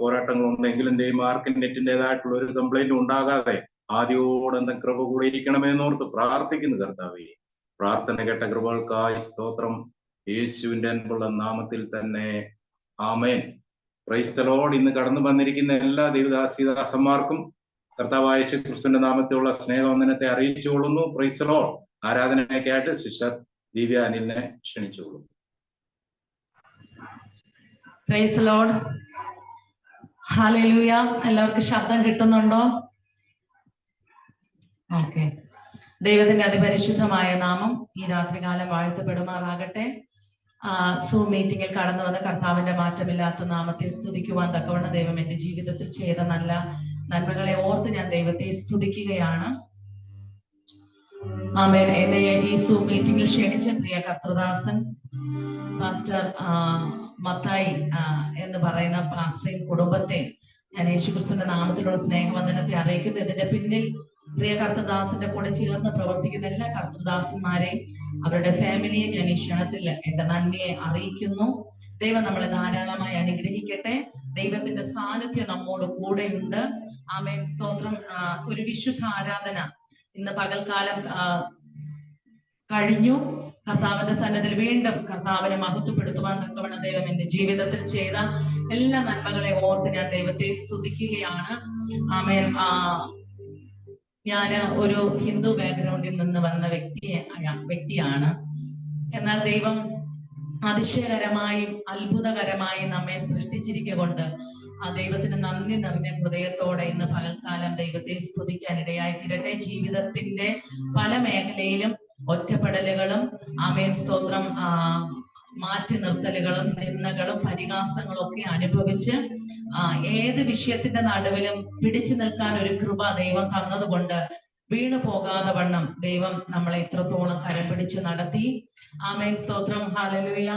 പോരാട്ടങ്ങളുണ്ട്. എങ്കിലും മാർക്കിൻ നെറ്റിൻ്റെതായിട്ടുള്ള ഒരു കംപ്ലൈന്റും ഉണ്ടാകാതെ ആദ്യോടന്തം കൃപ കൂടെ ഇരിക്കണമെന്നോർത്ത് പ്രാർത്ഥിക്കുന്നു കർത്താവേ. പ്രാർത്ഥന കേട്ട കൃപകൾക്കായി സ്തോത്രം. യേശുവിന്റെ അൻപുള്ള നാമത്തിൽ തന്നെ ആമേൻ. Praise the Lord. ഇന്ന് കടന്നു വന്നിരിക്കുന്ന എല്ലാ ദൈവദാസിദാസന്മാർക്കും കർത്താവായ യേശു ക്രിസ്തുവിന്റെ നാമത്തിലുള്ള സ്നേഹവന്ദനത്തെ അറിയിച്ചുകൊള്ളുന്നു. Praise the Lord. ആരാധനയൊക്കെ ആയിട്ട് സിസ്റ്റർ ദിവ്യ അനിലിനെ ക്ഷണിച്ചുകൊള്ളുന്നു. Praise the Lord. ഹല്ലേലൂയ. എല്ലാവർക്കും ശബ്ദം കിട്ടുന്നുണ്ടോ? ഓക്കെ. ദൈവത്തിന്റെ അതിപരിശുദ്ധമായ നാമം ഈ രാത്രികാലം വാഴ്ത്തപ്പെടുമാറാകട്ടെ. സൂം മീറ്റിംഗിൽ കടന്നു വന്ന കർത്താവിന്റെ മാറ്റമില്ലാത്ത നാമത്തെ സ്തുതിക്കുവാൻ തക്കവണ്ണം ദൈവം എന്റെ ജീവിതത്തിൽ ചെയ്ത നല്ല നന്മകളെ ഓർത്ത് ഞാൻ ദൈവത്തെ സ്തുതിക്കുകയാണ്. ആമേൻ. എന്നെ ഈ സൂം മീറ്റിംഗിൽ ക്ഷണിച്ച പ്രിയ കർത്തൃദാസൻ പാസ്റ്റർ മത്തായി എന്ന് പറയുന്ന പാസ്റ്ററേയും കുടുംബത്തെയും ഞാൻ യേശുക്രിസ്തുവിന്റെ നാമത്തിലുള്ള സ്നേഹവന്ദനത്തെ അറിയിക്കുന്നു. ഇതിന്റെ പിന്നിൽ പ്രിയ കർത്തൃദാസന്റെ കൂടെ ചേർന്ന് പ്രവർത്തിക്കുന്ന എല്ലാ കർത്തൃദാസന്മാരെയും അവരുടെ ഫാമിലിയെ ഞാൻ ഈ ക്ഷണത്തിൽ എന്റെ നന്ദിയെ അറിയിക്കുന്നു. ദൈവം നമ്മളെ ധാരാളമായി അനുഗ്രഹിക്കട്ടെ. ദൈവത്തിന്റെ സാന്നിധ്യം നമ്മോട് കൂടെയുണ്ട്. ആമേൻ. സ്തോത്രം. ഒരു വിശുദ്ധ ആരാധന ഇന്ന് പകൽക്കാലം കഴിഞ്ഞു. കർത്താവിന്റെ സന്നിധിയിൽ വീണ്ടും കർത്താവിനെ മഹത്വപ്പെടുത്തുവാൻ തക്കവണ്ണം ദൈവം എന്റെ ജീവിതത്തിൽ ചെയ്ത എല്ലാ നന്മകളെ ഓർത്ത് ഞാൻ ദൈവത്തെ സ്തുതിക്കുകയാണ്. ആമേൻ. ഞാന് ഒരു ഹിന്ദു ബാക്ക്ഗ്രൗണ്ടിൽ നിന്ന് വന്ന വ്യക്തിയാണ്. എന്നാൽ ദൈവം അതിശയകരമായും അത്ഭുതകരമായും നമ്മെ സൃഷ്ടിച്ചിരിക്കൊണ്ട് ആ ദൈവത്തിന് നന്ദി നിറഞ്ഞ ഹൃദയത്തോടെ ഇന്ന് പകൽക്കാലം ദൈവത്തെ സ്തുതിക്കാൻ ഇടയായി തീരട്ടെ. ജീവിതത്തിന്റെ പല മേഖലയിലും ഒറ്റപ്പെടലുകളും ആമേൻ സ്തോത്രം മാറ്റി നിർത്തലുകളും നിന്ദകളും പരിഹാസങ്ങളും ഒക്കെ അനുഭവിച്ച് ഏത് വിഷയത്തിന്റെ നടുവിലും പിടിച്ചു നിൽക്കാൻ ഒരു കൃപ ദൈവം തന്നതുകൊണ്ട് വീണു പോകാതെ വണ്ണം ദൈവം നമ്മളെ ഇത്രത്തോളം കരം പിടിച്ചു നടത്തി. ആമേൻ സ്തോത്രം. ഹല്ലേലൂയ.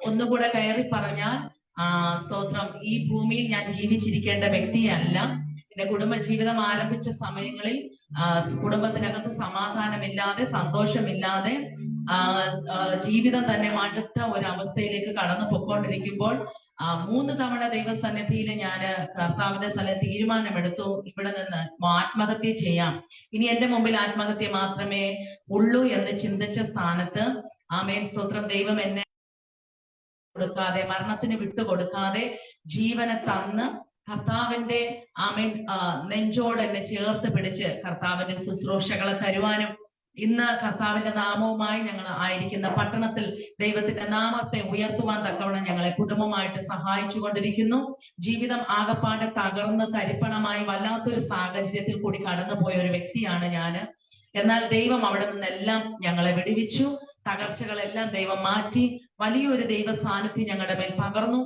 ഒന്നുകൂടെ കയറി പറഞ്ഞാൽ സ്തോത്രം, ഈ ഭൂമിയിൽ ഞാൻ ജീവിച്ചിരിക്കേണ്ട വ്യക്തിയല്ല. എന്റെ കുടുംബജീവിതം ആരംഭിച്ച സമയങ്ങളിൽ കുടുംബത്തിനകത്ത് സമാധാനമില്ലാതെ സന്തോഷമില്ലാതെ ജീവിതം തന്നെ മടുത്ത ഒരു അവസ്ഥയിലേക്ക് കടന്നു പൊക്കോണ്ടിരിക്കുമ്പോൾ 3 തവണ ദൈവസന്നിധിയിൽ ഞാൻ കർത്താവിന്റെ സ്ഥലം തീരുമാനമെടുത്തു, ഇവിടെ നിന്ന് ആത്മഹത്യ ചെയ്യാം, ഇനി എന്റെ മുമ്പിൽ ആത്മഹത്യ മാത്രമേ ഉള്ളൂ എന്ന് ചിന്തിച്ച സ്ഥാനത്ത് ആമേൻ സ്തോത്രം ദൈവം എന്നെ കൊടുക്കാതെ മരണത്തിന് വിട്ടുകൊടുക്കാതെ ജീവനെ തന്ന് കർത്താവിന്റെ ആമേൻ നെഞ്ചോട് എന്നെ ചേർത്ത് പിടിച്ച് കർത്താവിന്റെ ശുശ്രൂഷകളെ തരുവാനും ഇന്ന് കർത്താവിന്റെ നാമവുമായി ഞങ്ങൾ ആയിരിക്കുന്ന പട്ടണത്തിൽ ദൈവത്തിന്റെ നാമത്തെ ഉയർത്തുവാൻ തക്കവണ്ണം ഞങ്ങളെ കുടുംബമായിട്ട് സഹായിച്ചു കൊണ്ടിരിക്കുന്നു. ജീവിതം ആകപ്പാടെ തകർന്ന് തരിപ്പണമായി വല്ലാത്തൊരു സാഹചര്യത്തിൽ കൂടി കടന്നുപോയ ഒരു വ്യക്തിയാണ് ഞാന്. എന്നാൽ ദൈവം അവിടെ നിന്നെല്ലാം ഞങ്ങളെ വിടുവിച്ചു. തകർച്ചകളെല്ലാം ദൈവം മാറ്റി വലിയൊരു ദൈവ സാന്നിധ്യം ഞങ്ങളുടെ മേൽ പകർന്നു.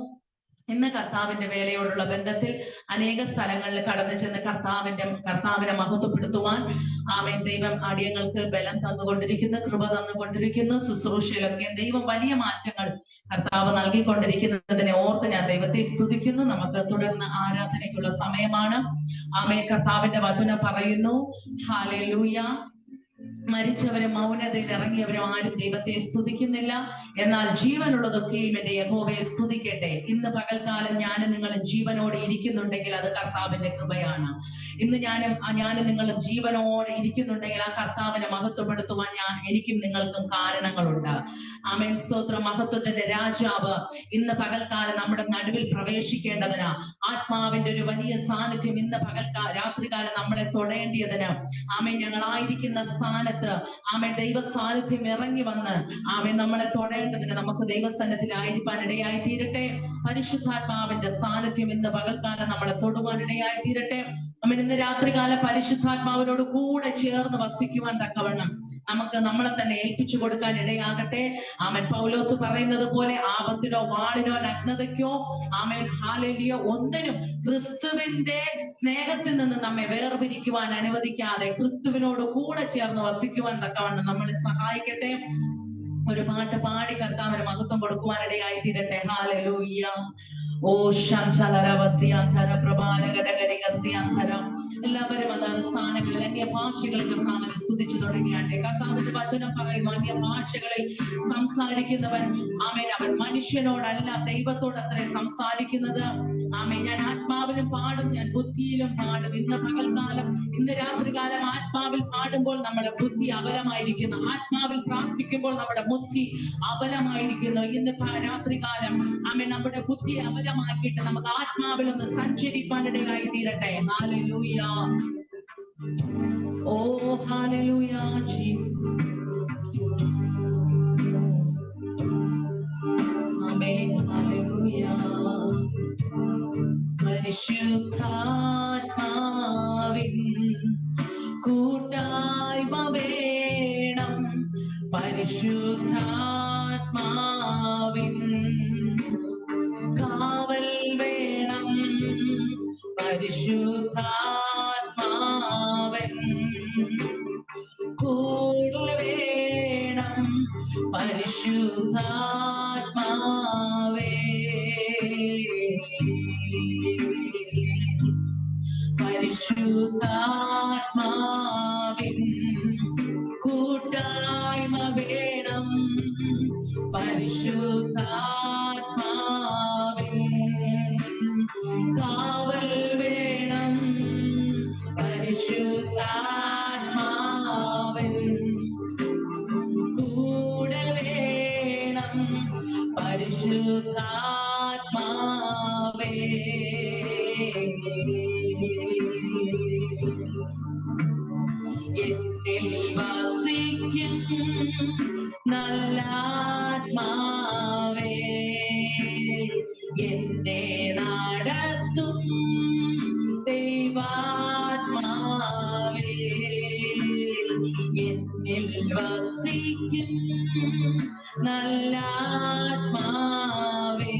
ഇന്ന് കർത്താവിന്റെ വേലയോടുള്ള ബന്ധത്തിൽ അനേക സ്ഥലങ്ങളിൽ കടന്നു ചെന്ന് കർത്താവിനെ മഹത്വപ്പെടുത്തുവാൻ ആമേൻ ദൈവം അടിയങ്ങൾക്ക് ബലം തന്നുകൊണ്ടിരിക്കുന്നു, കൃപ തന്നുകൊണ്ടിരിക്കുന്നു. ശുശ്രൂഷയിലൊക്കെ ദൈവം വലിയ മാറ്റങ്ങൾ കർത്താവ് നൽകിക്കൊണ്ടിരിക്കുന്നതിനെ ഓർത്ത് ഞാൻ ദൈവത്തെ സ്തുതിക്കുന്നു. നമുക്ക് തുടർന്ന് ആരാധനയ്ക്കുള്ള സമയമാണ്. ആമേൻ. കർത്താവിന്റെ വചനം പറയുന്നു, ഹല്ലേലൂയ, മരിച്ചവരും മൗനതയിൽ ഇറങ്ങിയവരും ആരും ദൈവത്തെ സ്തുതിക്കുന്നില്ല, എന്നാൽ ജീവനുള്ളതൊക്കെയും എന്റെ യഹോവയെ സ്തുതിക്കട്ടെ. ഇന്ന് പകൽക്കാലം ഞാനും നിങ്ങളും ജീവനോടെ ഇരിക്കുന്നുണ്ടെങ്കിൽ അത് കർത്താവിന്റെ കൃപയാണ്. ഇന്ന് ഞാനും നിങ്ങളും ജീവനോടെ ഇരിക്കുന്നുണ്ടെങ്കിൽ ആ കർത്താവിനെ മഹത്വപ്പെടുത്തുവാൻ എനിക്കും നിങ്ങൾക്കും കാരണങ്ങളുണ്ട്. ആമേൻ സ്തോത്രം. മഹത്വത്തിന്റെ രാജാവ് ഇന്ന് പകൽക്കാലം നമ്മുടെ നടുവിൽ പ്രവേശിക്കേണ്ടതിന് ആത്മാവിന്റെ ഒരു വലിയ സാന്നിധ്യം ഇന്ന് രാത്രികാലം നമ്മളെ തൊടേണ്ടിയതിന് ആമേൻ ഞങ്ങളായിരിക്കുന്ന സ്ഥാനത്ത് ആമേൻ ദൈവ സാന്നിധ്യം ഇറങ്ങി വന്ന് ആമേൻ നമ്മളെ തൊടേണ്ടതിന് നമുക്ക് ദൈവസന്നിധിയിലായിരിക്കാൻ ഇടയായി തീരട്ടെ. പരിശുദ്ധാത്മാവിന്റെ സാന്നിധ്യം ഇന്ന് പകൽക്കാലം നമ്മളെ തൊടുവാൻ ഇടയായി തീരട്ടെ. ആമേൻ. ഇന്ന് രാത്രികാലം പരിശുദ്ധാത്മാവിനോട് കൂടെ ചേർന്ന് വസിക്കുവാൻ തക്കവണ്ണം നമുക്ക് നമ്മളെ തന്നെ ഏൽപ്പിച്ചു കൊടുക്കാൻ ഇടയാകട്ടെ. ആമേൻ. പൗലോസ് പറയുന്നത് പോലെ ആപത്തിനോ വാളിനോ നഗ്നതയ്ക്കോ ആമേൻ ഹല്ലേലൂയ ഒന്നിനും ക്രിസ്തുവിന്റെ സ്നേഹത്തിൽ നിന്ന് നമ്മെ വേർപിരിക്കുവാൻ അനുവദിക്കാതെ ക്രിസ്തുവിനോട് കൂടെ ചേർന്ന് വസിക്കുവാൻ തക്കവണ്ണം നമ്മളെ സഹായിക്കട്ടെ. ഒരു പാട്ട് പാടി കർത്താവിന് മഹത്വം കൊടുക്കുവാനിടയായി തീരട്ടെ. ഹല്ലേലൂയ. ഓ ശാന്തരവസിയാന്തര പ്രഭാരകടകരികസിയാന്തര. എല്ലാവരും അതാണ് സ്ഥാനങ്ങളിൽ അന്യഭാഷകൾ കർത്താവിനെ സ്തുതിച്ചു തുടങ്ങിയാട്ടെ. കർത്താവിന്റെ വചനം പറയുന്നു, അന്യഭാഷകളിൽ സംസാരിക്കുന്നവൻ ആമേൻ അവൻ മനുഷ്യനോടല്ല ദൈവത്തോട് അത്രേ സംസാരിക്കുന്നത്. ആമേൻ. ആത്മാവിലും പാടും, ഞാൻ ബുദ്ധിയിലും പാടും. ഇന്ന് പകൽക്കാലം, ഇന്ന് രാത്രികാലം ആത്മാവിൽ പാടുമ്പോൾ നമ്മുടെ ബുദ്ധി അബലമായിരിക്കുന്നു. ആത്മാവിൽ പ്രാർത്ഥിക്കുമ്പോൾ നമ്മുടെ ബുദ്ധി അബലമായിരിക്കുന്നു. ഇന്ന് രാത്രികാലം ആമേൻ നമ്മുടെ ബുദ്ധി അബലമാക്കിയിട്ട് നമുക്ക് ആത്മാവിൽ ഒന്ന് സഞ്ചരിപ്പാനിടയായി തീരട്ടെ. ഹല്ലേലൂയ. ഓ ഹല്ലേലൂയ ജീസസ്. ആമേൻ. ഹല്ലേലൂയ. പരിശുദ്ധാത്മാവിൻ കൂട്ടായ്മ വേണം, പരിശുദ്ധാത്മാവിൻ കാവൽ വേണം, പരിശുദ്ധാത്മാവൻ കൂടെ വേണം, പരിശുദ്ധാത്മാവേ. പരിശുദ്ധാത്മാവിൻ കൂട്ടായ്മ വേണം, പരിശുദ്ധാത്മാവിൻ കാവൽ വേണം, പരിശുദ്ധാത്മാവൻ കൂടെ വേണം, പരിശുദ്ധാത്മാവേ. എന്നിൽ വസിക്കും നല്ല ആത്മാവേ, എന്നെ നടത്തും ദൈവാത്മാവേ, എന്നിൽ വസിക്കും നല്ല ആത്മാവേ,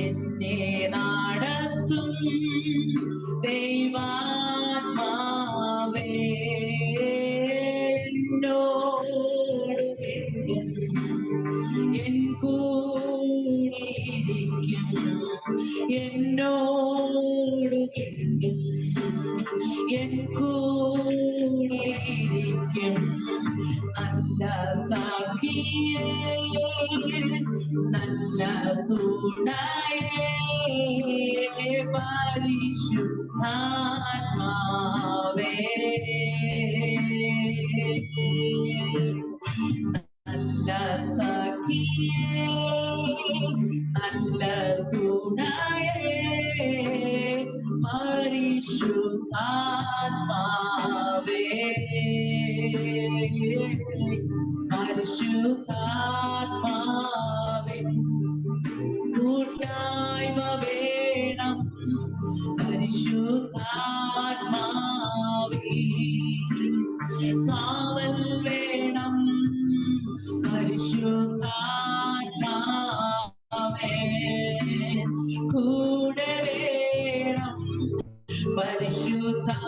എന്നെ നടത്തും ദൈവാത്മാവേ. എൻ കൂടെ ഇരിക്കും, എന്നോട് എൻ കൂടെ ഇരിക്കും, നല്ല സഖിയേ, നല്ല തുണയേ, പരിശുദ്ധാത്മാവേ. നല്ല സഖിയേ, നല്ല തുണയേ, പരിശുദ്ധാത്മാവേ. പരിശുദ്ധാത്മാവേ കൂട്ടായ്മ വേണം, പരിശുദ്ധാത്മാവേ കാവൽ വേണം, പരിശുദ്ധാത്മാവേ കൂടെ വേണം, പരിശുദ്ധാത്മാവേ.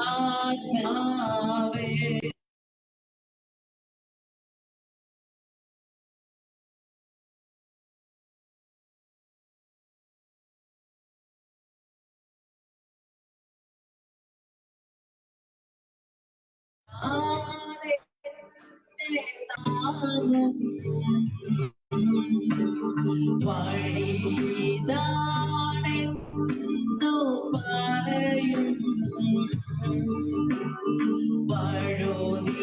വഴിതാണെന്നു പറയും,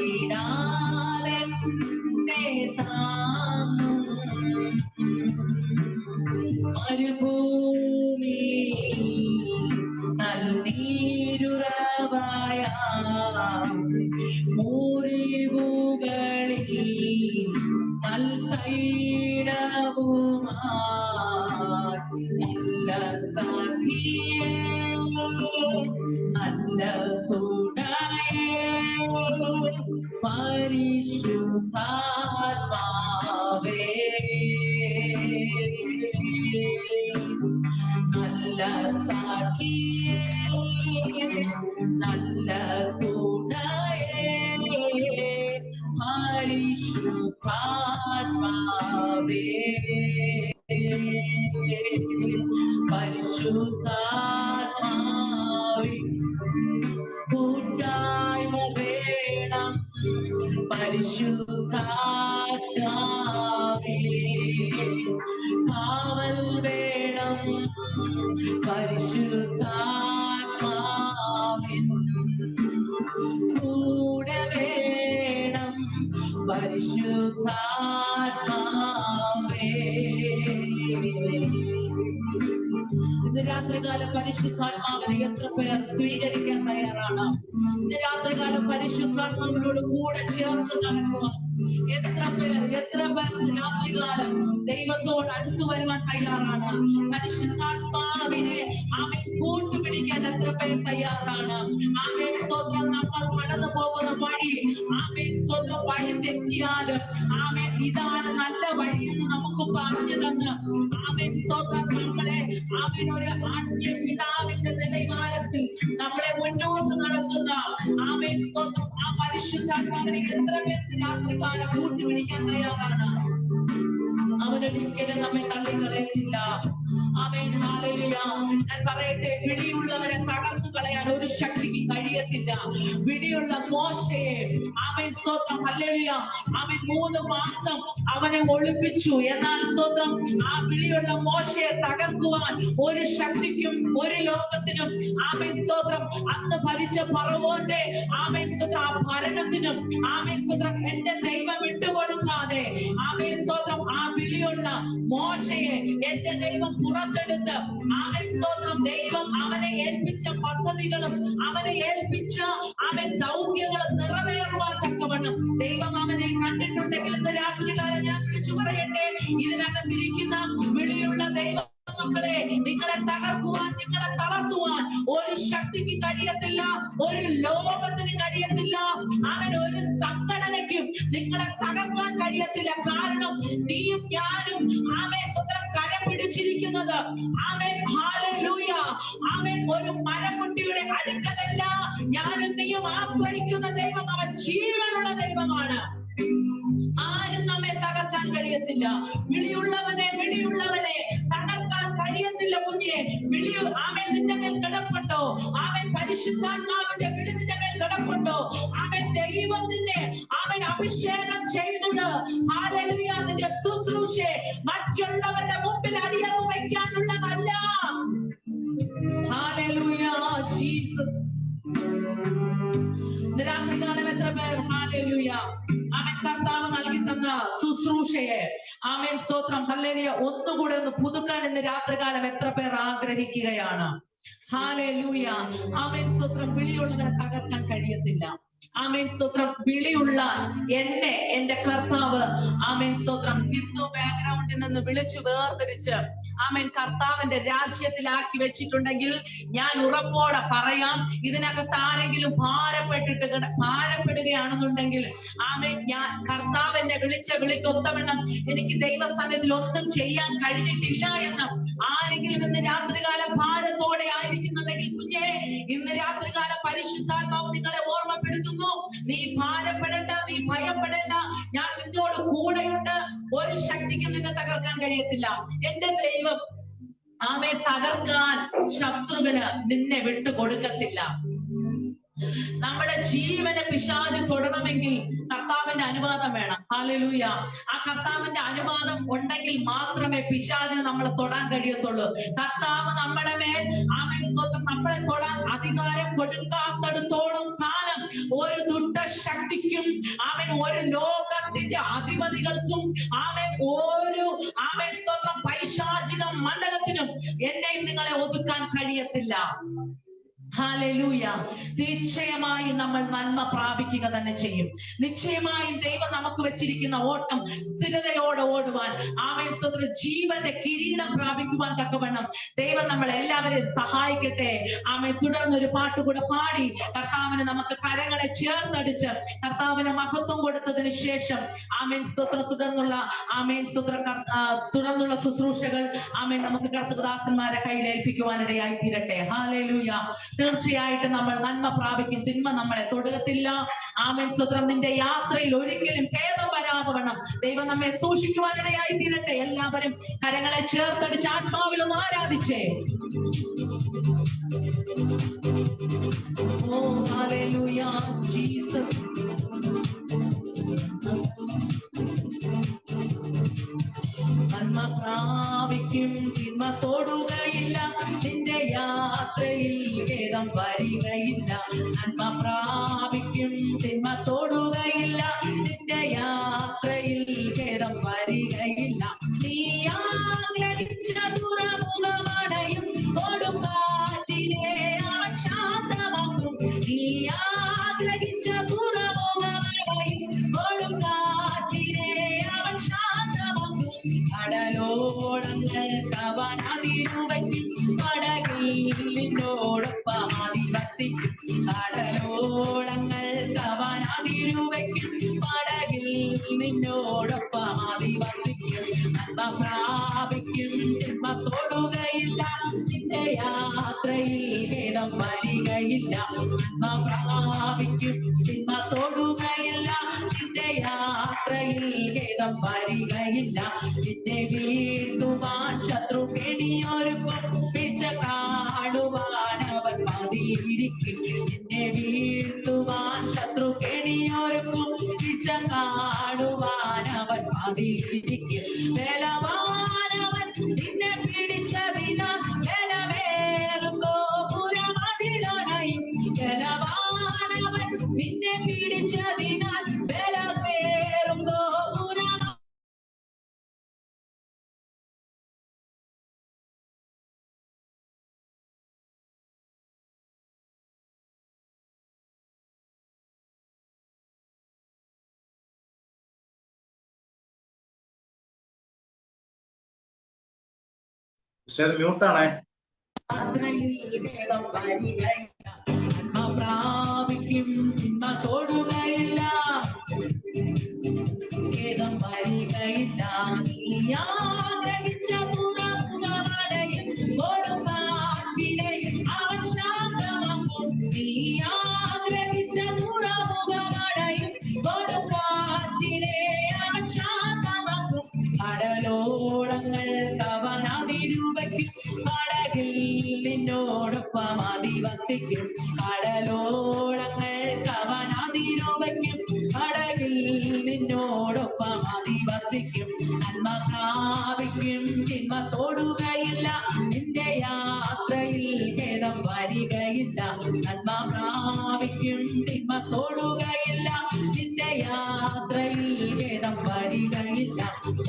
വഴുതിടാലെന്നെ താങ്ങും, മരുഭൂമി നല്ലീരുറവായ മുറിവുകളിൽ നൽകൈടവുമായി, നല്ല സഖിയേ, നല്ല തുണയേ, പരിശുദ്ധാത്മാവേ. നല്ല സഖിയേ, നല്ല തുണയേ, പരിശുദ്ധാത്മാവേ. പരിശുദ്ധാത്മാവേ കൂട്ടായ്മ വേണം, പരിശുദ്ധാത്മാവേ കാവൽ വേണം, പരിശുദ്ധാത്മാവിൻ കൂടെ വേണം പരിശുദ്ധാത്മാവേ. ഇന്ന് രാത്രികാലം പരിശുദ്ധാത്മാവിനെ എത്ര പേർ സ്വീകരിക്കാൻ തയ്യാറാണ്? ഇന്ന് രാത്രികാലം പരിശുദ്ധാത്മാവിനോട് കൂടെ ചേർന്ന് നടക്കുക എത്ര പേർ രാത്രികാലം ദൈവത്തോട് അടുത്തു വരുവാൻ തയ്യാറാണ്? പരിശുദ്ധാത്മാവിനെ അവൻ കൂട്ടുപിടിക്കാൻ എത്ര പേർ തയ്യാറാണ്? ആമേൻ സ്തോത്രം. നമ്മൾ കടന്നു പോകുന്ന വഴി ആമേൻ സ്തോത്രം വഴി തെറ്റിയാലും ആമേൻ ഇതാണ് നല്ല വഴിയെന്ന് നമുക്ക് പറഞ്ഞു തന്ന് ആമേൻ സ്തോത്രം നമ്മളെ ആമേൻ ഒരു ആത്മീയ പിതാവിന്റെ നിലവാരത്തിൽ നമ്മളെ മുന്നോട്ട് നടത്തുന്ന ആമേൻ സ്തോത്രം ആ പരിശുദ്ധാത്മാവിനെ എത്ര പേർ രാത്രികാലം കൂട്ടുപിടിക്കാൻ തയ്യാറാണ്? അവനൊരിക്കലും നമ്മെ തള്ളിക്കളയത്തില്ല. Amen hallelujah. ഞാൻ പറയട്ടെ, വിളിയുള്ളവരെ തകർത്തു കളയാൻ ഒരു ശക്തിക്ക് കഴിയത്തില്ല. വിളിയുള്ള മോശയെ ആമേൻ സ്തോത്രം ഹല്ലേലൂയ ആമേൻ 3 മാസം അവനെ ഒളിപ്പിച്ചു. എന്നാൽ സ്തോത്രം ആ വിളിയുള്ള മോശയെ തകർക്കുവാൻ ഒരു ശക്തിക്കും ഒരു ലോകത്തിനും ആമേൻ സ്തോത്രം അന്ന് ഭരിച്ച ഫറവോന്റെ ആമേൻ സ്തോത്രം ആ ഭരണത്തിനും ആമേൻ സ്തോത്രം എന്റെ ദൈവം വിട്ടുകൊടുക്കാതെ ആമേൻ സ്തോത്രം ആ വിളിയുള്ള മോശയെ എന്റെ ദൈവം പുറത്തെടുത്ത് ആമേൻ സ്തോത്രം ദൈവം അവനെ ഏൽപ്പിച്ച പദ്ധതികളും അവനെ ഏൽപ്പിച്ച അവൻ ദൗത്യങ്ങളും നിറവേറുവാൻ തക്കവണ്ണം ദൈവം അവനെ കണ്ടിട്ടുണ്ടെങ്കിൽ ഇന്ന് രാത്രികാലം ഞാൻ വിളിച്ചു പറയട്ടെ, ഇതിനകത്തിരിക്കുന്ന വിളിയുള്ള ദൈവം മക്കളെ, നിങ്ങളെ തകർക്കുവാൻ നിങ്ങളെ തളർത്തുവാൻ ഒരു ശക്തിക്ക് കഴിയത്തില്ല, ഒരു ലോകത്തിന് കഴിയത്തില്ല, അവൻ ഒരു സംഘടനയ്ക്കും നിങ്ങളെ തകർക്കാൻ കഴിയത്തില്ല. കാരണം നീയും ഞാനും ആമേൻ സ്വന്തം കരം പിടിച്ചിരിക്കുന്നത് ആമേൻ ഹല്ലേലൂയ ആമേൻ ഒരു മരമുട്ടിയുടെ അടുക്കലല്ല. ഞാനും നീയും ആശ്രയിക്കുന്ന ദൈവം അവൻ ജീവനുള്ള ദൈവമാണ്. ആരും നമ്മെ തകർക്കാൻ കഴിയത്തില്ല. വിളിയുള്ളവനെ തകർക്കാൻ കഴിയത്തില്ല. കുഞ്ഞെ ആമേൻ നിന്റെ മേൽ കിടപ്പുണ്ടോ? ആമേൻ പരിശുദ്ധാത്മാവിന്റെ വിളി നിന്റെ മേൽ കിടപ്പുണ്ടോ? ആമേൻ ദൈവം നിന്നെ ആമേൻ അഭിഷേകം ചെയ്തത് ഹല്ലേലൂയ നിന്റെ ശുശ്രൂഷയെ മറ്റുള്ളവരുടെ മുമ്പിൽ അടിയറവ് വയ്ക്കാനുള്ളതല്ല. Hallelujah Jesus. രാത്രികാലം എത്ര പേർ ഹല്ലേലൂയ ആമേൻ കർത്താവ് നൽകി തന്ന ശുശ്രൂഷയെ ആമേൻ സ്തോത്രം ഹല്ലേലൂയ ഒന്നുകൂടെ ഒന്ന് പുതുക്കാൻ ഇന്ന് രാത്രികാലം എത്ര പേർ ആഗ്രഹിക്കുകയാണ്? ഹല്ലേലൂയ ആമേൻ സ്തോത്രം. വിളിയുള്ളവരെ തകർക്കാൻ കഴിയത്തില്ല. ആമേൻ സ്തോത്രം. വിളിയുള്ള എന്റെ കർത്താവ് ആമേൻ സ്തോത്രം ഹിന്ദു ബാക്ക്ഗ്രൗണ്ടിൽ നിന്ന് വിളിച്ചു വേർതിരിച്ച് ആമേൻ കർത്താവിന്റെ രാജ്യത്തിലാക്കി വെച്ചിട്ടുണ്ടെങ്കിൽ ഞാൻ ഉറപ്പോടെ പറയാം, ഇതിനകത്ത് ആരെങ്കിലും ഭാരപ്പെടുകയാണെന്നുണ്ടെങ്കിൽ ആമേൻ ഞാൻ കർത്താവിനെ വിളിച്ച വിളിക്കൊത്തവണ്ണം എനിക്ക് ദൈവസന്നിധിയിൽ ഒന്നും ചെയ്യാൻ കഴിഞ്ഞിട്ടില്ല എന്ന് ആരെങ്കിലും ഇന്ന് രാത്രികാലം ഭാരത്തോടെ ആയിരിക്കുന്നുണ്ടെങ്കിൽ കുഞ്ഞെ, ഇന്ന് രാത്രികാലം പരിശുദ്ധാത്മാവ് നിങ്ങളെ ഓർമ്മപ്പെടുത്തുന്നു. നീ ഭാരപ്പെടേണ്ട, നീ ഭയപ്പെടേണ്ട, ഞാൻ നിന്നോട് കൂടെയുണ്ട്. ഒരു ശക്തിക്ക് നിന്നെ തകർക്കാൻ കഴിയത്തില്ല. എന്റെ ദൈവം ആമേൻ തകർക്കാൻ ശത്രുവിന് നിന്നെ വിട്ടുകൊടുക്കത്തില്ല. നമ്മുടെ ജീവനെ പിശാച് തൊടണമെങ്കിൽ കർത്താവിന്റെ അനുവാദം വേണം. ഹല്ലേലൂയ. ആ കർത്താവിന്റെ അനുവാദം ഉണ്ടെങ്കിൽ മാത്രമേ പിശാചിന് നമ്മളെ തൊടാൻ കഴിയത്തുള്ളൂ. കർത്താവ് നമ്മുടെ മേൽ ആമേൻ സ്തോത്രം നമ്മളെ തൊടാൻ അധികാരം കൊടുക്കാത്തടത്തോളം കാലം ഒരു ദുഷ്ടശക്തിക്കും ആമേൻ ഒരു ലോകത്തിന്റെ അധിപതികൾക്കും ആമേൻ ഒരു ആമേൻ സ്തോത്രം പൈശാചിക മണ്ഡലത്തിനും എന്നെയും നിങ്ങളെ ഒതുക്കാൻ കഴിയത്തില്ല. ഹല്ലേലൂയ. നിശ്ചയമായും നമ്മൾ നന്മ പ്രാപിക്കുക തന്നെ ചെയ്യും. നിശ്ചയമായും ദൈവം നമുക്ക് വെച്ചിരിക്കുന്ന ഓട്ടം സ്ഥിരതയോടെ ഓടുവാൻ ആമേൻ സ്തോത്രം ജീവന്റെ കിരീടം പ്രാപിക്കുവാൻ തക്കവണ്ണം ദൈവം നമ്മൾ എല്ലാവരെയും സഹായിക്കട്ടെ. ആമേൻ. തുടർന്നൊരു പാട്ട് കൂടെ പാടി കർത്താവിന് നമുക്ക് കരങ്ങളെ ചേർത്തടിച്ച് കർത്താവിന് മഹത്വം കൊടുത്തതിന് ശേഷം ആമേൻ സ്തോത്രം തുടർന്നുള്ള ആമേൻ സ്തോത്രം തുടർന്നുള്ള ശുശ്രൂഷകൾ ആമേൻ നമുക്ക് കർത്തൃദാസന്മാരെ കയ്യിൽ ഏൽപ്പിക്കുവാനിടയായി തീരട്ടെ. ഹല്ലേലൂയ. തീർച്ചയായിട്ടും നമ്മൾ നന്മ പ്രാപിക്കും. തിന്മ നമ്മളെ തൊടുകത്തില്ല. ആമേൻ സ്തോത്രം. നിന്റെ യാത്രയിൽ ഒരിക്കലും ഖേദം വരാതെ വണ്ണം ദൈവം നമ്മെ സൂക്ഷിക്കുവാനിടയായി തീരട്ടെ. എല്ലാവരും കരങ്ങളെ ചേർത്തടിച്ച് ആത്മാവിൽ ഒന്ന് ആരാധിച്ചേ. ഓ ഹല്ലേലൂയ ജീസസ്. നന്മ പ്രാപിക്കും, തിന്മ തൊടുകയില്ല. നിന്റെ യാത്രയിൽ ഖേദം വരികയില്ല. നന്മ പ്രാപിക്കും തിന്മ തൊടുകയില്ല. നിന്റെ യാത്രയിൽ ഖേദം വരികയില്ല. നീ ആഗ്രഹിച്ച തുറമുഖമടയും. കൊടുങ്കാറ്റിനെ അവൻ ശാന്തമാക്കും. നീ ആഗ്രഹിച്ച തുറമുഖമടയും. കൊടുങ്കാറ്റിനെ അവൻ ശാന്തമാക്കും. കടലോളങ്ങൾക്ക് അവൻ അതിരുവയ്ക്കും. പടകിൽ നിന്നോടൊപ്പം അതിവസിക്കും. കടലോളങ്ങൾക്ക് അവൻ അതിരുവയ്ക്കും. പടകിൽ നിന്നോടൊപ്പം അതിവസിക്കും. നന്മ പ്രാപിക്കും തിന്മ തൊടുകയില്ല. നിന്റെ യാത്രയിൽ ഖേദം വരികയില്ല. നന്മ പ്രാപിക്കും തിന്മ തൊടുകയില്ല. നിന്റെ യാത്രയിൽ ഖേദം വരികയില്ല. നിന്നെ വീഴ്ത്തുവാൻ ശത്രു കെണിയൊരുക്കും. വീഴ്ച കാണുവാൻ അവൻ പതിയിരിക്കും. നിന്നെ വീഴ്ത്തുവാൻ ശത്രു കെണിയൊരുക്കും. വീഴ്ച കാണുവാൻ അവൻ പതിയിരിക്കും. ബലവാനവൻ നിന്നെ പിടിച്ചതിനാൽ ബലമേറുമ്പോ പുരമതിലണയും. ബലവാനവൻ നിന്നെ പിടിച്ചതിനാൽ ബലമേറുമ്പോ പുരമ പക്ഷെ അത് മ്യൂട്ടാണേ. ഖേദം വരികയില്ല. നന്മ പ്രാപിക്കും തിന്മ തൊടുകയില്ല. ഖേദം വരികയില്ല. നീ ആഗ്രഹിച്ച തുറമുഖമടയും. കൊടുങ്കാറ്റിനെ അവൻ ശാന്തമാക്കും. നീ ആഗ്രഹിച്ച തുറമുഖമടയും. കൊടുങ്കാറ്റിനെ അവൻ ശാന്തമാക്കും. കടലോളങ്ങൾക്ക് അവൻ അതിരുവയ്ക്കും. പടകിൽ നിന്നോടൊപ്പം അതിവസിക്കും. കടലോളങ്ങൾക്ക് അവൻ അതിരുവയ്ക്കും. പടകിൽ നിന്നോടൊപ്പം അതിവസിക്കും. നന്മ പ്രാപിക്കും തിന്മ തൊടുകയില്ല. നിന്റെ യാത്രയിൽ ഖേദം വരികയില്ല. നന്മ പ്രാപിക്കും തിന്മ തൊടുകയില്ല. നിന്റെ യാത്രയിൽ ഖേദം വരികയില്ല.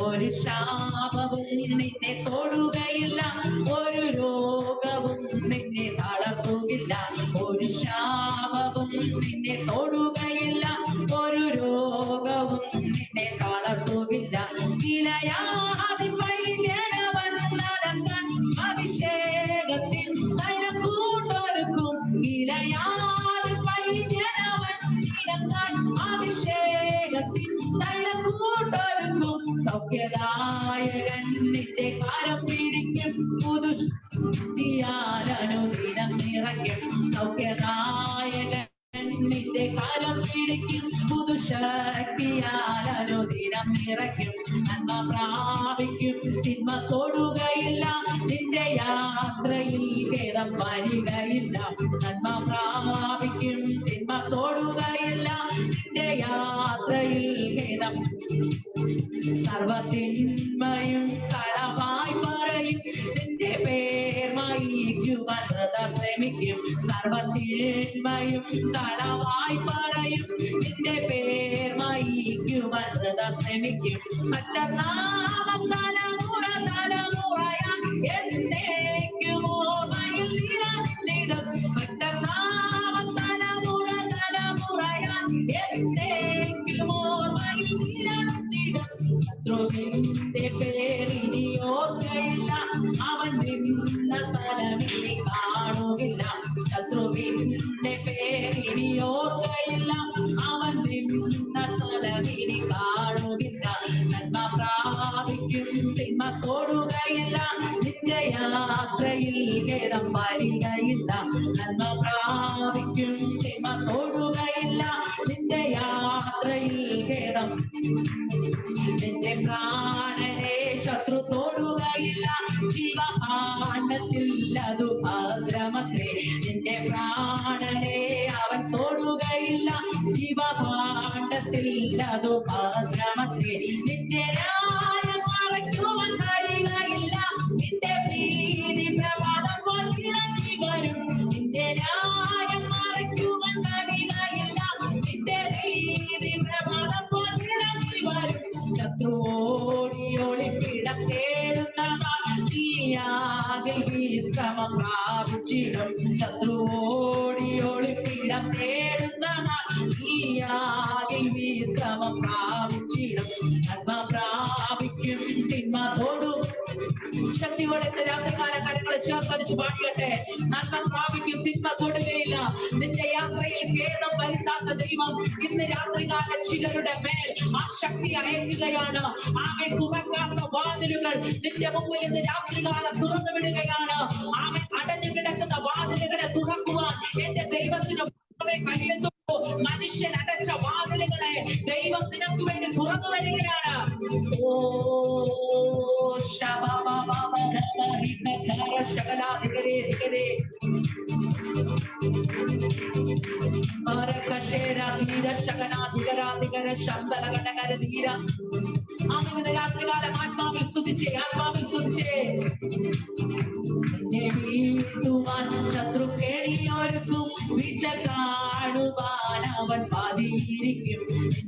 ഒരു ശാപവും നിന്നെ തൊടുകയില്ല. ഒരു രോഗവും നിന്നെ തളർത്തുകില്ല. ഒരു ശാപവും നിന്നെ തൊടുകയില്ല. ഒരു രോഗവും നിന്നെ തളർത്തുകില്ല. ഇലയാതി പൈതവൻ നടക്കാൻ അഭിഷേകത്തിൽ തൈലം കൂട്ടൊരുക്കും. ഇലയാതി പൈതവൻ നടക്കാൻ അഭിഷേകത്തിൽ തൈലം കൂട്ടൊരുക്കും. സൗഖ്യദായകൻ നിന്റെ കാലം പിടിക്കും. പുതുശക്തിയാൽ അനുദിനം നിറയ്ക്കും. സൗഖ്യദായകൻ നിന്റെ കാലം പിടിക്കും. പുതുശക്തിയാൽ അനുദിനം നിറയ്ക്കും. നന്മ പ്രാപിക്കും തിന്മ തൊടുകയില്ല. നിന്റെ യാത്രയിൽ ഖേദം വരികയില്ല. നന്മ പ്രാപിക്കും തിന്മ തൊടുകയില്ല. നിന്റെ യാത്രയിൽ ഖേദം. സർവത്തിന്മയും കളവായി പറയും. നിന്റെ പേർ മായിക്കുവാൻ ശ്രമിക്കും. സർവത്തിന്മയും കളവായി പറയും. നിന്റെ പേർ മായിക്കുവാൻ ശ്രമിക്കും. മറ്റന്നാമം തലമുറ തലമുറയാൽ എന്നേക്കും ഓർമ്മയിൽ നിലനിന്നിടും. മറ്റന്നാമം തലമുറ തലമുറയാൽ എന്നേക്കും ഓർമ്മയിൽ നിലനിന്നിടും. ശത്രുവിന്റെ പേരിനി ഓർക്കയില്ല. അവൻ നിന്ന സ്ഥലമിനി കാണുകില്ല. ശത്രുവിന്റെ പേരിനി ഓർക്കയില്ല. അവൻ നിന്ന സ്ഥലമിനി കാണുകില്ല. നന്മ പ്രാപിക്കും തിന്മ തൊടുകയില്ല. നിന്റെ യാത്രയിൽ ഖേദം വരികയില്ല. നന്മ പ്രാപിക്കും തിന്മ തൊടുകയില്ല. നിന്റെ യാത്രയിൽ ഖേദം. നിന്റെ പ്രാണനെ ശത്രു തൊടുകയില്ല. ജീവഭാണ്ഡത്തിൽ അതു ഭദ്രമത്രേ. നിന്റെ പ്രാണനെ അവൻ തൊടുകയില്ല. ജീവഭാണ്ഡത്തിൽ അതു ഭദ്രമത്രേ. നിന്റെ ന്യായം മറയ്ക്കുവാൻ കഴിയുകയില്ല. നിന്റെ ഭീതി പ്രമാദം പോലെ വിശ്രമം പ്രാപിച്ചിടും. ശത്രുവോടി ഒളിപ്പിടം തേടുന്ന നീയാകിൽ വിശ്രമം പ്രാപിച്ചിടും. നന്മ പ്രാപിക്കും തിന്മ തൊടും. ശക്തിയോടെ രാത്രികാലം കരങ്ങളെ ചേർത്തടിച്ച് പാടിയട്ടെ. നന്മ പ്രാപിക്കും തിന്മ തൊടുകയില്ല. നിന്റെ യാത്രയിൽ ഖേദം വരുത്താത്ത ദൈവം ഇന്ന് രാത്രികാല ചിലരുടെ മേൽ ആ ശക്തി അയക്കുകയാണ്. ആമേൻ. തുറക്കാത്ത വാതിലുകൾ നിന്റെ മുമ്പിൽ ഇന്ന് രാത്രികാലം തുറന്നു വിടുകയാണ്. ആമേൻ. അടഞ്ഞു കിടക്കുന്ന വാതിലുകളെ തുറക്കുവാൻ എന്റെ ദൈവത്തിന് കഴിയുന്നു. മനുഷ്യൻ അടച്ച വാതിലുകളെ ദൈവം നിനക്ക് വേണ്ടി തുറന്നു വരികയാണ്. ഓ ശകലാധികരേ രാത്രികാലം ആത്മാവിൽ സ്തുതിച്ചേ, ആത്മാവിൽ സ്തുതിച്ചേ. നിന്നെ വീഴ്ത്തുവാൻ ശത്രു കേണിയൊരുക്കും, വീഴ്ച കാണുവാൻ അവൻ പതിയിരിക്കും.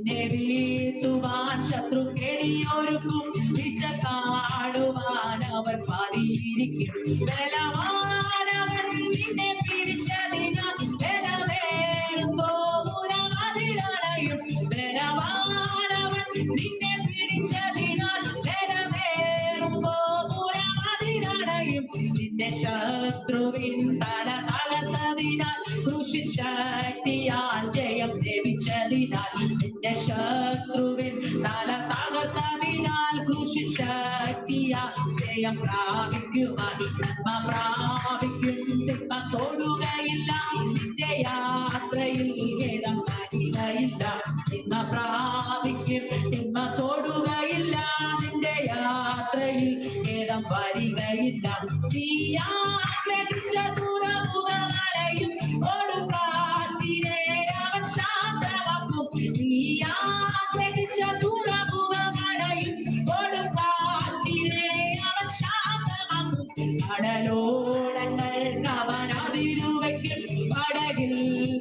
നിന്നെ വീഴ്ത്തുവാൻ ശത്രു കേണിയൊരുക്കും, വീഴ്ച കാണുവാൻ അവൻ പതിയിരിക്കും. ബലവാനവൻ നിന്നെ പിടിച്ചതിനാൽ ബലമേറുമ്പോ മുരാതിലണയും. ബലവാനവൻ നിന്നെ പിടിച്ചതിനാൽ ബലമേറുമ്പോ മുരാതിലണയും. നിന്റെ ശത്രുവിൻ തല തകർത്തതിനാൽ ക്രൂശിൻ ശക്തിയാൽ ജയം ലഭിച്ചതിനാൽ. നിന്റെ ശത്രുവിൻ തല തകർത്തതിനാൽ ക്രൂശിൻ ശക്തിയാൽ ജയം പ്രാപിക്കുവാൻ. നന്മ പ്രാപിക്കും തിന്മ തൊടുകയില്ല. നിന്റെ യാത്രയിൽ ഖേദം വരികയില്ല. തിന്മ പ്രാപിക്കും തിന്മ തൊടുകയില്ല. നിന്റെ യാത്രയിൽ ഖേദം വരികയില്ല. നീ ആഗ്രഹിച്ച തുറമുഖമടയും, കൊടുങ്കാറ്റിനെ അവൻ ശാന്തമാക്കും. നീ ആഗ്രഹിച്ച തുറമുഖമടയും, കൊടുങ്കാറ്റിനെ അവൻ ശാന്തമാക്കും. കടലോളങ്ങൾക്ക് അവൻ അതിരുവയ്ക്കും, പടകിൽ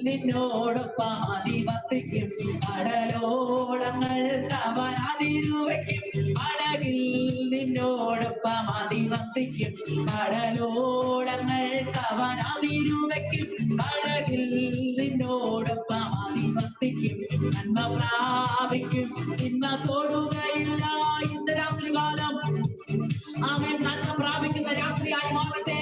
നിന്നോടൊപ്പം അധിവസിക്കും. കടലോളങ്ങൾക്ക് അവൻ അതിരുവയ്ക്കും, പടകിൽ നിന്നോടൊപ്പം അധിവസിക്കും. കടലോളങ്ങൾക്ക് അവൻ അതിരുവയ്ക്കും, പടകിൽ നിന്നോടൊപ്പം അധിവസിക്കും. നന്മ പ്രാപിക്കും തിന്മ തൊടുകയില്ല. ഇന്ന് രാത്രികാലം ആമേൻ നന്മ പ്രാപിക്കുന്ന രാത്രിയായി മാറട്ടെ.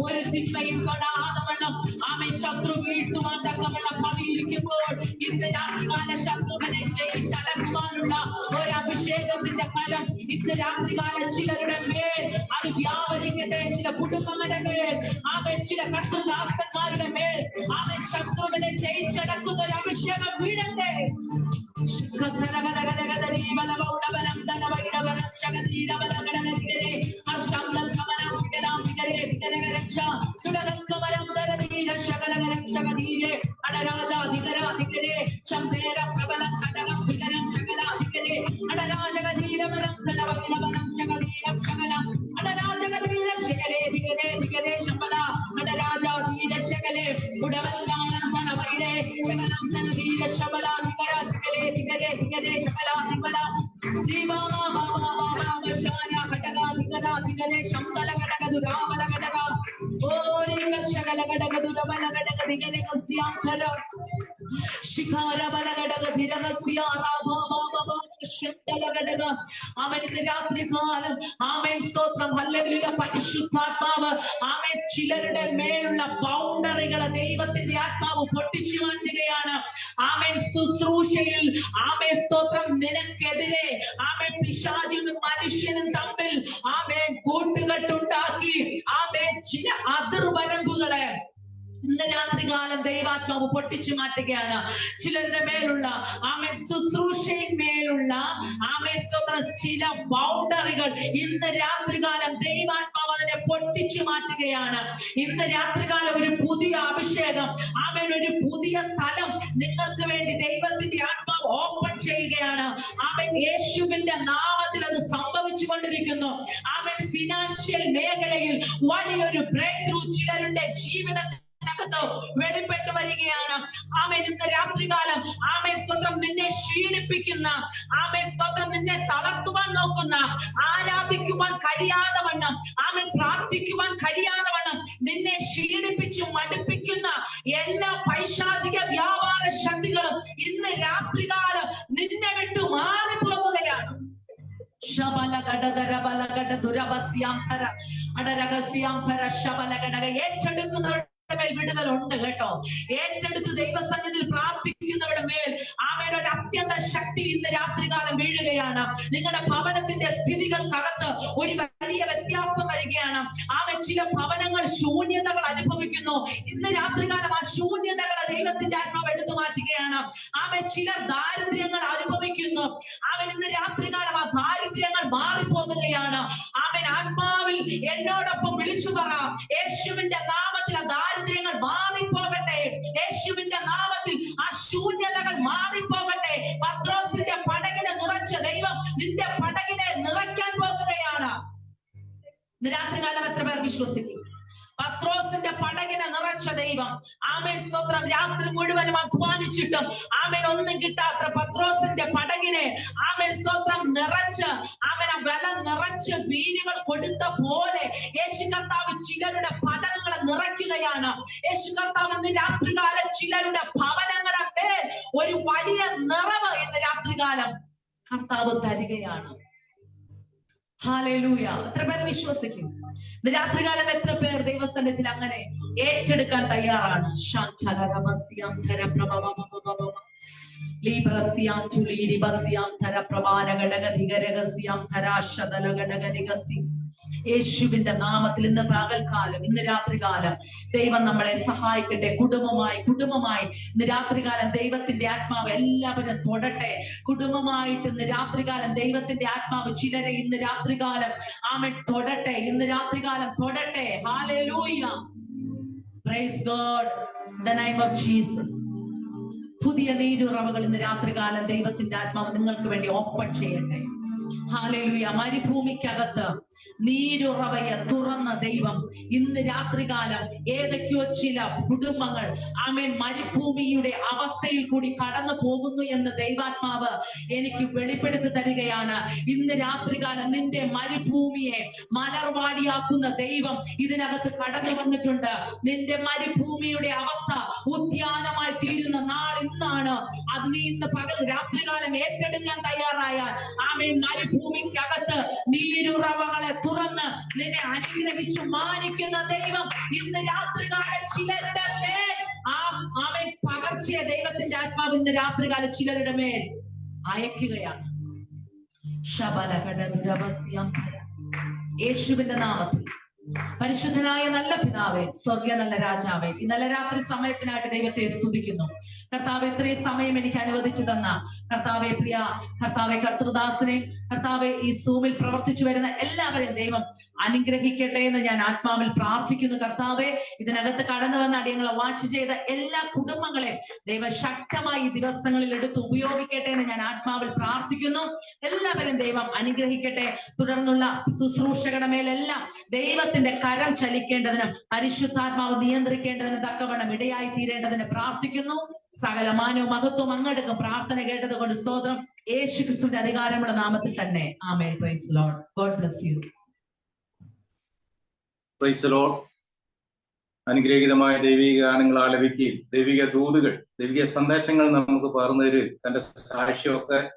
ഒരു തിന്മയും തൊടാതെ വണ്ണം ആമേൻ ശത്രു വീഴ്ത്തുവാൻ തക്കവണ്ണം പണിയിരിക്കുമ്പോൾ ഇന്ന് രാത്രികാല ശത്രുവിനെ ജയിച്ചടക്കുവാനുള്ള ഒരു അഭിഷേകത്തിന്റെ ഫലം ഇന്ന് രാത്രികാല ചിലരുടെ മേൽ അത് വ്യാപരിക്കട്ടെ. ചില കുടുംബങ്ങളുടെ മേൽ ആമേൻ, ചില കർത്തൃദാസന്മാരുടെ മേൽ ആമേൻ ശത്രുവിനെ ജയിച്ചടക്കുന്ന ഒരു അഭിഷേകം വീഴട്ടെ. അവൻ ഇന്ന് രാത്രികാലം ആമേൻ സ്തോത്രം ഹല്ലേലൂയ. പരിശുദ്ധാത്മാവ് ആമേൻ ചിലരുടെ മേലുള്ള ബൗണ്ടറികളെ ദൈവത്തിന്റെ ആത്മാവ് പൊട്ടിച്ചു മാറ്റുകയാണ്. ആമേൻ ശുശ്രൂഷയിൽ ആമേൻ സ്തോത്രം നിനക്കെതിരെ ആമേൻ പിശാചും മനുഷ്യനും തമ്മിൽ ആമേൻ കൂട്ടുകെട്ടുണ്ടാക്കി ആമേൻ ചില അതിർവരമ്പുകളെ ഇന്ന് രാത്രികാലം ദൈവാത്മാവ് പൊട്ടിച്ചു മാറ്റുകയാണ്. ചിലരുടെ മേലുള്ള ആമേൻ ശുശ്രൂഷയിന്മേലുള്ള ആമേൻ സ്തോത്രം ചില ബൗണ്ടറികൾ ഇന്ന് രാത്രികാലം ദൈവാത്മാവ് അതിനെ പൊട്ടിച്ചു മാറ്റുകയാണ്. ഇന്ന് രാത്രികാലം ഒരു പുതിയ അഭിഷേകം ആമേൻ, ഒരു പുതിയ തലം നിങ്ങൾക്ക് വേണ്ടി ദൈവത്തിന്റെ ആത്മാവ് ഓപ്പൺ ചെയ്യുകയാണ്. ആമേൻ യേശുവിന്റെ നാമത്തിൽ അത് സംഭവിച്ചു കൊണ്ടിരിക്കുന്നു. ആമേൻ ഫിനാൻഷ്യൽ മേഖലയിൽ വലിയൊരു ബ്രേക്ക് ത്രൂ ചിലരുടെ ജീവിതത്തിൽ അകത്ത് വെളിപ്പെട്ടു വരികയാണ്. ആമേൻ. ഇന്ന് രാത്രികാലം ആമേൻ സ്തോത്രം നിന്നെ ക്ഷീണിപ്പിക്കുന്ന, ആമേൻ സ്തോത്രം നിന്നെ തളർത്തുവാൻ നോക്കുന്ന, ആരാധിക്കുവാൻ കഴിയാതെ വണ്ണം, ആമേൻ പ്രാർത്ഥിക്കുവാൻ കഴിയാതെ വണ്ണം നിന്നെ ക്ഷീണിപ്പിച്ച് മടുപ്പിക്കുന്ന എല്ലാ പൈശാചിക വ്യാപാര ശക്തികളും ഇന്ന് രാത്രികാലം നിന്നെ വിട്ടു മാറിപ്പോകുകയാണ്. ഏറ്റെടുക്കുന്നവരുടെ മേൽ വിടുതലുണ്ട് കേട്ടോ. ഏറ്റെടുത്ത് ദൈവസന്നിധിയിൽ പ്രാർത്ഥിക്കുന്നവരുടെ മേൽ ആമേൻ ഒരു അത്യന്ത ശക്തി ഇന്ന് രാത്രികാലം വീഴുകയാണ്. നിങ്ങളുടെ ഭവനത്തിന്റെ സ്ഥിതികൾക്കകത്ത് ഒരു വലിയ വ്യത്യാസം വരികയാണ്. ആമേൻ. ചില ഭവനങ്ങൾ ശൂന്യതകൾ അനുഭവിക്കുന്നു. ഇന്ന് രാത്രികാലം ആ ശൂന്യതകളെ ദൈവത്തിന്റെ ആത്മാവ് എടുത്തു മാറ്റുകയാണ്. ആമേൻ. ചിലർ ദാരിദ്ര്യങ്ങൾ അനുഭവിക്കുന്നു. ആമേൻ. ഇന്ന് രാത്രികാലം ആ ദാരിദ്ര്യങ്ങൾ മാറിപ്പോകുകയാണ്. ആമേൻ. ആത്മാവിൽ എന്നോടൊപ്പം വിളിച്ചു പറ, യേശുവിന്റെ നാമത്തിൽ ആ ദാരിദ്ര്യങ്ങൾ മാറിപ്പോകട്ടെ. യേശുവിന്റെ നാമത്തിൽ ആ ശൂന്യതകൾ മാറിപ്പോകട്ടെ. പത്രോസിന്റെ പടകിനെ നിറച്ച ദൈവം നിന്റെ പടകിനെ നിറയ്ക്കാൻ പോകുകയാണ്. ഇന്ന് രാത്രികാലം എത്ര പേർ വിശ്വസിക്കും? പത്രോസിന്റെ പടകിനെ നിറച്ച ദൈവം, ആമേൻ സ്തോത്രം, രാത്രി മുഴുവനും അധ്വാനിച്ചിട്ടും ആമേൻ ഒന്നും കിട്ടാത്ത പത്രോസിന്റെ പടകിനെ ആമേൻ സ്തോത്രം നിറച്ച്, ആമേൻ ആ വെള്ളം നിറച്ച് മീനുകൾ കൊടുത്ത പോലെ യേശു കർത്താവ് ചിലരുടെ പടകുകളെ നിറയ്ക്കുകയാണ്. യേശു കർത്താവ് ഇന്ന് രാത്രികാലം ചിലരുടെ ഭവനങ്ങളുടെ മേൽ ഒരു വലിയ നിറവ് ഇന്ന് രാത്രികാലം കർത്താവ് തരികയാണ്. ഹല്ലേലൂയ. എത്ര പേർ വിശ്വസിക്കും? ഇന്ന് രാത്രികാലം എത്ര പേർ ദൈവസന്നിധിയിൽ അങ്ങനെ ഏറ്റെടുക്കാൻ തയ്യാറാണ്? യേശുവിന്റെ നാമത്തിൽ ഇന്ന് പകൽക്കാലം, ഇന്ന് രാത്രികാലം ദൈവം നമ്മളെ സഹായിക്കട്ടെ. കുടുംബമായി ഇന്ന് രാത്രികാലം ദൈവത്തിന്റെ ആത്മാവ് എല്ലാവരും തൊടട്ടെ. കുടുംബമായിട്ട് ഇന്ന് രാത്രികാലം ദൈവത്തിന്റെ ആത്മാവ് ചിലരെ ഇന്ന് രാത്രികാലം ആമേൻ തൊടട്ടെ. ഇന്ന് രാത്രികാലം തൊടട്ടെ. ഹല്ലേലൂയ. Praise God. In the name of Jesus. പുതിയ നീരുറവകൾ ഇന്ന് രാത്രികാലം ദൈവത്തിന്റെ ആത്മാവ് നിങ്ങൾക്ക് വേണ്ടി ഓപ്പൺ ചെയ്യട്ടെ. ഹല്ലേലൂയ. മരുഭൂമിക്കകത്ത് നീരുറവയെ തുറന്ന ദൈവം ഇന്ന് രാത്രികാലം ഏതൊക്കെയോ ചില കുടുംബങ്ങൾ ആമേൻ മരുഭൂമിയുടെ അവസ്ഥയിൽ കൂടി കടന്നു പോകുന്നു എന്ന് ദൈവാത്മാവ് എനിക്ക് വെളിപ്പെടുത്തി തരികയാണ്. ഇന്ന് രാത്രികാലം നിന്റെ മരുഭൂമിയെ മലർവാടിയാക്കുന്ന ദൈവം ഇതിനകത്ത് കടന്നു വന്നിട്ടുണ്ട്. നിന്റെ മരുഭൂമിയുടെ അവസ്ഥ ഉദ്യാനമായി തീരുന്ന നാൾ ഇന്നാണ്. അത് നീ ഇന്ന് പകൽ രാത്രികാലം ഏറ്റെടുക്കാൻ തയ്യാറായാൽ ആമേൻ മരുഭൂമിക്കകത്ത് നീരുറവകളെ തുറന്ന് നിന്നെ അനുഗ്രഹിച്ചു മാനിക്കുന്ന ദൈവം ഇന്ന് രാത്രികാലം ചിലരുടെ മേൽ ആമേൻ പകർച്ചയെ ദൈവത്തിന്റെ ആത്മാവ് ഇന്ന് രാത്രികാലം ചിലരുടെ മേൽ അയക്കുകയാണ്. യേശുവിന്റെ നാമത്തിൽ പരിശുദ്ധനായ നല്ല പിതാവേ, സ്വർഗീയ നല്ല രാജാവേ, ഈ നല്ല രാത്രി സമയത്തിനായിട്ട് ദൈവത്തെ സ്തുതിക്കുന്നു. കർത്താവ് ഇത്രയും സമയം എനിക്ക് അനുവദിച്ചു തന്ന കർത്താവെ, പ്രിയ കർത്താവെ, കർത്തൃദാസനെ, കർത്താവെ, ഈ സൂമിൽ പ്രവർത്തിച്ചു വരുന്ന എല്ലാവരെയും ദൈവം അനുഗ്രഹിക്കട്ടെ എന്ന് ഞാൻ ആത്മാവിൽ പ്രാർത്ഥിക്കുന്നു. കർത്താവെ, ഇതിനകത്ത് കടന്നു വന്ന അടിയങ്ങളെ വാച്ച് ചെയ്ത എല്ലാ കുടുംബങ്ങളെയും ദൈവം ശക്തമായി ഈ ദിവസങ്ങളിൽ എടുത്ത് ഉപയോഗിക്കട്ടെ എന്ന് ഞാൻ ആത്മാവിൽ പ്രാർത്ഥിക്കുന്നു. എല്ലാവരും ദൈവം അനുഗ്രഹിക്കട്ടെ. തുടർന്നുള്ള ശുശ്രൂഷകളുടെ മേലെല്ലാം ദൈവത്തിന്റെ കരം ചലിക്കേണ്ടതിനും പരിശുദ്ധാത്മാവ് നിയന്ത്രിക്കേണ്ടതിന് തക്കവണ്ണം ഇടയായി തീരേണ്ടതിന് പ്രാർത്ഥിക്കുന്നു. സകല മാനവും മഹത്വം അങ്ങെടുക്കും. പ്രാർത്ഥന കേട്ടത് കൊണ്ട് സ്തോത്രം. യേശു ക്രിസ്തുവിന്റെ അധികാരമുള്ള നാമത്തിൽ തന്നെ. ആമേൻ. Praise Lord. God bless you. Praise Lord. അനുഗ്രഹീതമായ ദൈവിക ഗാനങ്ങൾ ആലപിക്കുകയും ദൈവിക ദൂതുകൾ, ദൈവിക സന്ദേശങ്ങൾ നമുക്ക് പകർന്നു തന്റെ സാക്ഷ്യമൊക്കെ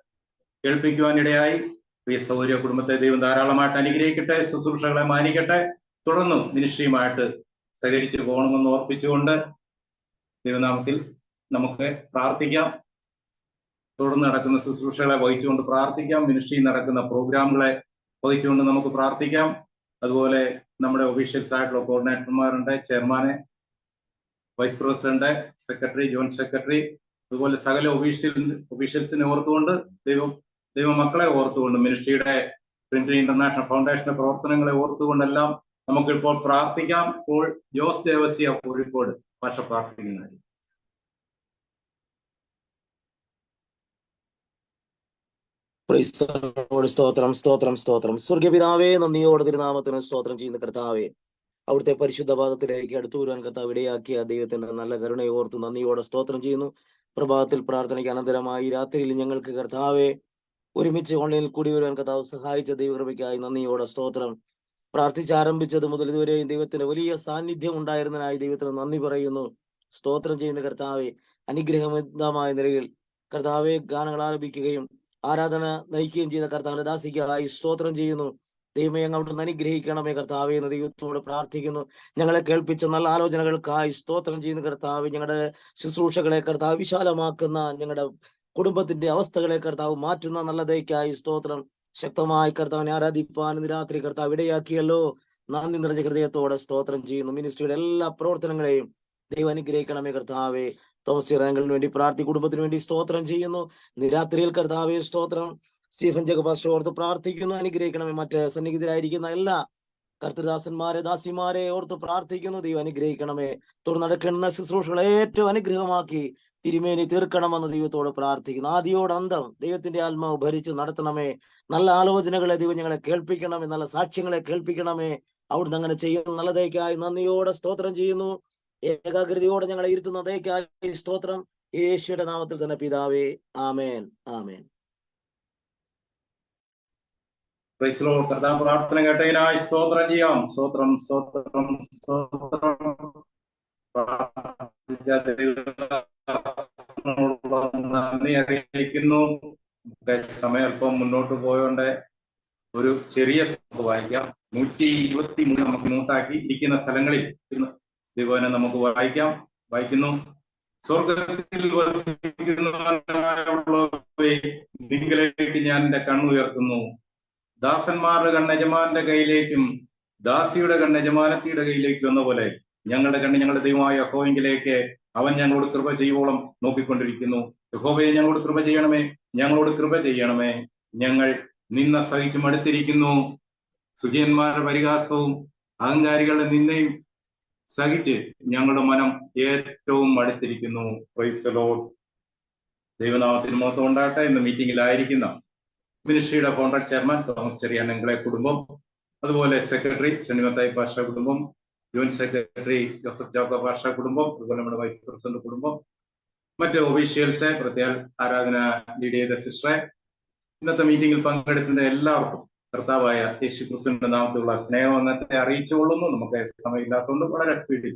കേൾപ്പിക്കുവാനിടയായി. പ്രിയ സൗര്യ കുടുംബത്തെ ദൈവം ധാരാളമായിട്ട് അനുഗ്രഹിക്കട്ടെ. ശുശ്രൂഷകളെ മാനിക്കട്ടെ. തുടർന്നും മിനിസ്ട്രിയുമായിട്ട് സഹകരിച്ചു പോകണമെന്ന് ഓർപ്പിച്ചുകൊണ്ട് ദൈവനാമത്തിൽ നമുക്ക് പ്രാർത്ഥിക്കാം. തുടർന്ന് നടക്കുന്ന ശുശ്രൂഷകളെ വഹിച്ചുകൊണ്ട് പ്രാർത്ഥിക്കാം. മിനിസ്ട്രിയിൽ നടക്കുന്ന പ്രോഗ്രാമുകളെ വഹിച്ചുകൊണ്ട് നമുക്ക് പ്രാർത്ഥിക്കാം. അതുപോലെ നമ്മുടെ ഒഫീഷ്യൽസ് ആയിട്ടുള്ള കോർഡിനേറ്റർമാരുണ്ട്, ചെയർമാന്, vice president, secretary, joint secretary, അതുപോലെ സകല ഒഫീഷ്യൽസിനെ ഓർത്തുകൊണ്ട് ദൈവമക്കളെ ഓർത്തുകൊണ്ട് മിനിസ്ട്രിയുടെ ട്രിനിറ്റി ഇന്റർനാഷണൽ ഫൗണ്ടേഷന്റെ പ്രവർത്തനങ്ങളെ ഓർത്തുകൊണ്ടെല്ലാം നമുക്കിപ്പോൾ പ്രാർത്ഥിക്കാം. ഇപ്പോൾ ജോസ് ദേവസ്യ കോഴിക്കോട് ഭാഷ പ്രാർത്ഥിക്കുന്നതായി. സ്തോത്രം സ്തോത്രം സ്തോത്രം. സ്വർഗപിതാവേ, നന്ദിയോടെ തിരുനാമത്തിന് സ്തോത്രം ചെയ്യുന്ന കർത്താവേ, അവിടുത്തെ പരിശുദ്ധ പാദത്തിലേക്ക് അടുത്തു വരുവാൻ കർത്താവ് ഇടയാക്കിയ ദൈവത്തിന്റെ നല്ല കരുണയെ ഓർത്ത് നന്ദിയോടെ സ്തോത്രം ചെയ്യുന്നു. പ്രഭാതത്തിൽ പ്രാർത്ഥനയ്ക്ക് അനന്തരമായി രാത്രിയിൽ ഞങ്ങൾക്ക് കർത്താവെ ഒരുമിച്ച് ഓൺലൈനിൽ കൂടി വരുവാൻ കർത്താവ് സഹായിച്ച ദൈവകൃപയ്ക്കായി നന്ദിയോടെ സ്തോത്രം. പ്രാർത്ഥിച്ചാരംഭിച്ചത് മുതൽ ഇതുവരെയും ദൈവത്തിന്റെ വലിയ സാന്നിധ്യം ഉണ്ടായിരുന്നതിനായി ദൈവത്തിന് നന്ദി പറയുന്നു, സ്തോത്രം ചെയ്യുന്ന കർത്താവെ. അനുഗ്രഹമായ നിലയിൽ കർത്താവെ ഗാനങ്ങൾ ആലപിക്കുകയും ആരാധന നയിക്കുകയും ചെയ്ത കർത്താവിന്റെ ദാസിക്കായി സ്തോത്രം ചെയ്യുന്നു. ദൈവമേ, അവിടുന്ന് അനുഗ്രഹിക്കണമേ കർത്താവെ എന്ന് ദൈവത്തോട് പ്രാർത്ഥിക്കുന്നു. ഞങ്ങളെ കേൾപ്പിച്ച നല്ല ആലോചനകൾക്കായി സ്തോത്രം ചെയ്യുന്ന കർത്താവ്. ഞങ്ങളുടെ ശുശ്രൂഷകളെ കർത്താവ് വിശാലമാക്കുന്ന, ഞങ്ങളുടെ കുടുംബത്തിന്റെ അവസ്ഥകളെ കർത്താവ് മാറ്റുന്ന നല്ല ദയക്കായി സ്തോത്രം. ശക്തമായി കർത്താവിനെ ആരാധിപ്പാൻ ഇന്ന് രാത്രി കർത്താവ് ഇടയാക്കിയല്ലോ. നന്ദി നിറഞ്ഞ ഹൃദയത്തോടെ സ്തോത്രം ചെയ്യുന്നു. മിനിസ്ട്രിയുടെ എല്ലാ പ്രവർത്തനങ്ങളെയും ദൈവം അനുഗ്രഹിക്കണമേ കർത്താവെ. തോമസ് ഇറാങ്കലിന് വേണ്ടി കുടുംബത്തിന് വേണ്ടി സ്തോത്രം ചെയ്യുന്നു. ഇന്ന് രാത്രിയിൽ കർത്താവെ സ്തോത്രം. സ്റ്റീഫൻ ജഗപാസ്റ്റർ ഓർത്ത് പ്രാർത്ഥിക്കുന്നു, അനുഗ്രഹിക്കണമേ. മറ്റ് സന്നിഹിതരായിരിക്കുന്ന എല്ലാ കർത്തദാസന്മാരെ ദാസിമാരെ ഓർത്ത് പ്രാർത്ഥിക്കുന്നു, ദൈവം അനുഗ്രഹിക്കണമേ. തുടർന്ന് നടക്കുന്ന ശുശ്രൂഷകളെ ഏറ്റവും അനുഗ്രഹമാക്കി തിരുമേനി തീർക്കണമെന്ന് ദൈവത്തോട് പ്രാർത്ഥിക്കുന്നു. ആദിയോട് അന്തം ദൈവത്തിന്റെ ആത്മാവ് ഭരിച്ച് നടത്തണമേ. നല്ല ആലോചനകളെ ദൈവം ഞങ്ങളെ കേൾപ്പിക്കണമേ, നല്ല സാക്ഷ്യങ്ങളെ കേൾപ്പിക്കണമേ. അവിടുന്ന് അങ്ങനെ ചെയ്യുന്ന നല്ലതേക്കായി നന്ദിയോടെ സ്തോത്രം ചെയ്യുന്നു. ഏകാഗ്രതയോടെ ഞങ്ങളെ ഇരുത്തുന്നതേക്കായി സ്തോത്രം. യേശുവിന്റെ നാമത്തിൽ തന്നെ പിതാവേ, ആമേൻ, ആമേൻ. കർത്താവ് പ്രാർത്ഥന കേട്ടതിനായി സ്തോത്രം ചെയ്യാം. സ്തോത്രം, സ്തോത്രം, സ്തോത്രം. നന്ദി അറിയിക്കുന്നു. സമയം അല്പം മുന്നോട്ട് പോയോണ്ട് ഒരു ചെറിയ വായിക്കാം. 123 നമുക്ക് നോട്ടാക്കി ഇരിക്കുന്ന സ്ഥലങ്ങളിൽ ദൈവനെ നമുക്ക് വായിക്കുന്നു. സ്വർഗത്തിൽ വസിക്കുന്നവനായുള്ളവേ, നിങ്ങളിലേക്ക് ഞാൻ എന്റെ കണ്ണുയർത്തുന്നു. ദാസന്മാരുടെ കണ്ണ് യജമാന്റെ കയ്യിലേക്കും ദാസിയുടെ കണ്ണ് യജമാനത്തിയുടെ കയ്യിലേക്കും എന്ന പോലെ ഞങ്ങളുടെ കണ്ണ് ഞങ്ങളുടെ ദൈവമായ യഹോവയിലേക്ക് അവൻ ഞങ്ങളോട് കൃപ ചെയ്യുവോളം നോക്കിക്കൊണ്ടിരിക്കുന്നു. യഹോവയെ ഞങ്ങളോട് കൃപ ചെയ്യണമേ, ഞങ്ങളോട് കൃപ ചെയ്യണമേ. ഞങ്ങൾ നിന്ന സഹിച്ചു മടുത്തിരിക്കുന്നു. സുഖിയന്മാരുടെ പരിഹാസവും അഹങ്കാരികളുടെ നിന്നയും സഹിച്ച് ഞങ്ങളുടെ മനം ഏറ്റവും മടുത്തിരിക്കുന്നു. Price the Lord. ദൈവനാമത്തിന് മഹത്വം ഉണ്ടാകട്ടെ. ഇന്ന് മീറ്റിംഗിലായിരിക്കുന്ന മിനിസ്ട്രിയുടെ ഫൗണ്ടർ ചെയർമാൻ തോമസ് ചെറിയാൻ ഞങ്ങളെ കുടുംബം, അതുപോലെ സെക്രട്ടറി സെനിമത്തായി പാഷ കുടുംബം, joint secretary Joseph Jacob Pasha കുടുംബം, അതുപോലെ നമ്മുടെ വൈസ് പ്രസിഡന്റ് കുടുംബം, മറ്റ് ഒഫീഷ്യൽസ്, പ്രത്യേക ആരാധന ലീഡ് ചെയ്ത സിസ്റ്ററെ, ഇന്നത്തെ മീറ്റിംഗിൽ പങ്കെടുക്കുന്ന എല്ലാവർക്കും കർത്താവായ യേശു ക്രിസ്തുവിന്റെ നാമത്തിലുള്ള സ്നേഹവന്ദനത്തെ അറിയിച്ചുകൊള്ളുന്നു. നമുക്ക് സമയമില്ലാത്തതുകൊണ്ട് വളരെ സ്പീഡിൽ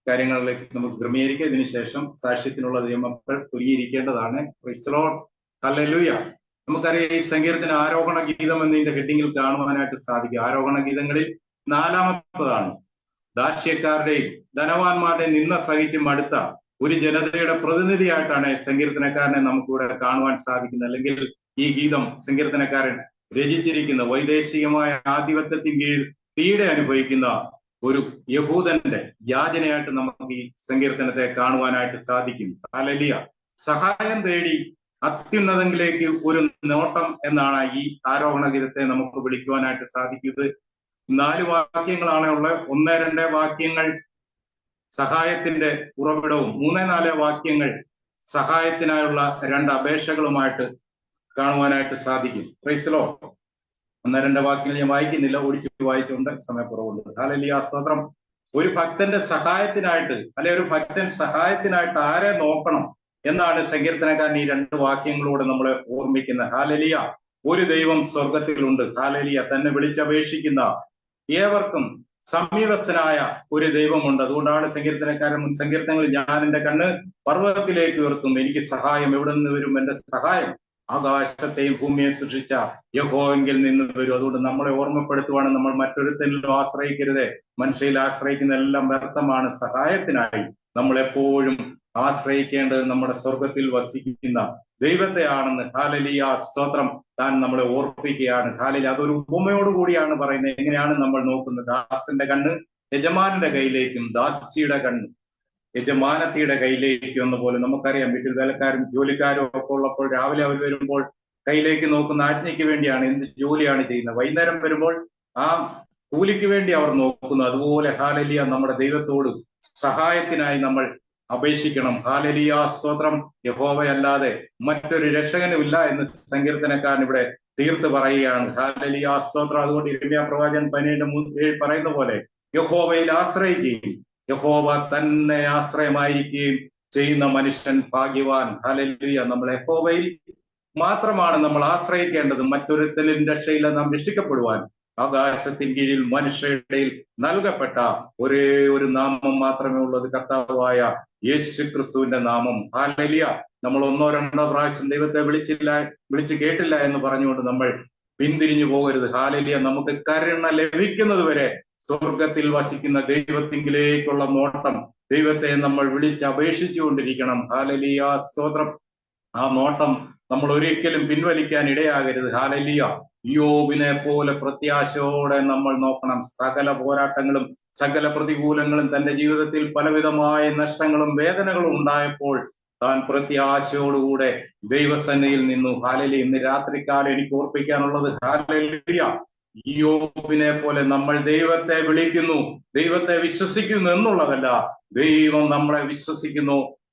കാര്യങ്ങളിലേക്ക് നമുക്ക് ക്രമീകരിക്കുക. ഇതിനുശേഷം സാക്ഷ്യത്തിനുള്ള ദൈവമക്കൾ ഒരുങ്ങിയിരിക്കേണ്ടതാണ്. Praise the Lord. ഹല്ലേലൂയ. നമുക്കറിയാം, ഈ സങ്കീർത്തന ആരോഹണ ഗീതം എന്നതിന്റെ ഹെഡിങ്ങിൽ കാണുവാനായിട്ട് സാധിക്കും. ആരോഹണ ഗീതങ്ങളിൽ 4-ാമത്തതാണ്. ദാക്ഷ്യക്കാരുടെയും ധനവാന്മാരുടെയും നിന്ന സഹിച്ച് മടുത്ത ഒരു ജനതയുടെ പ്രതിനിധിയായിട്ടാണ് സങ്കീർത്തനക്കാരനെ നമുക്കിവിടെ കാണുവാൻ സാധിക്കുന്നത്. അല്ലെങ്കിൽ ഈ ഗീതം സങ്കീർത്തനക്കാരൻ രചിച്ചിരിക്കുന്ന വൈദേശികമായ ആധിപത്യത്തിന് കീഴിൽ പീഡ അനുഭവിക്കുന്ന ഒരു യഹൂദന്റെ യാചനയായിട്ട് നമുക്ക് ഈ സങ്കീർത്തനത്തെ കാണുവാനായിട്ട് സാധിക്കും. ഹല്ലേലൂയ. സഹായം തേടി അത്യുന്നതങ്ങളിലേക്ക് ഒരു നോട്ടം എന്നാണ് ഈ ആരോഹണ ഗീതത്തെ നമുക്ക് വിളിക്കുവാനായിട്ട് സാധിക്കുന്നത്. 4 വാക്യങ്ങളാണ് ഉള്ളത്. 1-2 വാക്യങ്ങൾ സഹായത്തിന്റെ ഉറവിടവും 3-4 വാക്യങ്ങൾ സഹായത്തിനായുള്ള 2 അപേക്ഷകളുമായിട്ട് കാണുവാനായിട്ട് സാധിക്കും. Price the Lord. 1-2 വാക്യങ്ങൾ ഞാൻ വായിക്കുന്നില്ല, ഓടിച്ചു വായിച്ചുകൊണ്ട് സമയക്കുറവുണ്ട്. ഹല്ലേലൂയ. സ്തോത്രം. ഒരു ഭക്തന്റെ സഹായത്തിനായിട്ട്, അല്ലെ ഒരു ഭക്തൻ സഹായത്തിനായിട്ട് ആരെ നോക്കണം എന്നാണ് സങ്കീർത്തനക്കാരൻ ഈ 2 വാക്യങ്ങളോട് നമ്മളെ ഓർമ്മിക്കുന്നത്. ഹല്ലേലൂയ. ഒരു ദൈവം സ്വർഗത്തിലുണ്ട്. ഹല്ലേലൂയ. തന്നെ വിളിച്ചപേക്ഷിക്കുന്ന ഏവർക്കും സമീപസ്ഥനായ ഒരു ദൈവമുണ്ട്. അതുകൊണ്ടാണ് സങ്കീർത്തനക്കാരൻ മുൻ സങ്കീർത്തനങ്ങളിൽ ഞാൻ എന്റെ കണ്ണ് പർവ്വതത്തിലേക്ക് ഉയർത്തും, എനിക്ക് സഹായം എവിടെ നിന്ന് വരും? എന്റെ സഹായം ആകാശത്തെയും ഭൂമിയെ സൃഷ്ടിച്ച യഹോവെങ്കിൽ നിന്ന് വരും. അതുകൊണ്ട് നമ്മളെ ഓർമ്മപ്പെടുത്തുവാണ്, നമ്മൾ മറ്റൊരുത്തനിലും ആശ്രയിക്കരുത്. മനുഷ്യയിൽ ആശ്രയിക്കുന്ന എല്ലാം വ്യർത്ഥമാണ്. സഹായത്തിനായി നമ്മൾ എപ്പോഴും ആശ്രയിക്കേണ്ടത് നമ്മുടെ സ്വർഗത്തിൽ വസിക്കുന്ന ദൈവത്തെയാണെന്ന് ഹല്ലേലൂയ. സ്തോത്രം. താൻ നമ്മളെ ഓർപ്പിക്കുകയാണ്. ഹല്ലേലൂയ. അതൊരു ഉപമയോടുകൂടിയാണ് പറയുന്നത്. എങ്ങനെയാണ് നമ്മൾ നോക്കുന്നത്? ദാസന്റെ കണ്ണ് യജമാനന്റെ കയ്യിലേക്കും ദാസിയുടെ കണ്ണ് യജമാനത്തിയുടെ കയ്യിലേക്കും എന്ന പോലെ നമുക്കറിയാം. വീട്ടിൽ വേലക്കാരും ജോലിക്കാരും ഒക്കെ ഉള്ളപ്പോൾ രാവിലെ അവർ വരുമ്പോൾ കയ്യിലേക്ക് നോക്കുന്ന ആജ്ഞയ്ക്ക് വേണ്ടിയാണ്, എന്ത് ജോലിയാണ് ചെയ്യുന്നത്. വൈകുന്നേരം വരുമ്പോൾ ആ കൂലിക്ക് വേണ്ടി അവർ നോക്കുന്നു. അതുപോലെ ഹല്ലേലൂയ നമ്മുടെ ദൈവത്തോട് സഹായത്തിനായി നമ്മൾ അപേക്ഷിക്കണം. ഹല്ലേലൂയ. സ്തോത്രം. യഹോവയല്ലാതെ മറ്റൊരു രക്ഷകനുമില്ല എന്ന് സങ്കീർത്തനക്കാരൻ ഇവിടെ തീർത്ത് പറയുകയാണ്. ഹല്ലേലൂയ. സ്തോത്രം. അതുകൊണ്ട് യിരെമ്യാ പ്രവാചകൻ 12:7 പറയുന്ന പോലെ യഹോവയിൽ ആശ്രയിക്കുകയും യഹോവ തന്നെ ആശ്രയമായിരിക്കുകയും ചെയ്യുന്ന മനുഷ്യൻ ഭാഗ്യവാൻ. ഹല്ലേലൂയ. നമ്മൾ യഹോവയിൽ മാത്രമാണ് നമ്മൾ ആശ്രയിക്കേണ്ടത്. മറ്റൊരുത്തലും രക്ഷയില്ല. നാം രക്ഷിക്കപ്പെടുവാൻ ആകാശത്തിൻ കീഴിൽ മനുഷ്യരുടെയിൽ നൽകപ്പെട്ട ഒരേ ഒരു നാമം മാത്രമേ ഉള്ളത്, കർത്താവായ യേശു ക്രിസ്തുവിന്റെ നാമം. ഹല്ലേലൂയ. നമ്മൾ ഒന്നോ രണ്ടോ പ്രാവശ്യം ദൈവത്തെ വിളിച്ച് കേട്ടില്ല എന്ന് പറഞ്ഞുകൊണ്ട് നമ്മൾ പിന്തിരിഞ്ഞു പോകരുത്. ഹല്ലേലൂയ. നമുക്ക് കരുണ ലഭിക്കുന്നത് വരെ സ്വർഗത്തിൽ വസിക്കുന്ന ദൈവത്തിങ്കിലേക്കുള്ള നോട്ടം, ദൈവത്തെ നമ്മൾ വിളിച്ച് അപേക്ഷിച്ചുകൊണ്ടിരിക്കണം. ഹല്ലേലൂയ. സ്തോത്രം. ആ നോട്ടം നമ്മൾ ഒരിക്കലും പിൻവലിക്കാൻ ഇടയാകരുത്. ഹല്ലേലൂയ. യോബിനെ പോലെ പ്രത്യാശയോടെ നമ്മൾ നോക്കണം. സകല പോരാട്ടങ്ങളും സകല പ്രതികൂലങ്ങളും തന്റെ ജീവിതത്തിൽ പലവിധമായ നഷ്ടങ്ങളും വേദനകളും ഉണ്ടായപ്പോൾ താൻ പ്രത്യാശയോടുകൂടെ ദൈവസന്നിധിയിൽ നിന്നു. ഹല്ലേലൂയ. ഇന്ന് രാത്രികാലം എനിക്ക് ഓർപ്പിക്കാനുള്ളത്, ഹല്ലേലൂയ, യോബിനെ പോലെ നമ്മൾ ദൈവത്തെ വിളിക്കുന്നു, ദൈവത്തെ വിശ്വസിക്കുന്നു എന്നുള്ളതല്ല, ദൈവം നമ്മളെ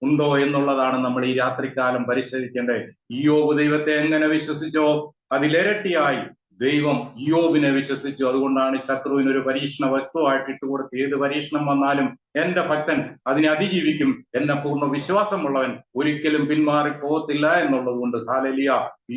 ഉണ്ടോ എന്നുള്ളതാണ് നമ്മൾ ഈ രാത്രികാലം പരിശോധിക്കേണ്ടത്. യോബ് ദൈവത്തെ എങ്ങനെ വിശ്വസിച്ചോ അതിലിരട്ടിയായി ദൈവം യോബിനെ വിശ്വസിച്ചു. അതുകൊണ്ടാണ് ശത്രുവിന് ഒരു പരീക്ഷണ വസ്തുവായിട്ട് ഇട്ടുകൊടുത്ത് ഏത് പരീക്ഷണം വന്നാലും എന്റെ ഭക്തൻ അതിനെ അതിജീവിക്കും, എന്നെ പൂർണ്ണ വിശ്വാസമുള്ളവൻ ഒരിക്കലും പിന്മാറി പോകത്തില്ല എന്നുള്ളത് കൊണ്ട് ഹല്ലേലൂയ,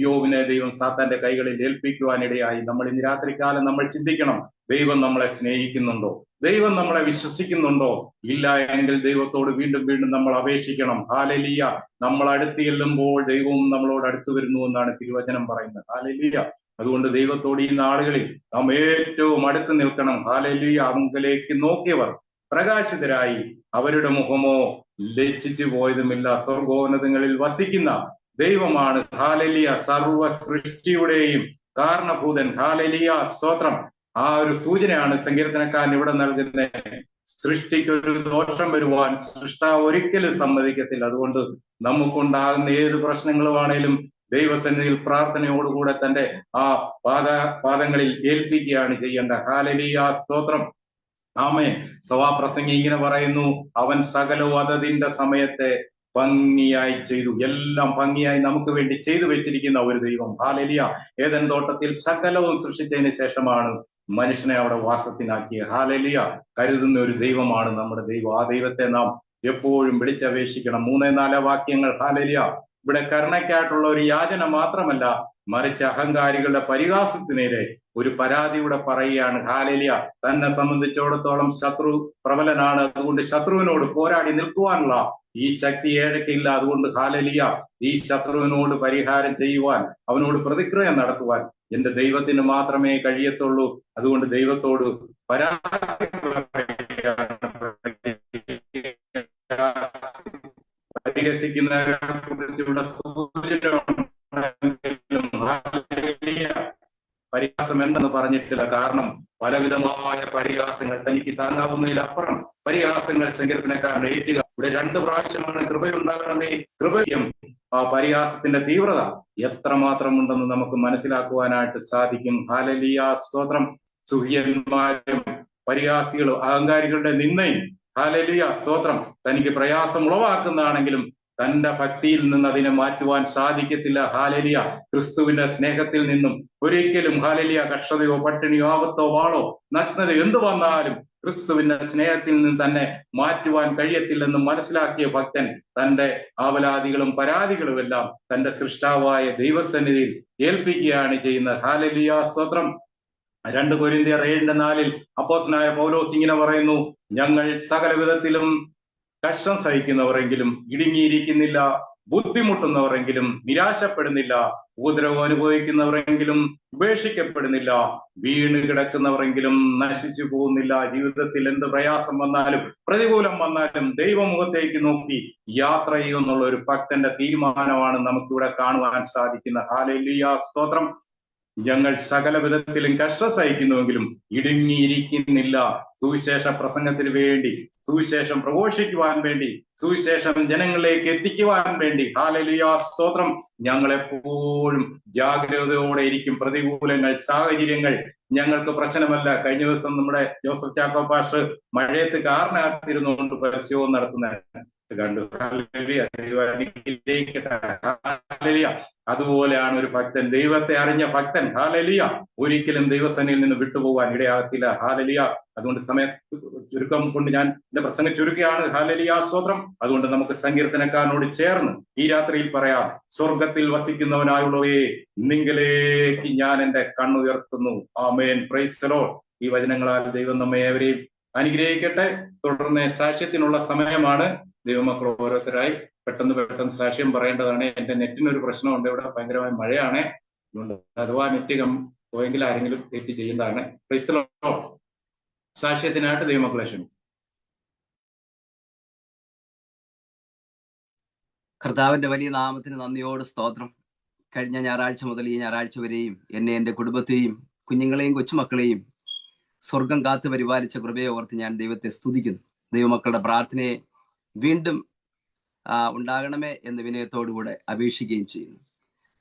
യോബിനെ ദൈവം സാത്താന്റെ കൈകളിൽ ഏൽപ്പിക്കുവാനിടയായി. നമ്മൾ ഇന്ന് രാത്രികാലം നമ്മൾ ചിന്തിക്കണം, ദൈവം നമ്മളെ സ്നേഹിക്കുന്നുണ്ടോ, ദൈവം നമ്മളെ വിശ്വസിക്കുന്നുണ്ടോ? ഇല്ല എങ്കിൽ ദൈവത്തോട് വീണ്ടും വീണ്ടും നമ്മൾ അപേക്ഷിക്കണം. ഹല്ലേലൂയ. നമ്മൾ അടുത്ത് ചെല്ലുമ്പോൾ ദൈവവും നമ്മളോട് അടുത്ത് വരുന്നു എന്നാണ് തിരുവചനം പറയുന്നത്. ഹല്ലേലൂയ. അതുകൊണ്ട് ദൈവത്തോട് ഈ നാളുകളിൽ നാം ഏറ്റവും അടുത്ത് നിൽക്കണം. ഹല്ലേലൂയ. അവങ്കിലേക്ക് നോക്കിയവർ പ്രകാശിതരായി, അവരുടെ മുഖമോ ലജ്ജിച്ചു പോയതുമില്ല. സ്വർഗോന്നതങ്ങളിൽ വസിക്കുന്ന ദൈവമാണ്. ഹല്ലേലൂയ. സർവ സൃഷ്ടിയുടെയും കാരണഭൂതൻ. ഹല്ലേലൂയ. സ്തോത്രം. ആ ഒരു സൂചനയാണ് സങ്കീർത്തനക്കാരൻ ഇവിടെ നൽകുന്നത്. സൃഷ്ടിക്കൊരു ദോഷം വരുവാൻ സൃഷ്ടാവ് ഒരിക്കലും സമ്മതിക്കത്തില്ല. അതുകൊണ്ട് നമുക്കുണ്ടാകുന്ന ഏത് പ്രശ്നങ്ങളുമാണേലും ദൈവസന്നിധിയിൽ പ്രാർത്ഥനയോടുകൂടെ തന്റെ ആ പാദങ്ങളിൽ ഏൽപ്പിക്കുകയാണ് ചെയ്യേണ്ട. ഹല്ലേലൂയ. സ്തോത്രം. ആമേൻ. സഭാപ്രസംഗി ഇങ്ങനെ പറയുന്നു, അവൻ സകലവും അതതിന്റെ സമയത്തെ ഭംഗിയായി ചെയ്തു. എല്ലാം ഭംഗിയായി നമുക്ക് വേണ്ടി ചെയ്തു വെച്ചിരിക്കുന്ന ഒരു ദൈവം. ഹല്ലേലൂയ. ഏദൻ തോട്ടത്തിൽ സകലവും സൃഷ്ടിച്ചതിന് ശേഷമാണ് മനുഷ്യനെ അവിടെ വാസത്തിനാക്കിയ. ഹല്ലേലൂയ. കരുതുന്ന ഒരു ദൈവമാണ് നമ്മുടെ ദൈവം. ആ ദൈവത്തെ നാം എപ്പോഴും വിളിച്ചപേക്ഷിക്കണം. 3-4 വാക്യങ്ങൾ. ഹല്ലേലൂയ. ഇവിടെ കരുണയ്ക്കായിട്ടുള്ള ഒരു യാചന മാത്രമല്ല, മറിച്ച് അഹങ്കാരികളുടെ പരിഹാസത്തിനെതിരെ ഒരു പരാതിയുടെ പറയുകയാണ്. ഹല്ലേലൂയ. തന്നെ സംബന്ധിച്ചിടത്തോളം ശത്രു പ്രബലനാണ്. അതുകൊണ്ട് ശത്രുവിനോട് പോരാടി നിൽക്കുവാനുള്ള ഈ ശക്തി ഏഴയ്ക്കില്ല. അതുകൊണ്ട് ഹല്ലേലൂയ, ഈ ശത്രുവിനോട് പരിഹാരം ചെയ്യുവാൻ, അവനോട് പ്രതിക്രിയ നടത്തുവാൻ എന്റെ ദൈവത്തിന് മാത്രമേ കഴിയത്തുള്ളൂ. അതുകൊണ്ട് ദൈവത്തോട് പരിഹസിക്കുന്നവരുടെ പരിഹാസം എന്തെന്ന് പറഞ്ഞിട്ടില്ല. കാരണം പലവിധമായ പരിഹാസങ്ങൾ, തനിക്ക് താങ്ങാവുന്നതിലപ്പുറം പരിഹാസങ്ങൾ സങ്കീർത്തനക്കാരൻ ഏറ്റുക. ഇവിടെ 2 പ്രാവശ്യമാണ് കൃപയുണ്ടാകണമേ. കൃപയും ആ പരിഹാസത്തിന്റെ തീവ്രത എത്രമാത്രം ഉണ്ടെന്ന് നമുക്ക് മനസ്സിലാക്കുവാനായിട്ട് സാധിക്കും. ഹല്ലേലൂയ. സ്തോത്രം. സുഖിയന്മാരും പരിഹാസികളും അഹങ്കാരികളുടെ നിന്ദയും, ഹല്ലേലൂയ, സ്തോത്രം, തനിക്ക് പ്രയാസം ഉളവാക്കുന്നതാണെങ്കിലും തന്റെ ഭക്തിയിൽ നിന്ന് അതിനെ മാറ്റുവാൻ സാധിക്കത്തില്ല. ഹല്ലേലൂയ. ക്രിസ്തുവിന്റെ സ്നേഹത്തിൽ നിന്നും ഒരിക്കലും ഹല്ലേലൂയ കഷ്ടതയോ പട്ടിണിയോ ആപത്തോ വാളോ നഗ്നതയോ എന്തു വന്നാലും ക്രിസ്തുവിന്റെ സ്നേഹത്തിൽ നിന്ന് തന്നെ മാറ്റുവാൻ കഴിയത്തില്ലെന്ന് മനസ്സിലാക്കിയ ഭക്തൻ തന്റെ ആവലാദികളും പരാതികളും എല്ലാം തന്റെ സൃഷ്ടാവായ ദൈവസന്നിധിയിൽ ഏൽപ്പിക്കുകയാണ് ചെയ്യുന്നത്. ഹല്ലേലൂയ. സ്തോത്രം. 2 കൊരിന്ത്യർ 7:4 അപ്പോസ്തലനായ പൗലോസ് ഇങ്ങനെ പറയുന്നു, ഞങ്ങൾ സകല വിധത്തിലും കഷ്ടം സഹിക്കുന്നവരെങ്കിലും ഇടുങ്ങിയിരിക്കുന്നില്ല, ബുദ്ധിമുട്ടുന്നവരെങ്കിലും നിരാശപ്പെടുന്നില്ല, ഉപദ്രവം അനുഭവിക്കുന്നവരെങ്കിലും ഉപേക്ഷിക്കപ്പെടുന്നില്ല, വീണ് കിടക്കുന്നവരെങ്കിലും നശിച്ചു പോകുന്നില്ല. ജീവിതത്തിൽ എന്ത് പ്രയാസം വന്നാലും പ്രതികൂലം വന്നാലും ദൈവമുഖത്തേക്ക് നോക്കി യാത്ര ചെയ്യുമെന്നുള്ള ഒരു ഭക്തന്റെ തീരുമാനമാണ് നമുക്കിവിടെ കാണുവാൻ സാധിക്കുന്നത്. ഹല്ലേലൂയ. സ്തോത്രം. ഞങ്ങൾ സകല വിധത്തിലും കഷ്ടം സഹിക്കുന്നുവെങ്കിലും ഇടുങ്ങിയിരിക്കുന്നില്ല. സുവിശേഷ പ്രസംഗത്തിന് വേണ്ടി, സുവിശേഷം പ്രഘോഷിക്കുവാൻ വേണ്ടി, സുവിശേഷം ജനങ്ങളിലേക്ക് എത്തിക്കുവാൻ വേണ്ടി, ഹല്ലേലൂയ, സ്തോത്രം, ഞങ്ങളെപ്പോഴും ജാഗ്രതയോടെ ഇരിക്കും. പ്രതികൂലങ്ങൾ, സാഹചര്യങ്ങൾ ഞങ്ങൾക്ക് പ്രശ്നമല്ല. കഴിഞ്ഞ ദിവസം നമ്മുടെ ജോസഫ് ചാക്കോ പാസ്റ്റർ മഴയത്ത് കാറിനകത്തിരുന്നുകൊണ്ട് പരസ്യവും നടത്തുന്ന കണ്ടു. ഹല്ലേലൂയ. ദൈവം അനുഗ്രഹിക്കട്ടെ. ഹല്ലേലൂയ. അതുപോലെയാണ് ഒരു ഭക്തൻ, ദൈവത്തെ അറിഞ്ഞ ഭക്തൻ. ഹല്ലേലൂയ. ഒരിക്കലും ദൈവസേനയിൽ നിന്ന് വിട്ടുപോകാൻ ഇടയാകത്തില്ല. ഹല്ലേലൂയ. അതുകൊണ്ട് സമയ ചുരുക്കം കൊണ്ട് ഞാൻ എന്റെ പ്രസംഗം ചുരുക്കുകയാണ്. ഹല്ലേലൂയ, സ്തോത്രം. അതുകൊണ്ട് നമുക്ക് സങ്കീർത്തനക്കാരനോട് ചേർന്ന് ഈ രാത്രിയിൽ പറയാം, സ്വർഗത്തിൽ വസിക്കുന്നവനായുള്ളവയെ നിങ്കലേക്ക് ഞാൻ എന്റെ കണ്ണുയർത്തുന്നു. ആമേൻ. Praise the Lord. ഈ വചനങ്ങളാൽ ദൈവം നമ്മെ ഏവരെയും അനുഗ്രഹിക്കട്ടെ. തുടർന്ന് സാക്ഷ്യത്തിനുള്ള സമയമാണ്. ദൈവമക്കൾ ഓരോരുത്തരായി പെട്ടെന്ന് സാക്ഷ്യം പറയേണ്ടതാണ്. എന്റെ നെറ്റിനൊരു പ്രശ്നമുണ്ട്, ഇവിടെ ഭയങ്കരമായ മഴയാണ്. അതുകൊണ്ട് അഥവാ നെറ്റ് പോയെങ്കിൽ ആരെങ്കിലും തെറ്റ് ചെയ്യുന്നതാണ്. Price the Lord. സാക്ഷ്യത്തിനായിട്ട് ദൈവമക്കളെ ക്ഷണിക്കും. കർത്താവിന്റെ വലിയ നാമത്തിന് നന്ദിയോട് സ്തോത്രം. കഴിഞ്ഞ ഞായറാഴ്ച മുതൽ ഈ ഞായറാഴ്ച വരെയും എന്നെ, എൻ്റെ കുടുംബത്തെയും കുഞ്ഞുങ്ങളെയും കൊച്ചുമക്കളെയും സ്വർഗം കാത്തു പരിപാലിച്ച കൃപയെ ഓർത്ത് ഞാൻ ദൈവത്തെ സ്തുതിക്കുന്നു. ദൈവമക്കളുടെ പ്രാർത്ഥനയെ വീണ്ടും ഉണ്ടാകണമേ എന്ന് വിനയത്തോടുകൂടെ അപേക്ഷിക്കുകയും ചെയ്യുന്നു.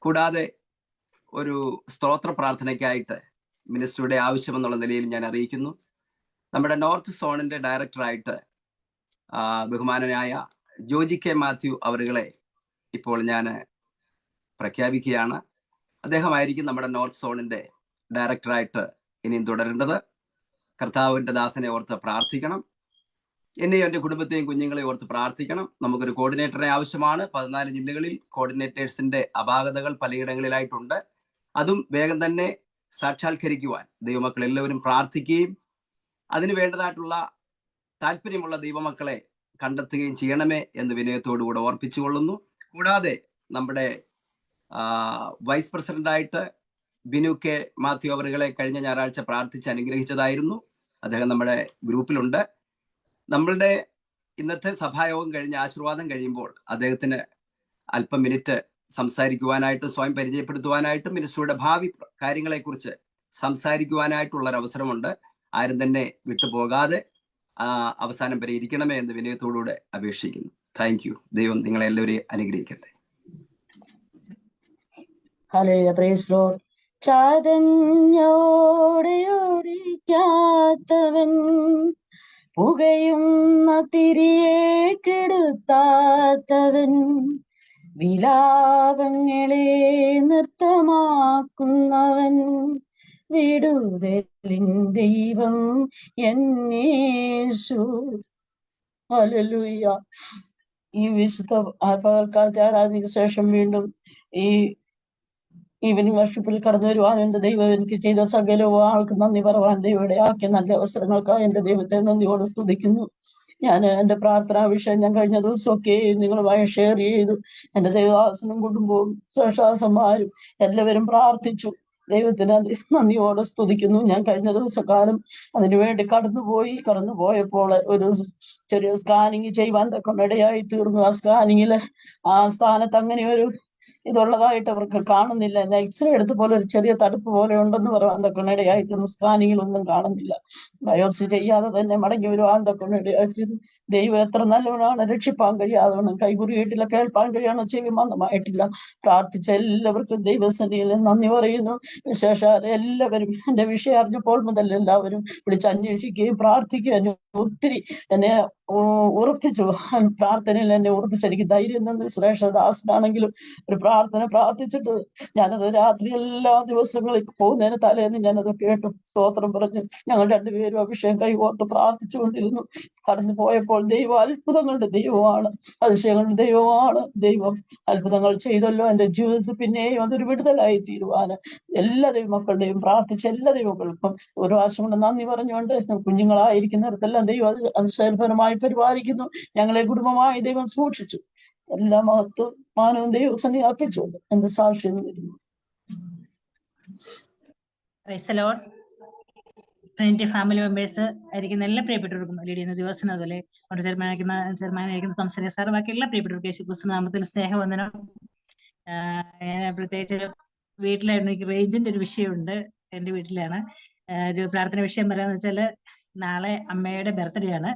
കൂടാതെ ഒരു സ്തോത്ര പ്രാർത്ഥനയ്ക്കായിട്ട് മിനിസ്റ്ററുടെ ആവശ്യമെന്നുള്ള നിലയിൽ ഞാൻ അറിയിക്കുന്നു. നമ്മുടെ നോർത്ത് സോണിന്റെ ഡയറക്ടറായിട്ട് ബഹുമാനനായ ജോജി കെ മാത്യു അവരുകളെ ഇപ്പോൾ ഞാൻ പ്രഖ്യാപിക്കുകയാണ്. അദ്ദേഹമായിരിക്കും നമ്മുടെ നോർത്ത് സോണിന്റെ ഡയറക്ടറായിട്ട് ഇനിയും തുടരേണ്ടത്. കർത്താവിന്റെ ദാസനെ ഓർത്ത് പ്രാർത്ഥിക്കണം. എന്നെയും എൻ്റെ കുടുംബത്തെയും കുഞ്ഞുങ്ങളെയും ഓർത്ത് പ്രാർത്ഥിക്കണം. നമുക്കൊരു കോർഡിനേറ്ററെ ആവശ്യമാണ്. 14 ജില്ലകളിൽ കോർഡിനേറ്റേഴ്സിന്റെ അപാകതകൾ പലയിടങ്ങളിലായിട്ടുണ്ട്. അതും വേഗം തന്നെ സാക്ഷാത്കരിക്കുവാൻ ദൈവമക്കൾ എല്ലാവരും പ്രാർത്ഥിക്കുകയും അതിന് വേണ്ടതായിട്ടുള്ള താല്പര്യമുള്ള ദൈവമക്കളെ കണ്ടെത്തുകയും ചെയ്യണമേ എന്ന് വിനയത്തോടുകൂടെ ഓർപ്പിച്ചുകൊള്ളുന്നു. കൂടാതെ നമ്മുടെ വൈസ് പ്രസിഡന്റായിട്ട് ബിനു കെ മാത്യു അവരുകളെ കഴിഞ്ഞ ഞായറാഴ്ച പ്രാർത്ഥിച്ച് അനുഗ്രഹിച്ചതായിരുന്നു. അദ്ദേഹം നമ്മുടെ ഗ്രൂപ്പിലുണ്ട്. നമ്മളുടെ ഇന്നത്തെ സഭായോഗം കഴിഞ്ഞ് ആശീർവാദം കഴിയുമ്പോൾ അദ്ദേഹത്തിന് അല്പം മിനിറ്റ് സംസാരിക്കുവാനായിട്ടും സ്വയം പരിചയപ്പെടുത്തുവാനായിട്ടും മിനിസ്റ്ററുടെ ഭാവി കാര്യങ്ങളെക്കുറിച്ച് സംസാരിക്കുവാനായിട്ടുള്ളൊരവസരമുണ്ട്. ആരും തന്നെ വിട്ടുപോകാതെ അവസാനം വരെ ഇരിക്കണമേ എന്ന് വിനയത്തോടുകൂടെ അപേക്ഷിക്കുന്നു. Thank you. ദൈവം നിങ്ങളെ എല്ലാവരെയും അനുഗ്രഹിക്കട്ടെ. ഹല്ലേലൂയ. Praise Lord. ചതഞ്ഞോടിക്കാത്തവൻ, പുകയുന്ന തിരിയെ കെടുത്താത്തവൻ, വിലാപങ്ങളെ നൃത്തമാക്കുന്നവൻ, വിടുതലിൻ ദൈവം യേശു. ഹല്ലേലൂയ. ഈ വിശുദ്ധ പകൽക്കാലത്തെ ആരാധനയ്ക്ക് ശേഷം വീണ്ടും ഈ ഈവനിങ് വർഷിപ്പിൽ കടന്നു വരുവാൻ എന്റെ ദൈവം എനിക്ക് ചെയ്ത സകലവും ആൾക്ക് നന്ദി പറവാൻ ദൈവയുടെ ആക്കിയ നല്ല അവസരങ്ങൾക്കായി എന്റെ ദൈവത്തെ നന്ദിയോട് സ്തുതിക്കുന്നു. ഞാൻ എന്റെ പ്രാർത്ഥനാ വിഷയം ഞാൻ കഴിഞ്ഞ ദിവസമൊക്കെ നിങ്ങളുമായി ഷെയർ ചെയ്തു. എന്റെ ദൈവദാസനും കുടുംബവും സ്വശാസന്മാരും എല്ലാവരും പ്രാർത്ഥിച്ചു. ദൈവത്തിന് നന്ദിയോടെ സ്തുതിക്കുന്നു. ഞാൻ കഴിഞ്ഞ ദിവസക്കാലം അതിനുവേണ്ടി കടന്നുപോയപ്പോൾ ഒരു ചെറിയ സ്കാനിങ് ചെയ്യുവാൻ ഇടയായി തീർന്നു. ആ സ്കാനിങ്ങില് ആ സ്ഥാനത്ത് അങ്ങനെ ഒരു ഇതുള്ളതായിട്ട് അവർക്ക് കാണുന്നില്ല. എക്സ്റേ എടുത്ത പോലെ ഒരു ചെറിയ തടുപ്പ് പോലെ ഉണ്ടെന്ന് പറയാൻ ഇടയായിത്തീർന്നു. സ്കാനിങ്ങിലൊന്നും കാണുന്നില്ല. ബയോപ്സി ചെയ്യാതെ തന്നെ മടങ്ങി വരുവാൻ ഇടയായിത്തീർന്നു. ദൈവം എത്ര നല്ലവനാണ്. രക്ഷിപ്പാൻ കഴിയാതെ കൈകുറിയിട്ടില്ല, കേൾപ്പാൻ കഴിയാണോ, ചെവി മന്ദമായിട്ടില്ല. പ്രാർത്ഥിച്ച എല്ലാവർക്കും ദൈവസന്നിധിയിൽ നന്ദി പറയുന്നു. വിശേഷാൽ എല്ലാവരും എന്റെ വിഷയം അറിഞ്ഞപ്പോൾ മുതൽ എല്ലാവരും വിളിച്ച് അന്വേഷിക്കുകയും പ്രാർത്ഥിക്കുകയും ഒത്തിരി എന്നെ ഉറപ്പിച്ചു. പ്രാർത്ഥനയിൽ എന്നെ ഉറപ്പിച്ച് എനിക്ക് ധൈര്യം തന്നു. ശ്രേഷ്ഠദാസനാണെങ്കിലും ഒരു പ്രാർത്ഥന പ്രാർത്ഥിച്ചിട്ട് ഞാനത് രാത്രി എല്ലാ ദിവസങ്ങളിൽ പോകുന്നതിന് തലേന്ന് ഞാനത് കേട്ടു. സ്തോത്രം പറഞ്ഞു ഞങ്ങൾ രണ്ടുപേരും അഭിഷേകം കൈകോർത്ത് പ്രാർത്ഥിച്ചുകൊണ്ടിരുന്നു. കടന്നു പോയപ്പോൾ ദൈവം അത്ഭുതങ്ങളുടെ ദൈവമാണ്, അതിശയങ്ങളുടെ ദൈവമാണ്. ദൈവം അത്ഭുതങ്ങൾ ചെയ്തല്ലോ എൻ്റെ ജീവിതത്തിൽ. പിന്നെയും അതൊരു വിടുതലായി തീരുവാന് എല്ലാ ദൈവമക്കളുടെയും പ്രാർത്ഥിച്ച എല്ലാ ദൈവങ്ങൾക്കും ഒരു പ്രാവശ്യം കൊണ്ട് നന്ദി പറഞ്ഞുകൊണ്ട് കുഞ്ഞുങ്ങളായിരിക്കുന്നിടത്തെല്ലാം ദൈവം അതിശയപരമായി പരിപാലിക്കുന്നു. ഞങ്ങളെ കുടുംബമായി ദൈവം സൂക്ഷിച്ചു. എല്ലാ മഹത്വം മാനവും ദൈവസന്നിധി അർപ്പിച്ചുകൊണ്ട് എന്റെ സാക്ഷ്യം വരുന്നു. ട്രിനിറ്റി ഫാമിലി മെമ്പേഴ്സ് ആയിരിക്കുന്ന എല്ലാ പ്രിയപ്പെട്ടവർക്കും ലീഡിയുന്ന ദിവസം അതുപോലെ ചെയർമാനായിരിക്കുന്ന സംസ്ഥാന സാർ ബാക്കി എല്ലാ പ്രിയപ്പെട്ടവർക്കും യേശു ക്രിസ്തു നാമത്തിൽ സ്നേഹവന്ദനം. പ്രത്യേകിച്ച് വീട്ടിലായിരുന്നു എനിക്ക് റേഞ്ചിന്റെ ഒരു വിഷയമുണ്ട്. എന്റെ വീട്ടിലാണ് ഒരു പ്രാർത്ഥന വിഷയം പറയാന്ന് വെച്ചാല് നാളെ അമ്മയുടെ ബർത്ത്ഡേ ആണ്.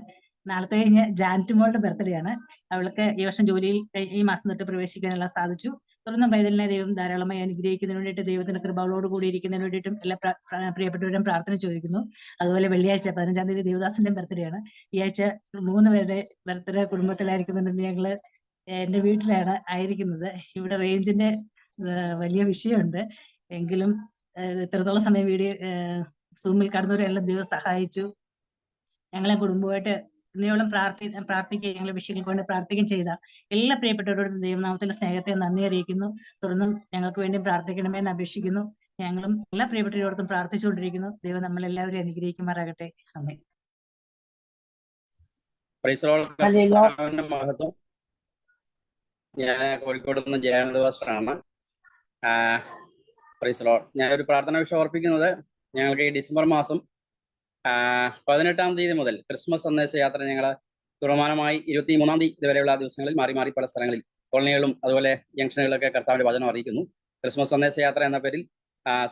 നാളത്തെ കഴിഞ്ഞ് ജാൻറ്റുമോളുടെ ബർത്ത്ഡേ ആണ്. അവൾക്ക് ഈ വർഷം ജോലിയിൽ ഈ മാസം തൊട്ട് പ്രവേശിക്കാനെല്ലാം സാധിച്ചു. തുറന്ന പൈതലിനെ ദൈവം ധാരാളമായി അനുഗ്രഹിക്കുന്നതിന് വേണ്ടിയിട്ട് ദൈവത്തിന്റെ കൃപകളോട് കൂടി ഇരിക്കുന്നതിന് വേണ്ടിയിട്ടും എല്ലാ പ്രിയപ്പെട്ടവരും പ്രാർത്ഥന ചോദിക്കുന്നു. അതുപോലെ വെള്ളിയാഴ്ച 15-ാം തീയതി ദേവദാസിന്റെ ബർത്ത്ഡേ ആണ്. ഈ ആഴ്ച 3 പേരുടെ ബർത്ത്ഡേ കുടുംബത്തിലായിരിക്കുന്നുണ്ട്. ഞങ്ങള് എന്റെ വീട്ടിലാണ് ആയിരിക്കുന്നത്. ഇവിടെ റേഞ്ചിന്റെ വലിയ വിഷയമുണ്ട്. എങ്കിലും ഇത്രത്തോളം സമയം സൂമിൽ കടന്നവരെല്ലാം ദൈവം സഹായിച്ചു. ഞങ്ങളെ കുടുംബമായിട്ട് ഇന്നയോളം പ്രാർത്ഥിക്കുകയും ഞങ്ങളെ വിഷയങ്ങൾ കൊണ്ട് പ്രാർത്ഥിക്കുകയും ചെയ്ത എല്ലാ പ്രിയപ്പെട്ടവരോടും ദൈവനാമത്തിന്റെ സ്നേഹത്തെ നന്ദി അറിയിക്കുന്നു. തുടർന്നും ഞങ്ങൾക്ക് വേണ്ടി പ്രാർത്ഥിക്കണമെന്ന് അപേക്ഷിക്കുന്നു. ഞങ്ങളും എല്ലാ പ്രിയപ്പെട്ടവരോടൊപ്പം പ്രാർത്ഥിച്ചുകൊണ്ടിരിക്കുന്നു. ദൈവം നമ്മളെല്ലാവരും അനുഗ്രഹിക്കുമാറാകട്ടെ. ആമേൻ. മഹത്വം. ഞാൻ കോഴിക്കോട് നിന്ന് ജയാനന്ദ പാസ്റ്ററാണ്. ഞാനൊരു പ്രാർത്ഥന വിഷയം ഓർപ്പിക്കുന്നത്, ഞങ്ങൾക്ക് ഈ ഡിസംബർ മാസം 18-ാം തീയതി മുതൽ ക്രിസ്മസ് സന്ദേശ യാത്ര ഞങ്ങൾ തുടർമാനമായി 23-ാം തീയതി ഇതുവരെയുള്ള ദിവസങ്ങളിൽ മാറി മാറി പല സ്ഥലങ്ങളിൽ കോളനികളും അതുപോലെ ജംഗ്ഷനുകളൊക്കെ കർത്താവിന്റെ വചനം അറിയിക്കുന്നു. ക്രിസ്മസ് സന്ദേശ യാത്ര എന്ന പേരിൽ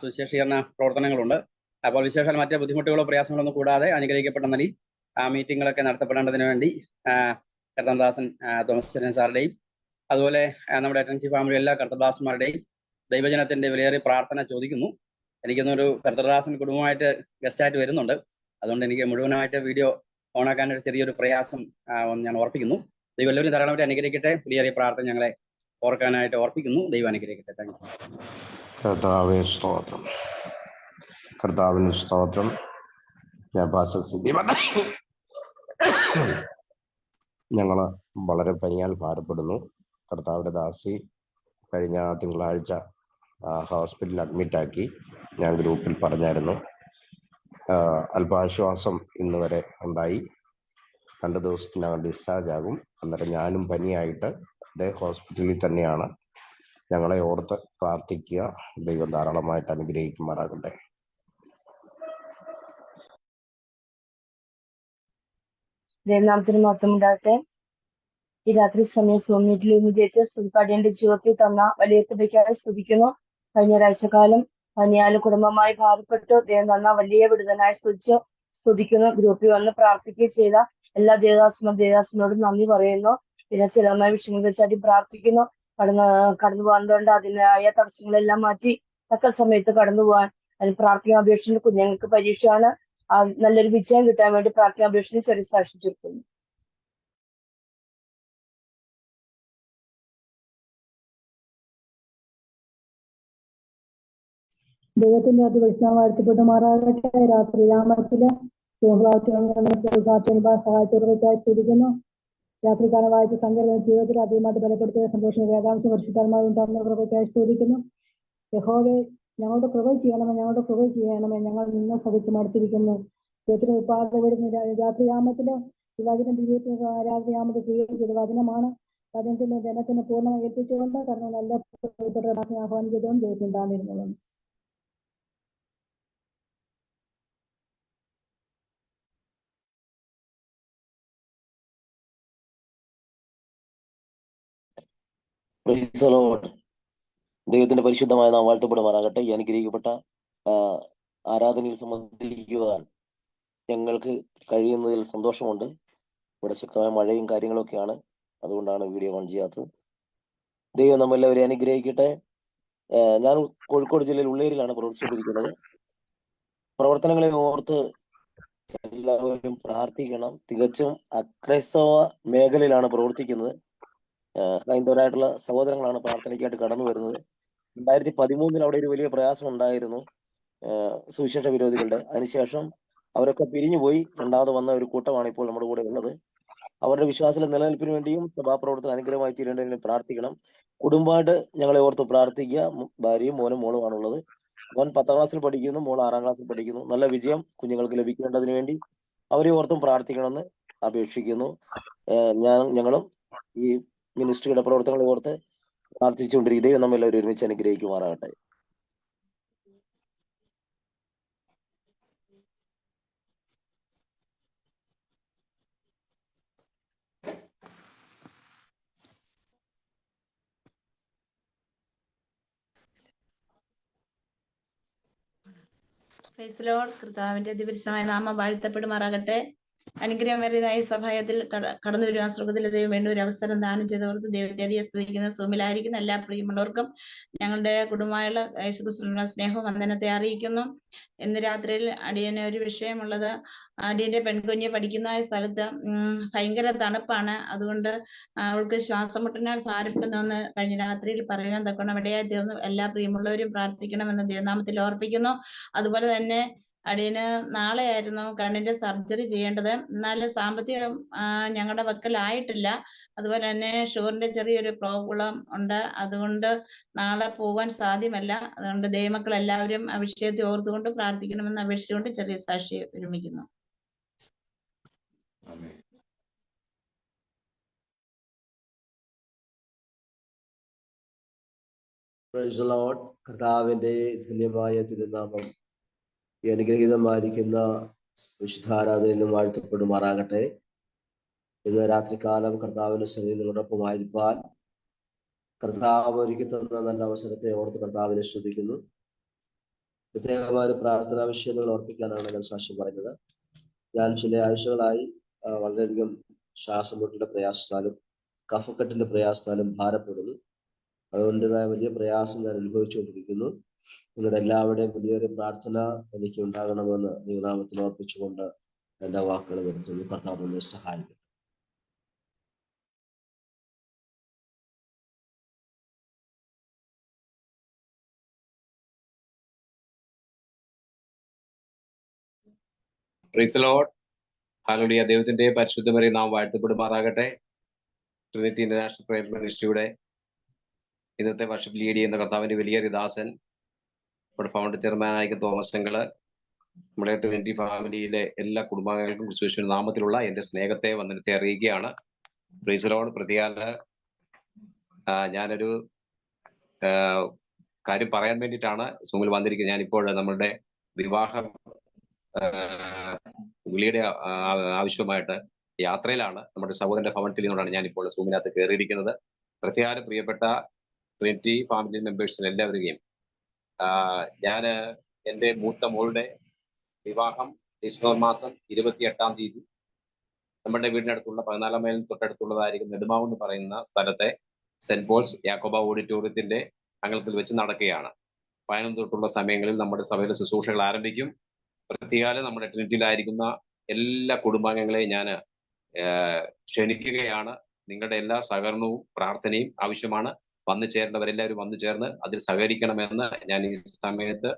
സുവിശേഷീകരണ പ്രവർത്തനങ്ങളുണ്ട്. അപ്പോൾ വിശേഷാൽ മറ്റ് ബുദ്ധിമുട്ടുകളോ പ്രയാസങ്ങളൊന്നും കൂടാതെ അനുഗ്രഹിക്കപ്പെട്ട നിലയിൽ മീറ്റിങ്ങുകളൊക്കെ നടത്തപ്പെടേണ്ടതിന് വേണ്ടി കർത്തദാസൻ തോമസ് ചെറിയൻ സാറുടെയും അതുപോലെ നമ്മുടെ ട്രൻറ്റി ഫാമിലി എല്ലാ കർത്തദാസന്മാരുടെയും ദൈവജനത്തിന്റെ വിലയേറിയ പ്രാർത്ഥന ചോദിക്കുന്നു. എനിക്കൊന്നൊരു കർത്തദാസൻ കുടുംബമായിട്ട് ഗസ്റ്റായിട്ട് വരുന്നുണ്ട്. അതുകൊണ്ട് എനിക്ക് മുഴുവനായിട്ട് വീഡിയോ ഓണാക്കാൻ ഒരു ചെറിയൊരു പ്രയാസം ഞാൻ ഓർപ്പിക്കുന്നു. ദൈവം എല്ലാവരും ധാരാളമായിട്ട് അനുഗ്രഹിക്കട്ടെ. വിലയേറിയ പ്രാർത്ഥന ഞങ്ങളെ ഓർക്കാനായിട്ട് ഓർപ്പിക്കുന്നു. ദൈവം അനുഗ്രഹിക്കട്ടെ. Thank you. കർത്താവിന് സ്തോത്രം. ഞാൻ ഞങ്ങള് വളരെ പനിയാൽ ഭാരപ്പെടുന്നു. കർത്താവിന്റെ ദാസി കഴിഞ്ഞ തിങ്കളാഴ്ച ഹോസ്പിറ്റലിൽ അഡ്മിറ്റാക്കി. ഞാൻ ഗ്രൂപ്പിൽ പറഞ്ഞായിരുന്നു. അല്പാശ്വാസം ഇന്ന് വരെ ഉണ്ടായി. 2 ദിവസത്തിനകം ഡിസ്ചാർജ് ആകും. അന്നേരം ഞാനും പനിയായിട്ട് അതേ ഹോസ്പിറ്റലിൽ തന്നെയാണ്. ഞങ്ങളെ ഓർത്ത് പ്രാർത്ഥിക്കുക. ദൈവം ധാരാളമായിട്ട് അനുഗ്രഹിക്കുമാറാകട്ടെ. ദൈവനാമത്തിന് മഹത്വം ഉണ്ടാകട്ടെ. ഈ രാത്രി സമയം സോമീറ്റിൽ നിന്ന് സ്തുതിപ്പാടിയന്റെ ജീവിതത്തിൽ തന്ന വലിയ കൃപയ്ക്കായി സ്തുതിക്കുന്നു. കഴിഞ്ഞ ഒരാഴ്ചക്കാലം പനിയാല് കുടുംബമായി ഭാരപ്പെട്ടു. ദൈവം തന്ന വലിയ വിടുതലായി സ്തുതിക്കുന്നു. ഗ്രൂപ്പിൽ വന്ന് പ്രാർത്ഥിക്കുകയും ചെയ്ത എല്ലാ ദേവദാസനോടും നന്ദി പറയുന്നു. പിന്നെ ചിലമായ വിഷയങ്ങൾ വെച്ചാട്ടി പ്രാർത്ഥിക്കുന്നു. കടന്നു പോകാൻ അതിനായ തടസ്സങ്ങളെല്ലാം മാറ്റി തക്ക സമയത്ത് കടന്നു പോകാൻ അതിന് പ്രാർത്ഥിക്കാൻ അപേക്ഷിക്കുന്ന കുഞ്ഞുങ്ങൾക്ക് പരീക്ഷയാണ്. നല്ലൊരു വിജയം കിട്ടാൻ വേണ്ടി പ്രാർത്ഥന അപേക്ഷിച്ച് ചെറിയ സാക്ഷി ചുരുക്കുന്നു. ദൈവത്തിന്റെ അതിവൈഷ്ണവാഴ്ത്തപ്പെട്ട മാറാകട്ടെ. രാത്രി രാമത്തില് സഹായിച്ചവർക്കായി സ്തുതിക്കുന്നു. രാത്രികാലം വായിച്ച സങ്കീർത്തന ജീവിതത്തിൽ അധികമായിട്ട് ബലപ്പെടുത്തിയ സന്തോഷം വേദാംശം വർഷിക്കാരമായി ഉണ്ടാകുന്ന കൃപയ്ക്കായി സ്തുതിക്കുന്നു. യഹോവേ, ഞങ്ങളുടെ കൃപ ചെയ്യണമേ, ഞങ്ങളുടെ കൃപ ചെയ്യണമേ. ഞങ്ങൾ നിന്ന് സഹിച്ച് മടുത്തിരിക്കുന്നു. ദൈവത്തിന് ഉപാധിപ്പെടുന്ന രാത്രിയാമത്തില് വചനം രാത്രിയാമത്തിൽ ക്രിയേറ്റ് ചെയ്ത വചനമാണ്. വചനത്തിന്റെ ജനത്തിന് പൂർണ്ണമായി ഏൽപ്പിച്ചുകൊണ്ട് കാരണം നല്ല ആഹ്വാനം ചെയ്തതും ദിവസം താന്നിരുന്നതും. ദൈവത്തിന്റെ പരിശുദ്ധമായ നാം വാഴ്ത്തപ്പെടുമാറാകട്ടെ. ഈ അനുഗ്രഹിക്കപ്പെട്ട ആരാധനയിൽ സംബന്ധിക്കുവാൻ ഞങ്ങൾക്ക് കഴിയുന്നതിൽ സന്തോഷമുണ്ട്. ഇവിടെ ശക്തമായ മഴയും കാര്യങ്ങളൊക്കെയാണ്, അതുകൊണ്ടാണ് വീഡിയോ ഓൺ ചെയ്യാത്തത്. ദൈവം നമ്മളെല്ലാവരെയും അനുഗ്രഹിക്കട്ടെ. ഞാൻ കോഴിക്കോട് ജില്ലയിൽ ഉള്ളേരിയിലാണ് പ്രവർത്തിച്ചുകൊണ്ടിരിക്കുന്നത്. പ്രവർത്തനങ്ങളെ ഓർത്ത് എല്ലാവരും പ്രാർത്ഥിക്കണം. തികച്ചും അക്രൈസ്തവ മേഖലയിലാണ് പ്രവർത്തിക്കുന്നത്. ഹൈന്ദവരായിട്ടുള്ള സഹോദരങ്ങളാണ് പ്രാർത്ഥനയ്ക്കായിട്ട് കടന്നു വരുന്നത്. 2013 അവിടെ ഒരു വലിയ പ്രയാസം ഉണ്ടായിരുന്നു സുവിശേഷ വിരോധികളുടെ. അതിനുശേഷം അവരൊക്കെ പിരിഞ്ഞുപോയി. രണ്ടാമത് വന്ന ഒരു കൂട്ടമാണ് ഇപ്പോൾ നമ്മുടെ കൂടെ ഉള്ളത്. അവരുടെ വിശ്വാസത്തിലെ നിലനിൽപ്പിന് വേണ്ടിയും സഭാപ്രവർത്തനം അനുഗ്രഹമായി തീരേണ്ടതിന് പ്രാർത്ഥിക്കണം. കുടുംബമായിട്ട് ഞങ്ങളെ ഓർത്ത് പ്രാർത്ഥിക്കുക. ഭാര്യയും മോളുമാണുള്ളത്. മോൻ 10ാം ക്ലാസ്സിൽ പഠിക്കുന്നു, മോൾ 6ാം ക്ലാസ്സിൽ പഠിക്കുന്നു. നല്ല വിജയം കുഞ്ഞുങ്ങൾക്ക് ലഭിക്കേണ്ടതിന് വേണ്ടി അവരെ ഓർത്തും പ്രാർത്ഥിക്കണമെന്ന് അപേക്ഷിക്കുന്നു. ഞങ്ങളും ഈ മിനിസ്ട്രിയുടെ പ്രവർത്തനങ്ങളെ ഓർത്ത് പ്രാർത്ഥിച്ചുകൊണ്ടിരിക്കും. ദൈവം നമ്മളെല്ലാവരും ഒരുമിച്ച് അനുഗ്രഹിക്കുമാറാകട്ടെ. കർത്താവിന്റെ ദിവസമായ നാമം വാഴ്ത്തപ്പെടുമാറാകട്ടെ. അനുഗ്രഹമേറിയതായ സഭായത്തിൽ കടന്നു വരുവാൻ സ്വർഗത്തിലെ ദൈവം വേണ്ട ഒരു അവസരം ദാനം ചെയ്തവർക്ക് ദൈവത്തെ അധികം സ്തുതിക്കുന്ന സൂമിലായിരിക്കുന്ന എല്ലാ പ്രിയമുള്ളവർക്കും ഞങ്ങളുടെ കുടുംബമായുള്ള യേശുക്രിസ്തുവിനുള്ള സ്നേഹവും വന്ദനത്തെ അറിയിക്കുന്നു. ഇന്ന് രാത്രിയിൽ അടിയന് ഒരു വിഷയമുള്ളത്, അടിയന്റെ പെൺകുഞ്ഞ് പഠിക്കുന്ന സ്ഥലത്ത് ഭയങ്കര തണുപ്പാണ്. അതുകൊണ്ട് അവൾക്ക് ശ്വാസം മുട്ടനാൽ ഭാരപ്പെടുന്നുവെന്ന് കഴിഞ്ഞ രാത്രിയിൽ പറയാൻ തക്കണം ഇടയായി തീർന്നു. എല്ലാ പ്രിയമുള്ളവരും പ്രാർത്ഥിക്കണമെന്ന് ദൈവനാമത്തിൽ ഓർപ്പിക്കുന്നു. അതുപോലെ തന്നെ അടിയന് നാളെയായിരുന്നു കണ്ണിന്റെ സർജറി ചെയ്യേണ്ടത്. എന്നാൽ സാമ്പത്തികം ഞങ്ങളുടെ പക്കലായിട്ടില്ല. അതുപോലെ തന്നെ ഷുഗറിന്റെ ചെറിയൊരു പ്രോബ്ലം ഉണ്ട്. അതുകൊണ്ട് നാളെ പോകാൻ സാധ്യമല്ല. അതുകൊണ്ട് ദൈവമക്കൾ എല്ലാവരും ആ വിഷയത്തെ ഓർത്തുകൊണ്ട് പ്രാർത്ഥിക്കണമെന്ന് അപേക്ഷിച്ചുകൊണ്ട് ചെറിയ സാക്ഷി വിരമിക്കുന്നു. കർത്താവിന്റെ ധന്യമായ തിരുനാമം ഈ അനുഗ്രഹീതമായിരിക്കുന്ന വിശുദ്ധാരാധനയിലും വാഴ്ത്തപ്പെടുമാറാകട്ടെ. ഇന്ന് രാത്രികാലം കർത്താവിന്റെ സന്നിധിയിൽ നിങ്ങളോടൊപ്പമായിരിക്കാൻ കർത്താവ് ഒരുക്കി തന്ന നല്ല അവസരത്തെ ഓർത്ത് കർത്താവിനെ സ്തുതിക്കുന്നു. പ്രത്യേകമായ പ്രാർത്ഥനാ വിഷയങ്ങൾ ഓർപ്പിക്കാനാണ് ഞാൻ സാക്ഷ്യം പറഞ്ഞത്. ഞാൻ ചില ആഴ്ചകളായി വളരെയധികം ശ്വാസം മുട്ടലിന്റെ പ്രയാസത്താലും കഫക്കെട്ടിന്റെ പ്രയാസത്താലും ഭാരപ്പെടുന്നു. അതുകൊണ്ടതായ വലിയ പ്രയാസം ഞാൻ അനുഭവിച്ചുകൊണ്ടിരിക്കുന്നു. നിങ്ങളുടെ എല്ലാവരുടെയും വലിയൊരു പ്രാർത്ഥന എനിക്ക് ഉണ്ടാകണമെന്ന് ദൈവനാമത്തിൽ ഓർപ്പിച്ചുകൊണ്ട് എൻ്റെ വാക്കുകൾ നിർത്തുന്നു. കർത്താവ് എന്നെ സഹായിക്കും. Price the Lord. ഹല്ലേലൂയ. ദൈവത്തിന്റെ പരിശുദ്ധമേ നാം വാഴ്ത്തപ്പെടുമാറാകട്ടെ. ട്രിനിറ്റി ഇന്റർനാഷണൽ പ്രയർ മിനിസ്ട്രിയുടെ ഇന്നത്തെ വർഷിപ്പ് ലീഡ് ചെയ്യുന്ന കർത്താവിന്റെ വലിയൊരു ദാസൻ, നമ്മുടെ ഫൗണ്ടർ ചെയർമാനായ തോമസ് അങ്കിള്, നമ്മുടെ ട്രിനിറ്റി ഫാമിലിയിലെ എല്ലാ കുടുംബാംഗങ്ങൾക്കും ക്രിസ്തുവിന്റെ നാമത്തിലുള്ള എന്റെ സ്നേഹത്തെ വന്ദനത്തെ അറിയിക്കുകയാണ്. Price the Lord. പ്രതികാല ഞാനൊരു കാര്യം പറയാൻ വേണ്ടിയിട്ടാണ് സൂമിൽ വന്നിരിക്കുന്നത്. ഞാനിപ്പോൾ നമ്മളുടെ വിവാഹം വിളിയുടെ ആവശ്യമായിട്ട് യാത്രയിലാണ്. നമ്മുടെ സഹോദരന്റെ ഭവനത്തിൽ നിന്നുകൊണ്ടാണ് ഞാനിപ്പോൾ സൂമിനകത്ത് കയറിയിരിക്കുന്നത്. പ്രത്യേകം പ്രിയപ്പെട്ട ട്രിനിറ്റി ഫാമിലി മെമ്പേഴ്സിന് എല്ലാവരെയും ഞാൻ എൻ്റെ മൂത്ത മോളുടെ വിവാഹം ഡിസംബർ മാസം 28-ാം തീയതി നമ്മുടെ വീടിനടുത്തുള്ള 14 മൈൽ തൊട്ടടുത്തുള്ളതായിരിക്കും നെടുമാവ് എന്ന് പറയുന്ന സ്ഥലത്തെ സെന്റ് പോൾസ് യാക്കോബ ഓഡിറ്റോറിയത്തിന്റെ അംഗത്തിൽ വെച്ച് നടക്കുകയാണ്. 15 തൊട്ടുള്ള സമയങ്ങളിൽ നമ്മുടെ സഭയിലെ ശുശ്രൂഷകൾ ആരംഭിക്കും. പ്രത്യേകം നമ്മുടെ ട്രിനിറ്റിയിലായിരിക്കുന്ന എല്ലാ കുടുംബാംഗങ്ങളെയും ഞാൻ ക്ഷണിക്കുകയാണ്. നിങ്ങളുടെ എല്ലാ സഹകരണവും പ്രാർത്ഥനയും ആവശ്യമാണ്. വന്നു ചേരേണ്ടവരെല്ലാവരും വന്നു ചേർന്ന് അതിൽ സഹകരിക്കണമെന്ന് ഞാൻ ഈ സമയത്ത്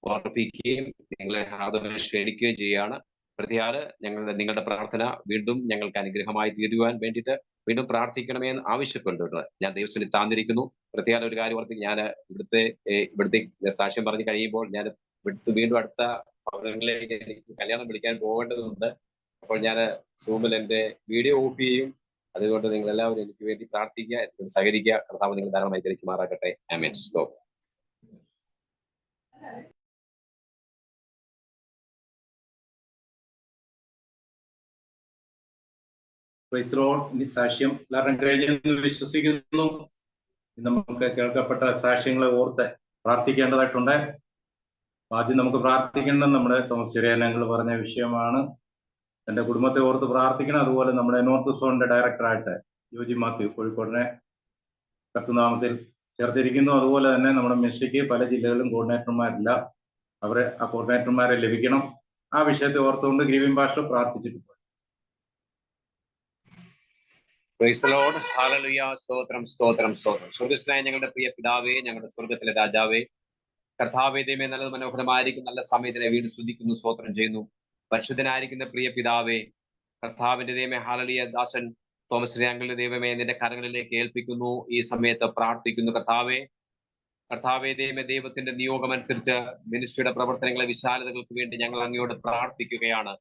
ഓർപ്പിക്കുകയും നിങ്ങളെ ഹാർദവമായി ക്ഷണിക്കുകയും ചെയ്യുകയാണ്. പ്രത്യേകം നിങ്ങളുടെ പ്രാർത്ഥന വീണ്ടും ഞങ്ങൾക്ക് അനുഗ്രഹമായി തീരുവാൻ വേണ്ടിയിട്ട് വീണ്ടും പ്രാർത്ഥിക്കണമെന്ന് ആവശ്യപ്പെട്ടിട്ടുണ്ട്. ഞാൻ ദൈവത്തിന് താന്നിരിക്കുന്നു. പ്രത്യേകം ഒരു കാര്യം ഓർത്തി, ഞാൻ ഇവിടുത്തെ സാക്ഷ്യം പറഞ്ഞു കഴിയുമ്പോൾ ഞാൻ വീണ്ടും അടുത്ത ഭവനങ്ങളിലേക്ക് എനിക്ക് കല്യാണം വിളിക്കാൻ പോകേണ്ടതുണ്ട്. അപ്പോൾ ഞാൻ സൂമിൽ എൻ്റെ വീഡിയോ ഓഫ് ചെയ്യും. അതുകൊണ്ട് നിങ്ങൾ എല്ലാവരും എനിക്ക് വേണ്ടി പ്രാർത്ഥിക്കുക, എനിക്ക് സഹകരിക്കുക. കർത്താവ് നിങ്ങൾ ധാരാളമായി ധരിക്കുമാറാകട്ടെ. ആമേൻ. സ്തോത്രം. Price the Lord. ഇനി സാക്ഷ്യം എല്ലാവരും കഴിഞ്ഞെന്ന് വിശ്വസിക്കുന്നു. നമുക്ക് കേൾക്കപ്പെട്ട സാക്ഷ്യങ്ങളെ ഓർത്ത് പ്രാർത്ഥിക്കേണ്ടതായിട്ടുണ്ട്. ആദ്യം നമുക്ക് പ്രാർത്ഥിക്കേണ്ടത് നമ്മുടെ തോമസ് ചെറിയാനങ്ങൾ പറഞ്ഞ വിഷയമാണ്. എൻ്റെ കുടുംബത്തെ ഓർത്ത് പ്രാർത്ഥിക്കണം. അതുപോലെ നമ്മുടെ നോർത്ത് സോണിന്റെ ഡയറക്ടറായിട്ട് യോജി മാത്യു കോഴിക്കോടിനെ കർത്തൃനാമത്തിൽ ചേർത്തിരിക്കുന്നു. അതുപോലെ തന്നെ നമ്മുടെ മിനിസ്ട്രിക്ക് പല ജില്ലകളിലും കോർഡിനേറ്റർമാരില്ല. ആ കോർഡിനേറ്റർമാരെ ലഭിക്കണം. ആ വിഷയത്തെ ഓർത്തുകൊണ്ട് ഗ്രീവിംഗ് പാസ്റ്റർ പ്രാർത്ഥിച്ചിട്ടുണ്ട്. Praise the Lord. ഹല്ലേലൂയ. സ്തോത്രം സ്തോത്രം സ്തോത്രം. സ്വർഗ്ഗസ്ഥനായ ഞങ്ങളുടെ പ്രിയ പിതാവേ, ഞങ്ങളുടെ സ്വർഗ്ഗത്തിലെ രാജാവേ, കർത്താവേ, ദൈവമേ, നല്ലത് മനോഹരമായിരിക്കും നല്ല സമയത്തിനെ വീണ്ടും സ്തുതിക്കുന്നു, സ്തോത്രം ചെയ്യുന്നു. പരിശുദ്ധനായിരിക്കുന്ന പ്രിയ പിതാവേ, കർത്താവിന്റെ ദൈവമേ, ഹല്ലേലൂയ, ദാസൻ തോമസ് ഞങ്ങളുടെ ദൈവമേ നിന്റെ കരങ്ങളിലേക്ക് ഏൽപ്പിക്കുന്നു. ഈ സമയത്ത് പ്രാർത്ഥിക്കുന്നു. കർത്താവേ ദൈവമേ, ദൈവത്തിന്റെ നിയോഗമനുസരിച്ച് മിനിസ്ട്രിയുടെ പ്രവർത്തനങ്ങളെ വിശാലതകൾക്ക് വേണ്ടി ഞങ്ങൾ അങ്ങയോട് പ്രാർത്ഥിക്കുകയാണ്.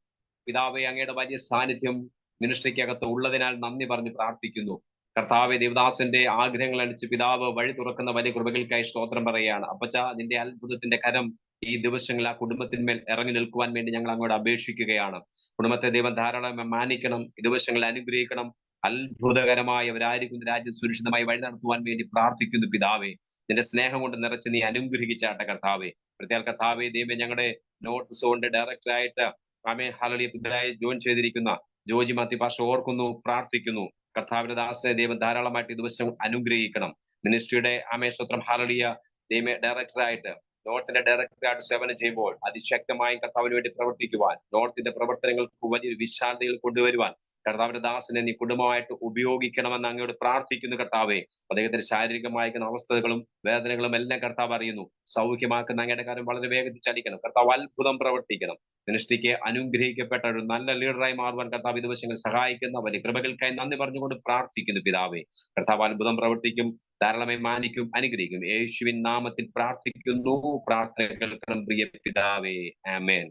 പിതാവേ, അങ്ങയുടെ വലിയ സാന്നിധ്യം മിനിസ്ട്രിക്കകത്ത് ഉള്ളതിനാൽ നന്ദി പറഞ്ഞ് പ്രാർത്ഥിക്കുന്നു. കർത്താവെ, ദേവദാസന്റെ ആഗ്രഹങ്ങൾ അനുസരിച്ച് പിതാവ് വഴി തുറക്കുന്ന വലിയ കൃപകൾക്കായി സ്തോത്രം പറയുകയാണ്. അപ്പച്ച, നിന്റെ അത്ഭുതത്തിന്റെ കരം ഈ ദിവസങ്ങളിൽ ആ കുടുംബത്തിന്മേൽ ഇറങ്ങി നിൽക്കുവാൻ വേണ്ടി ഞങ്ങൾ അങ്ങോട്ട് അപേക്ഷിക്കുകയാണ്. കുടുംബത്തെ ദൈവം ധാരാളം മാനിക്കണം, ഈ ദിവസങ്ങളിൽ അനുഗ്രഹിക്കണം. അത്ഭുതകരമായവരായിരിക്കും രാജ്യം സുരക്ഷിതമായി വഴി നടത്തുവാൻ വേണ്ടി പ്രാർത്ഥിക്കുന്നു. പിതാവെ, നിന്റെ സ്നേഹം കൊണ്ട് നിറച്ച് നീ അനുഗ്രഹിച്ചാട്ടെ കർത്താവെ. പ്രത്യേക കർത്താവെ ദൈവമേ, ഞങ്ങളുടെ നോർത്ത് സോണിന്റെ ഡയറക്ടറായിട്ട് ആമേൻ ഹല്ലേലൂയ പുതുതായി ജോയിൻ ചെയ്തിരിക്കുന്ന ജോജി മാത്യു പാസ്റ്റർ ഓർക്കുന്നു, പ്രാർത്ഥിക്കുന്നു. കർത്താവിന്റെ ദാസനെ ദൈവം ധാരാളമായിട്ട് ഈ ദിവസം അനുഗ്രഹിക്കണം. മിനിസ്ട്രിയുടെ ആമേ സ്തോത്രം ഹല്ലേലൂയ ദൈവ ഡയറക്ടറായിട്ട് നോർത്തിന്റെ ഡയറക്ടറായിട്ട് സേവനം ചെയ്യുമ്പോൾ അതിശക്തമായി കർത്താവിന് വേണ്ടി പ്രവർത്തിക്കുവാൻ, നോർത്തിന്റെ പ്രവർത്തനങ്ങൾക്ക് വലിയൊരു വിശാലതയിൽ കൊണ്ടുവരുവാൻ കർത്താവിന്റെ ദാസനെ നീ കുടുംബമായിട്ട് ഉപയോഗിക്കണമെന്ന് അങ്ങയോട് പ്രാർത്ഥിക്കുന്നു കർത്താവെ. അദ്ദേഹത്തിന് ശാരീരികമായിരിക്കുന്ന അവസ്ഥകളും വേദനകളും എല്ലാം കർത്താവ് അറിയുന്നു. സൗഖ്യമാക്കുന്ന അങ്ങയുടെ കാര്യം വളരെ വേഗത്തിൽ ചലിക്കണം. കർത്താവ് അത്ഭുതം പ്രവർത്തിക്കണം. മിനിസ്ട്രിക്ക് അനുഗ്രഹിക്കപ്പെട്ട ഒരു നല്ല ലീഡറായി മാറുവാൻ കർത്താവ് ഈ ദിവസങ്ങൾ സഹായിക്കുന്ന വലിയ കൃപകൾക്കായി നന്ദി പറഞ്ഞുകൊണ്ട് പ്രാർത്ഥിക്കുന്നു പിതാവേ. കർത്താവ് അത്ഭുതം പ്രവർത്തിക്കും, ധാരാളമായി മാനിക്കും, അനുഗ്രഹിക്കും. യേശുവിൻ നാമത്തിൽ പ്രാർത്ഥിക്കുന്നു. പ്രാർത്ഥന കേൾക്കണം പ്രിയ പിതാവേ. ആമേൻ.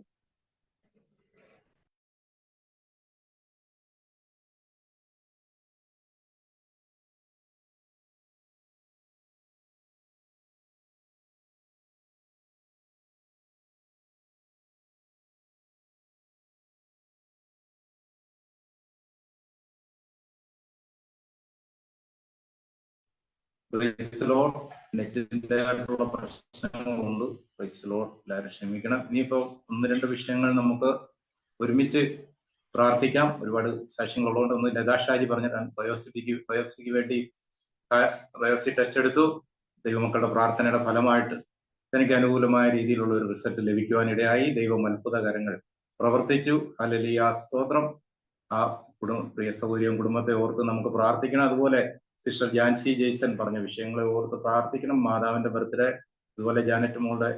നെറ്റിന്റെ ആയിട്ടുള്ള പ്രശ്നങ്ങളുണ്ട്. എല്ലാവരും ക്ഷമിക്കണം. ഇനിയിപ്പോ 1-2 വിഷയങ്ങൾ നമുക്ക് ഒരുമിച്ച് പ്രാർത്ഥിക്കാം. ഒരുപാട് സാക്ഷ്യങ്ങളുള്ളതുകൊണ്ട് ഒന്ന് ലതാഷാജി പറഞ്ഞിട്ടാണ് ബയോപ്സിക്ക് വേണ്ടി ബയോപ്സി ടെസ്റ്റ് എടുത്തു. ദൈവമക്കളുടെ പ്രാർത്ഥനയുടെ ഫലമായിട്ട് തനിക്ക് അനുകൂലമായ രീതിയിലുള്ള ഒരു റിസൾട്ട് ലഭിക്കുവാനിടയായി. ദൈവം അത്ഭുതകരങ്ങൾ പ്രവർത്തിച്ചു. ഹല്ലേലൂയ സ്തോത്രം. ആ പ്രിയ സൗകര്യം കുടുംബത്തെ ഓർത്ത് നമുക്ക് പ്രാർത്ഥിക്കണം. അതുപോലെ സിസ്റ്റർ ജാൻസി ജെയ്സൺ പറഞ്ഞ വിഷയങ്ങളെ ഓർത്ത് പ്രാർത്ഥിക്കണം. മാതാവിന്റെ ബർത്ത്ഡേ, അതുപോലെ ജാനറ്റ് മോളുടെ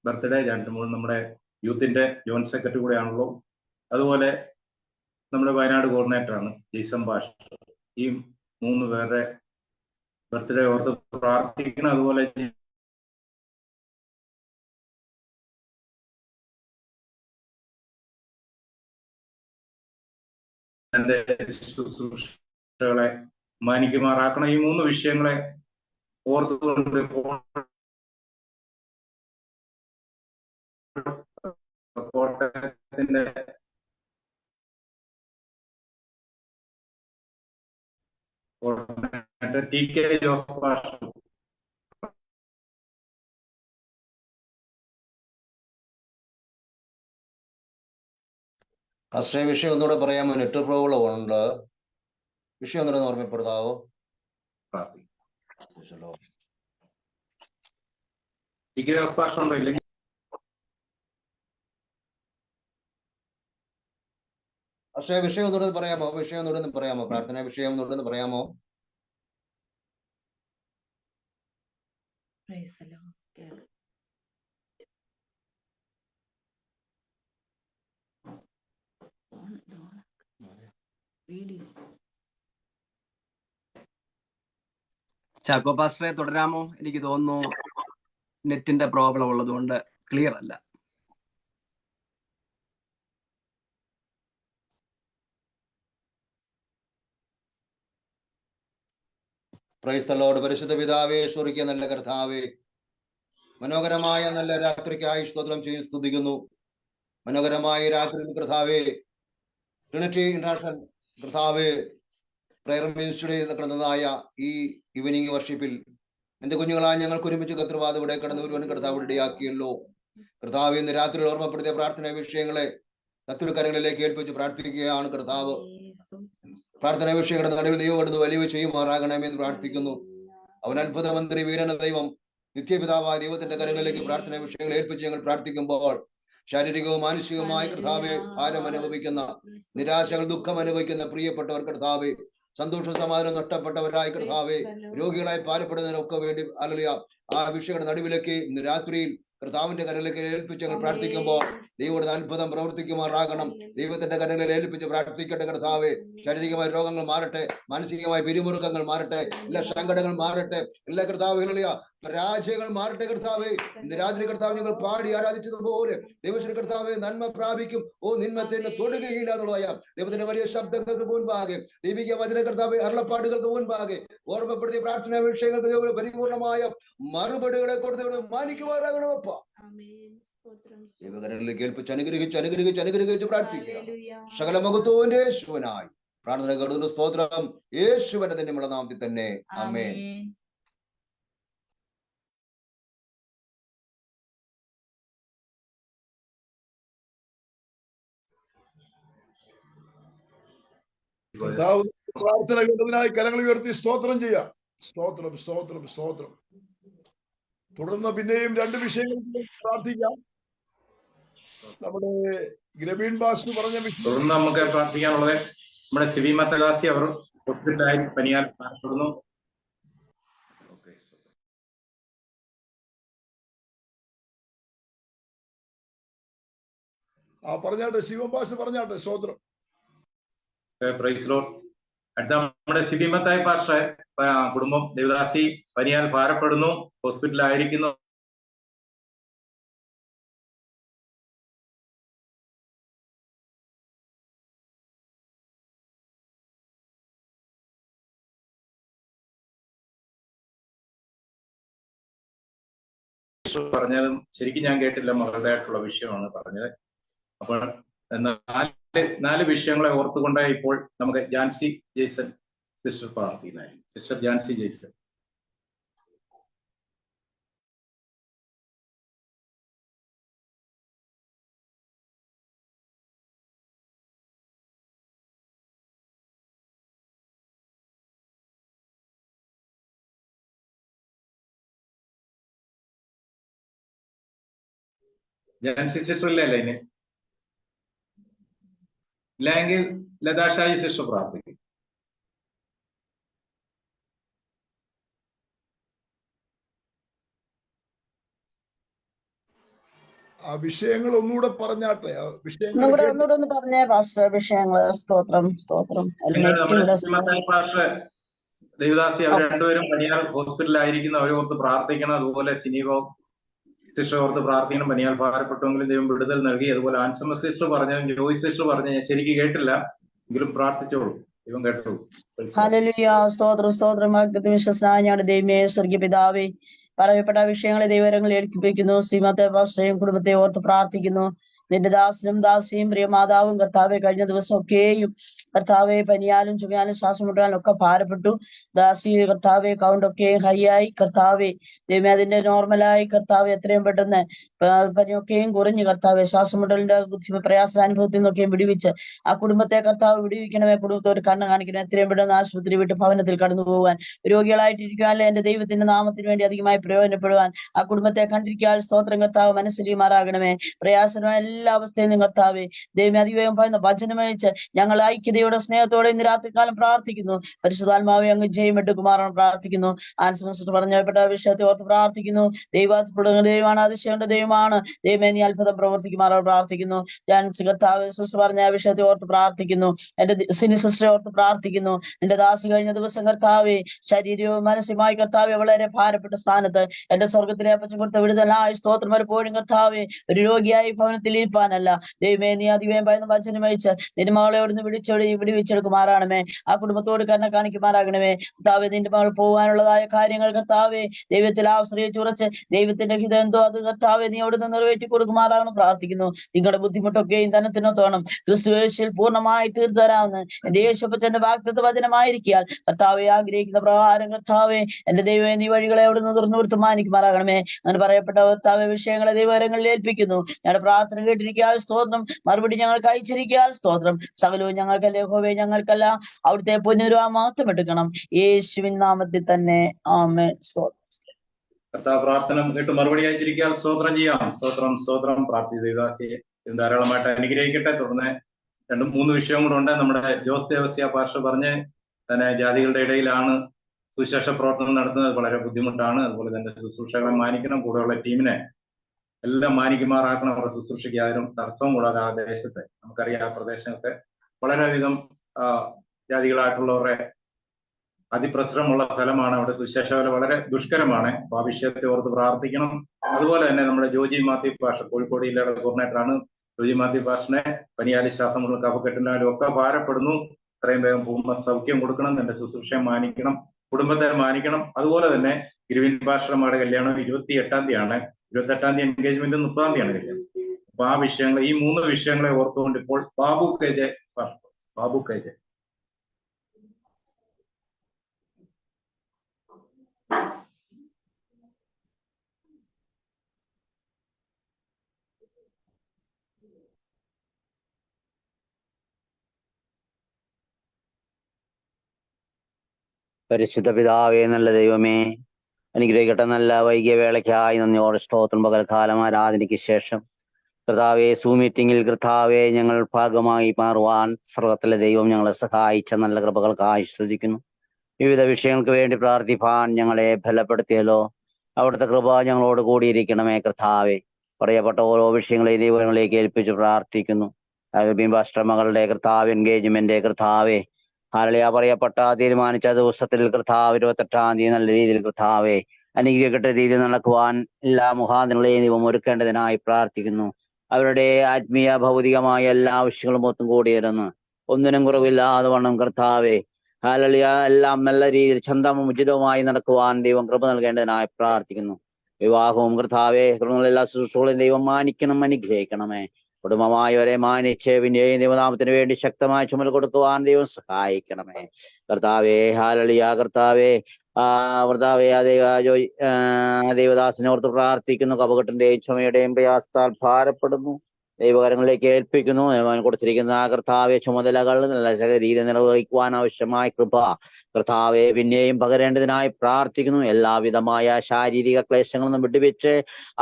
ബർത്ത്ഡേ. ജാനറ്റ് മോൾ നമ്മുടെ യൂത്തിന്റെ ജോയിന്റ് സെക്രട്ടറി കൂടെയാണല്ലോ. അതുപോലെ നമ്മുടെ വയനാട് കോർഡിനേറ്ററാണ് ജെയ്സൺ ഭാഷ. ഈ 3 പേരുടെ ബർത്ത്ഡേ ഓർത്ത് പ്രാർത്ഥിക്കണം. അതുപോലെ തന്റെ ശുശ്രൂഷകളെ മാനിക്കുമാറാക്കണം. ഈ 3 വിഷയങ്ങളെ ഓർത്തുകൊണ്ട് കോട്ടയത്തിന്റെ ടി കെ ജോസഫ് അശ്രയ വിഷയം ഒന്നുകൂടെ പറയാമോ? നെറ്റ് പ്രോബ്ലം ഉണ്ട്. വിഷയം ഒന്നുകൂടെ ഓർമ്മപ്പെടുത്താവോ? ടി കെ ജോസഫ് പാസ്റ്റർ ഉണ്ടോ? ഇല്ലെങ്കിൽ അശ്രയ വിഷയം ഒന്നുകൂടെ പറയാമോ? വിഷയം ഒന്നുകൂടെ പറയാമോ? പ്രാർത്ഥന വിഷയം ഒന്നുകൂടെ പറയാമോ? ചാക്കോ പാസ്റ്ററെ തുടരാമോ? എനിക്ക് തോന്നുന്നു നെറ്റിന്റെ പ്രോബ്ലം ഉള്ളത് കൊണ്ട് ക്ലിയർ അല്ല. Price the Lord. പരിശുദ്ധ പിതാവേ, സ്വർഗ്ഗീയ നല്ല കർത്താവേ, മനോഹരമായ നല്ല രാത്രിക്കായി സ്തോത്രം ചെയ്ത് സ്തുതിക്കുന്നു. മനോഹരമായ രാത്രി കർത്താവേ, ട്രിനിറ്റി ഇന്റർനാഷണൽ കർത്താവേ പ്രയർ മിനിസ്ട്രി നടന്നതായ ഈ ഈവനിങ് വർഷിപ്പിൽ എന്റെ കുഞ്ഞുങ്ങളായ ഞങ്ങൾക്ക് ഒരുമിച്ച് കർത്താവ് ഇവിടെ കടന്നു വരുവാൻ കർത്താവ് ഇടയാക്കിയല്ലോ. കർത്താവ് ഇന്ന് രാത്രി ഓർമ്മപ്പെടുത്തിയ പ്രാർത്ഥനാ വിഷയങ്ങളെ കർത്തൃകരങ്ങളിലേക്ക് ഏൽപ്പിച്ച് പ്രാർത്ഥിക്കുകയാണ് കർത്താവ്. പ്രാർത്ഥനാ വിഷയങ്ങളുടെ നടുവിൽ ദൈവം അവിടുന്ന് വലിയ ചെയ്യുമാറാകണമെന്ന് പ്രാർത്ഥിക്കുന്നു. അവൻ അത്ഭുത മന്ത്രി വീരന ദൈവം നിത്യപിതാവായ ദൈവത്തിന്റെ കരങ്ങളിലേക്ക് പ്രാർത്ഥനാ വിഷയങ്ങൾ ഏൽപ്പിച്ച് ഞങ്ങൾ പ്രാർത്ഥിക്കുമ്പോൾ ശാരീരികവും മാനസികവുമായ കർത്താവെ ഭാരം അനുഭവിക്കുന്ന, നിരാശകൾ ദുഃഖം അനുഭവിക്കുന്ന പ്രിയപ്പെട്ടവർ കർത്താവെ, സന്തോഷ സമാധാനം നഷ്ടപ്പെട്ടവരായി കർത്താവെ, രോഗികളായി പാരപ്പെടുന്നതിനൊക്കെ വേണ്ടി ഹല്ലേലൂയ ആ വിഷയങ്ങളുടെ നടുവിലേക്ക് ഇന്ന് രാത്രിയിൽ കർത്താവിന്റെ കരങ്ങളിലേക്ക് ഏൽപ്പിച്ച് ഞങ്ങൾ പ്രാർത്ഥിക്കുമ്പോൾ ദൈവത്തിന്റെ അത്ഭുതം പ്രവർത്തിക്കുമാറാകണം. ദൈവത്തിന്റെ കരങ്ങളിൽ ഏൽപ്പിച്ച് പ്രാർത്ഥിക്കട്ടെ കർത്താവെ. ശാരീരികമായ രോഗങ്ങൾ മാറട്ടെ, മാനസികമായ പിരിമുറുക്കങ്ങൾ മാറട്ടെ, എല്ലാ സങ്കടങ്ങൾ മാറട്ടെ, എല്ലാ കർത്താവ് പരാജയങ്ങൾ മാറട്ടെ കർത്താവെ. ഇന്ന് രാത്രി കർത്താവ് ഞങ്ങൾ പാടി ആരാധിച്ചതുപോലെ ദൈവശ്രീ കർത്താവെ നന്മ പ്രാപിക്കും. ഓ നിന്മത്തെ തൊടുകയില്ല എന്നുള്ളതായ ദൈവത്തിന്റെ വലിയ ശബ്ദങ്ങൾക്ക് മുൻപാകെ, ദൈവിക വചന കർത്താവെ അരുളപ്പാടുകൾക്ക് മുൻപാകെ ഓർമ്മപ്പെടുത്തിയ പ്രാർത്ഥനാ വിഷയങ്ങൾക്ക് പരിപൂർണമായ മറുപടികളെ കൊടുത്ത് മാനിക്കുമാറാകണമപ്പ. ദൈവകരങ്ങളിലേക്ക് ഏൽപ്പിച്ച് അനുഗ്രഹിച്ച് പ്രാർത്ഥിക്കുക. സകല മഹത്വത്തിന്റെ യേശുവിനായി പ്രാർത്ഥന കരുതുന്ന സ്തോത്രം യേശുവിന്റെ തന്നെയുള്ള നാമത്തിൽ തന്നെ ആമേൻ. കർത്താവ് പ്രാർത്ഥന കേട്ടതിനായി കരങ്ങൾ ഉയർത്തി സ്തോത്രം ചെയ്യാം. സ്തോത്രം, സ്തോത്രം, സ്തോത്രം. തുടർന്ന് പിന്നെയും 2 വിഷയങ്ങൾ പ്രാർത്ഥിക്കാം. നമ്മുടെ ഗ്രബീൻ ബാസ് പറഞ്ഞ വിഷയം തുടർന്ന് നമുക്ക് പ്രാർത്ഥിക്കാനുള്ളത് നമ്മുടെ സിബി മത്തലാസി അവർ ഹോസ്പിറ്റലായി പനിയാൽ കാണപ്പെടുന്നു. പറഞ്ഞാട്ടെ, ശിവൻ ബാസ് പറഞ്ഞാട്ടെ. സ്തോത്രം. Praise Lord. അടുത്ത നമ്മുടെ സിബി മത്തായി പാസ്റ്റർ കുടുംബം ദേവദാസി പനിയാൽ ഭാരപ്പെടുന്നു, ഹോസ്പിറ്റലായിരിക്കുന്നു. പറഞ്ഞതും ശരിക്കും ഞാൻ കേട്ടില്ല, മകളുടെ ആയിട്ടുള്ള വിഷയമാണ് പറഞ്ഞത്. അപ്പോൾ 4 വിഷയങ്ങളെ ഓർത്തുകൊണ്ട് ഇപ്പോൾ നമുക്ക് ജാൻസി ജെയ്സൺ സിസ്റ്റർ പ്രാർത്ഥിക്കുന്നതായിരിക്കും. സിസ്റ്റർ ജാൻസി ജെയ്സൺ. ജാൻസി സിസ്റ്റർ ഇല്ലേ ലൈന്? ഇല്ലെങ്കിൽ ലതാഷായി സിസ്റ്റർ പ്രാർത്ഥിക്കും. ആ വിഷയങ്ങൾ ഒന്നുകൂടെ പറഞ്ഞാട്ടെ. ഒന്നുകൂടെ ഒന്ന് പറഞ്ഞേ പാസ്റ്റർ വിഷയങ്ങള്. സ്തോത്രം, സ്തോത്രം. ദേവദാസി അവർ രണ്ടുപേരും പനിയാൽ ഹോസ്പിറ്റലായിരിക്കുന്നു, അവരെ ഓർത്ത് പ്രാർത്ഥിക്കണം. അതുപോലെ സിനിമോ സിസ്റ്റർ ഓർത്ത് പ്രാർത്ഥിക്കണം. പനിയാൽ ഭാരപ്പെട്ടുവെങ്കിലും ദൈവം വിടുതൽ നൽകി. അതുപോലെ ആൻസമ സിസ്റ്റർ പറഞ്ഞ, ജോയ് സിസ്റ്റർ പറഞ്ഞ ഞാൻ ശരിക്കും കേട്ടില്ല, എങ്കിലും പ്രാർത്ഥിച്ചോളൂ, ദൈവം കേട്ടോളൂ. ഹല്ലേലൂയ. സ്തോത്രം, സ്തോത്രം. വിശ്വസനായ ഞങ്ങളുടെ ദൈവമേ, സ്വർഗീയ പിതാവേ, പറയപ്പെട്ട വിഷയങ്ങളെ ദൈവകരങ്ങളിൽ ഏൽപ്പിക്കുന്നു. ശ്രീമത്തെ പാസ്റ്ററേയും കുടുംബത്തെ ഓർത്ത് പ്രാർത്ഥിക്കുന്നു. നിന്റെ ദാസനും ദാസിയും പ്രിയ മാതാവും കർത്താവെ കഴിഞ്ഞ ദിവസമൊക്കെയും കർത്താവെ പനിയാലും ചുമയാലും ശ്വാസം മുട്ടാനും ഒക്കെ ഭാരപ്പെട്ടു. ദാസി കർത്താവെ കൗണ്ടൊക്കെയും ഹൈ ആയി കർത്താവെ ദൈവമേ അതിന്റെ നോർമലായി കർത്താവ് എത്രയും പെട്ടെന്ന് പനിയൊക്കെയും കുറഞ്ഞ് കർത്താവെ ശ്വാസം മുട്ടലിന്റെ പ്രയാസാനുഭവത്തിൽ നിന്നൊക്കെയും വിടുവിച്ച് ആ കുടുംബത്തെ കർത്താവ് വിടുവിക്കണമേ. കുടുംബത്തെ ഒരു കണ്ണ് കാണിക്കണേ. എത്രയും പെട്ടെന്ന് ആശുപത്രി വിട്ട് ഭവനത്തിൽ കടന്നു പോകുവാൻ, രോഗികളായിട്ടിരിക്കുവാൻ എന്റെ ദൈവത്തിന്റെ നാമത്തിന് വേണ്ടി അധികമായി പ്രയോജനപ്പെടുവാൻ ആ കുടുംബത്തെ കണ്ടിരിക്കാൻ സ്തോത്രം കർത്താവ് മനസ്സിലിയുമാറാകണമേ. പ്രയാസമായ എല്ലാ അവസ്ഥയും കർത്താവെ ദൈവം അതിവേഗം പറയുന്ന വചനമയച്ച് ഞങ്ങൾ ഐക്യതയോടെ സ്നേഹത്തോടെ ഇന്ന് രാത്രികാലം പ്രാർത്ഥിക്കുന്നു. പരിശുദ്ധാത്മാവെ അങ്ങ് ജയമെടുക്കുമാറാണ് പ്രാർത്ഥിക്കുന്നു. ആൻസർ പറഞ്ഞപ്പെട്ട വിഷയത്തെ ഓർത്ത് പ്രാർത്ഥിക്കുന്നു. ദൈവമാണ്, അതിശയന്റെ ദൈവമാണ്. ദൈവമേ നീ അത്ഭുതം പ്രവർത്തിക്കുമാറാണ് പ്രാർത്ഥിക്കുന്നു. ജാൻസി കർത്താവ് സിസ്റ്റർ പറഞ്ഞ വിഷയത്തെ ഓർത്ത് പ്രാർത്ഥിക്കുന്നു. എന്റെ സിനി സിസ്റ്ററെ ഓർത്ത് പ്രാർത്ഥിക്കുന്നു. എന്റെ ദാസി കഴിഞ്ഞ ദിവസം കർത്താവെ ശരീരവും മനസ്സുമായി കർത്താവെ വളരെ ഭാരപ്പെട്ട സ്ഥാനത്ത് എന്റെ സ്വർഗത്തിലെ അപ്പച്ചൻ കൊടുത്ത വിടുതലായി സ്തോത്രം വരപ്പോഴും കർത്താവെ ഒരു രോഗിയായി ഭവനത്തിൽ ഇരിപ്പാനല്ല. ദൈവമേ നീ അതിവേം പറയുന്ന വചനം അയച്ച് നിന്റെ മകളെ അവിടുന്ന് വിടുവിച്ചെടുക്കുമാറാണമേ. ആ കുടുംബത്തോട് കരുണ കാണിക്കുമാറാകണമേ. കർത്താവെ നിന്റെ മകൾ പോകാനുള്ളതായ കാര്യങ്ങൾ കർത്താവെ ദൈവത്തിൽ ആശ്രയിച്ചുറച്ച് ദൈവത്തിന്റെ ഹിതം എന്തോ അത് കർത്താവെ നീ അവിടുന്ന് നിറവേറ്റി കൊടുക്കുമാറാകണം പ്രാർത്ഥിക്കുന്നു. നിങ്ങളുടെ ബുദ്ധിമുട്ടൊക്കെയും ധനത്തിനൊത്തോണം ക്രിസ്തുയേശുവിൽ പൂർണ്ണമായി തീർത്തരാവുന്ന എന്റെ യേശുപ്പച്ചന്റെ വാഗ്ദത്ത വചനമായിരിക്കാൻ കർത്താവെ ആഗ്രഹിക്കുന്ന പ്രകാരം കർത്താവെ എന്റെ ദൈവമേ നീ വഴികളെ അവിടുന്ന് തുറന്നു കൊടുത്ത് മാനിക്കുമാറാകണമേ. അങ്ങനെ പറയപ്പെട്ട കർത്താവെ വിഷയങ്ങളെ ദൈവകരങ്ങളിൽ ഏൽപ്പിക്കുന്നു. ഞങ്ങളുടെ പ്രാർത്ഥന കേട്ടിരിക്കാൻ സ്തോത്രം, മറുപടി ഞങ്ങൾക്ക് അയച്ചിരിക്കാൻ സ്തോത്രം. സകലവും ഞങ്ങൾക്കല്ല യഹോവേ, ഞങ്ങൾക്കല്ല അവിടുത്തെ പുനരുവാ മാത്രം എടുക്കണം. യേശുവിൻ നാമത്തിൽ തന്നെ ആമേൻ. സ്തോത്രം. കർത്താവ് പ്രാർത്ഥന കേട്ട് മറുപടി അയച്ചിരിക്കാൻ സ്തോത്രം ചെയ്യാം. സ്തോത്രം, സ്തോത്രം. പ്രാർത്ഥിച്ച ദേവദാസിയെ ധാരാളമായിട്ട് അനുഗ്രഹിക്കട്ടെ. തുടർന്ന് 2-3 വിഷയം കൂടെ ഉണ്ട്. നമ്മുടെ ജോസ് ദേവസ്യ പാസ്റ്റർ പറഞ്ഞ് തന്നെ ജാതികളുടെ ഇടയിലാണ് സുവിശേഷ പ്രവർത്തനം നടത്തുന്നത്, വളരെ ബുദ്ധിമുട്ടാണ്. അതുപോലെ തന്നെ ശുശ്രൂഷകളെ മാനിക്കണം, കൂടെയുള്ള ടീമിനെ എല്ലാം മാനിക്കുമാറാക്കണം. അവരുടെ ശുശ്രൂഷയ്ക്ക് യാതൊരു തടസ്സവും കൂടാതെ ആ ദേശത്ത് നമുക്കറിയാം, ആ പ്രദേശത്ത് വളരെയധികം ജാതികളായിട്ടുള്ളവരുടെ അതിപ്രസരമുള്ള സ്ഥലമാണ്. അവിടെ സുവിശേഷ വളരെ ദുഷ്കരമാണ്. അപ്പൊ ആ വിഷയത്തെ ഓർത്ത് പ്രാർത്ഥിക്കണം. അതുപോലെ തന്നെ നമ്മുടെ ജോജി മാത്യു പാസ്റ്റർ, കോഴിക്കോട് ജില്ലയുടെ കോർഡിനേറ്ററാണ്. ജോജി മാത്യു പാസ്റ്ററിനെ പനിയാലി ശ്വാസമുള്ള കഫക്കെട്ടിനാലും ഒക്കെ ഭാരപ്പെടുന്നു. എത്രയും വേഗം പൂർണ്ണ സൗഖ്യം കൊടുക്കണം. എന്റെ ശുശ്രൂഷയെ മാനിക്കണം, കുടുംബത്തെ മാനിക്കണം. അതുപോലെ തന്നെ ഗിരിവിൻ പാസ്റ്റർമാരുടെ കല്യാണം 28-ാം തീയതിയാണ്. 28-ാം തീയതി എൻഗേജ്മെന്റ്, 30-ാം തീയതിയാണ് കല്യാണം. അപ്പൊ ആ വിഷയങ്ങൾ, ഈ 3 വിഷയങ്ങളെ ഓർത്തുകൊണ്ട് ഇപ്പോൾ ബാബു കെ ജെ പരിശുദ്ധ പിതാവേ, നല്ല ദൈവമേ, അനുഗ്രഹിക്കട്ടെ നല്ല വൈകിയ വേളയ്ക്കായി നന്ദിയോടെ സ്തോത്രം. പകൽക്കാലം ആരാധനയ്ക്ക് ശേഷം കർത്താവെ മീറ്റിംഗിൽ കർത്താവെ ഞങ്ങൾ ഭാഗമായി മാറുവാൻ സർവ്വത്തിലെ ദൈവം ഞങ്ങളെ സഹായിച്ച നല്ല കൃപകൾക്കായി സ്തുതിക്കുന്നു. വിവിധ വിഷയങ്ങൾക്ക് വേണ്ടി പ്രാർത്ഥിപ്പാൻ ഞങ്ങളെ ബലപ്പെടുത്തിയല്ലോ. അവിടുത്തെ കൃപ ഞങ്ങളോട് കൂടിയിരിക്കണമേ കർത്താവെ. പറയപ്പെട്ട ഓരോ വിഷയങ്ങളെ ദൈവങ്ങളിലേക്ക് ഏൽപ്പിച്ച് പ്രാർത്ഥിക്കുന്നു. ബിംബാശ്രമങ്ങളുടെ കർത്താവ് എൻഗേജ്മെന്റ് കർത്താവെ, ഹാലലിയ പറയപ്പെട്ട തീരുമാനിച്ച ദിവസത്തിൽ കർത്താവ് 28-ാം തീയതി നല്ല രീതിയിൽ കർത്താവെ അനുഗ്രഹിക്കട്ട രീതിയിൽ നടക്കുവാൻ എല്ലാ മുഖാന്തരങ്ങളെയും ദൈവം ഒരുക്കേണ്ടതിനായി പ്രാർത്ഥിക്കുന്നു. അവരുടെ ആത്മീയ ഭൗതികമായ എല്ലാ ആവശ്യങ്ങളും മൊത്തം കൂടിയിരുന്ന് ഒന്നിനും കുറവില്ലാതെ വണ്ണം കർത്താവെ ഹാലലിയ എല്ലാം നല്ല രീതിയിൽ ചന്തവും ഉചിതവുമായി നടക്കുവാൻ ദൈവം കൃപ നൽകേണ്ടതിനായി പ്രാർത്ഥിക്കുന്നു. വിവാഹവും കർത്താവെ തുടർന്നുള്ള എല്ലാ ശുശ്രൂഷകളെയും ദൈവം മാനിക്കണം, അനുഗ്രഹിക്കണമേ. കുടുംബമായവരെ മാനിച്ച് പിന്നെയും ദൈവനാമത്തിന് വേണ്ടി ശക്തമായ ചുമൽ കൊടുക്കുവാൻ ദൈവം സഹായിക്കണമേ കർത്താവേ. ഹാലലിയ കർത്താവേ, കർത്താവേ ദൈവദാസനെ ഓർത്ത് പ്രാർത്ഥിക്കുന്നു. കപകട്ടിന്റെയും ചുമയുടെയും പ്രയാസത്താൽ ഭാരപ്പെടുന്നു. ദൈവകരങ്ങളിലേക്ക് ഏൽപ്പിക്കുന്നു. കൊടുത്തിരിക്കുന്ന കർത്താവെ ചുമതലകൾ നല്ല രീതി നിർവഹിക്കുവാൻ ആവശ്യമായ കൃപ കർത്താവെ പിന്നെയും പകരേണ്ടതിനായി പ്രാർത്ഥിക്കുന്നു. എല്ലാവിധമായ ശാരീരിക ക്ലേശങ്ങളിൽ നിന്നും വിട്ടുവെച്ച്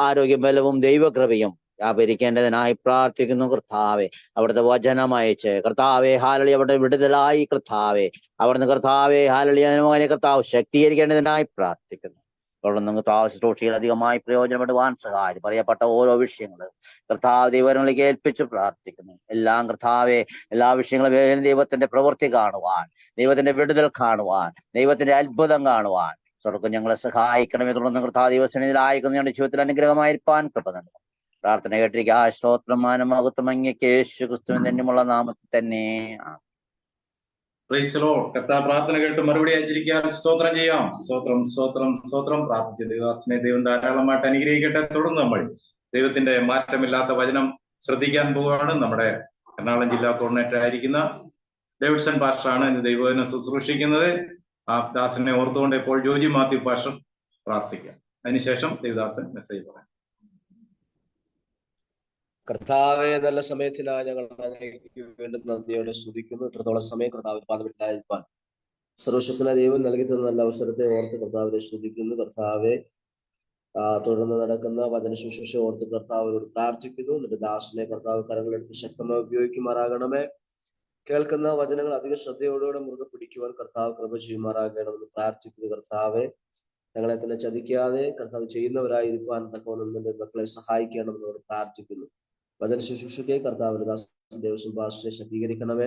ആരോഗ്യ ബലവും ദൈവകൃപയും വ്യാപരിക്കേണ്ടതിനായി പ്രാർത്ഥിക്കുന്നു കർത്താവെ. അവിടുത്തെ വചനം അയച്ച് കർത്താവെ ഹാലളി അവിടെ വിടുതലായി കർത്താവെ അവിടുന്ന് കർത്താവെ ഹാലളി കർത്താവ് ശക്തീകരിക്കേണ്ടതിനായി പ്രാർത്ഥിക്കുന്നു. തുടർന്ന് കർത്താവ് ശുശ്രൂഷയിൽ അധികമായി പ്രയോജനപ്പെടുവാൻ സഹായം പറയപ്പെട്ട ഓരോ വിഷയങ്ങൾ കർത്താവ് ദൈവങ്ങളിലേക്ക് ഏൽപ്പിച്ച് പ്രാർത്ഥിക്കുന്നു. എല്ലാം കർത്താവെ എല്ലാ വിഷയങ്ങളും ദൈവത്തിന്റെ പ്രവൃത്തി കാണുവാൻ, ദൈവത്തിന്റെ വിടുതൽ കാണുവാൻ, ദൈവത്തിന്റെ അത്ഭുതം കാണുവാൻ സ്വർഗ്ഗം ഞങ്ങളെ സഹായിക്കണമേ. തുടർന്ന് കർത്താവ് ദിവസത്തിലായിരിക്കുന്ന ഞങ്ങളുടെ ജീവിതത്തിൽ അനുഗ്രഹമായിരിക്കാൻ കൃപ നൽകും. പ്രാർത്ഥന കേട്ടിരിക്കുക. സ്തോത്രം മാനം മഹത്വം അങ്ങേക്ക് യേശു ക്രിസ്തുവിൻ തന്നെയുള്ള നാമത്തിൽ തന്നെ. Price the Lord. കർത്താവ് പ്രാർത്ഥന കേട്ട് മറുപടി അയച്ചിരിക്കാൻ സ്തോത്രം ചെയ്യാം. സ്തോത്രം സ്തോത്രം സ്തോത്രം. പ്രാർത്ഥിച്ച ദൈവദാസനെ ദൈവം ധാരാളമായിട്ട് അനുഗ്രഹിക്കട്ടെ. തുടർന്ന് നമ്മൾ ദൈവത്തിന്റെ മാറ്റമില്ലാത്ത വചനം ശ്രദ്ധിക്കാൻ പോവുകയാണ്. നമ്മുടെ എറണാകുളം ജില്ലാ കോർഡിനേറ്റർ ആയിരിക്കുന്ന ഡേവിഡ്സൺ പാസ്റ്ററാണ് ഇന്ന് ദൈവവചനം ശുശ്രൂഷിക്കുന്നത്. ആ ദാസനെ ഓർത്തുകൊണ്ട് ഇപ്പോൾ ജോജി മാത്യു പാസ്റ്റർ പ്രാർത്ഥിക്കാം. അതിനുശേഷം ദൈവദാസൻ മെസ്സേജ് പറയാം. കർത്താവെ, നല്ല സമയത്തിനായി ഞങ്ങൾ വീണ്ടും നന്ദിയോടെ സ്തുതിക്കുന്നു. ഇത്രത്തോളം സമയം കർത്താവ് പാദമില്ലായിരിക്കാൻ സർവശക്തനായ ദൈവം നൽകി തന്ന നല്ല അവസരത്തെ ഓർത്ത് കർത്താവിനെ സ്തുതിക്കുന്നു. കർത്താവെ, തുടർന്ന് നടക്കുന്ന വചന ശുശ്രൂഷ ഓർത്ത് കർത്താവിനോട് പ്രാർത്ഥിക്കുന്നു. എന്നിട്ട് ദാസനെ കർത്താവ് കരങ്ങളെടുത്ത് ശക്തമായി ഉപയോഗിക്കുമാറാകണമേ. കേൾക്കുന്ന വചനങ്ങൾ അധിക ശ്രദ്ധയോടുകൂടെ മുറുകെ പിടിക്കുവാൻ കർത്താവ് കൃപ ചെയ്യുമാറാകണമെന്ന് പ്രാർത്ഥിക്കുന്നു. കർത്താവെ, ഞങ്ങളെ തന്നെ ചതിക്കാതെ കർത്താവ് ചെയ്യുന്നവരായിരിക്കാൻ തക്കവണ്ണം നിന്റെ മക്കളെ സഹായിക്കണമെന്നോട് പ്രാർത്ഥിക്കുന്നു. വചന ശുശ്രൂഷയ്ക്ക് കർത്താവിന്റെ ദാസൻ ദേവസ്വം പാസ്റ്ററെ ശക്തീകരിക്കണമേ.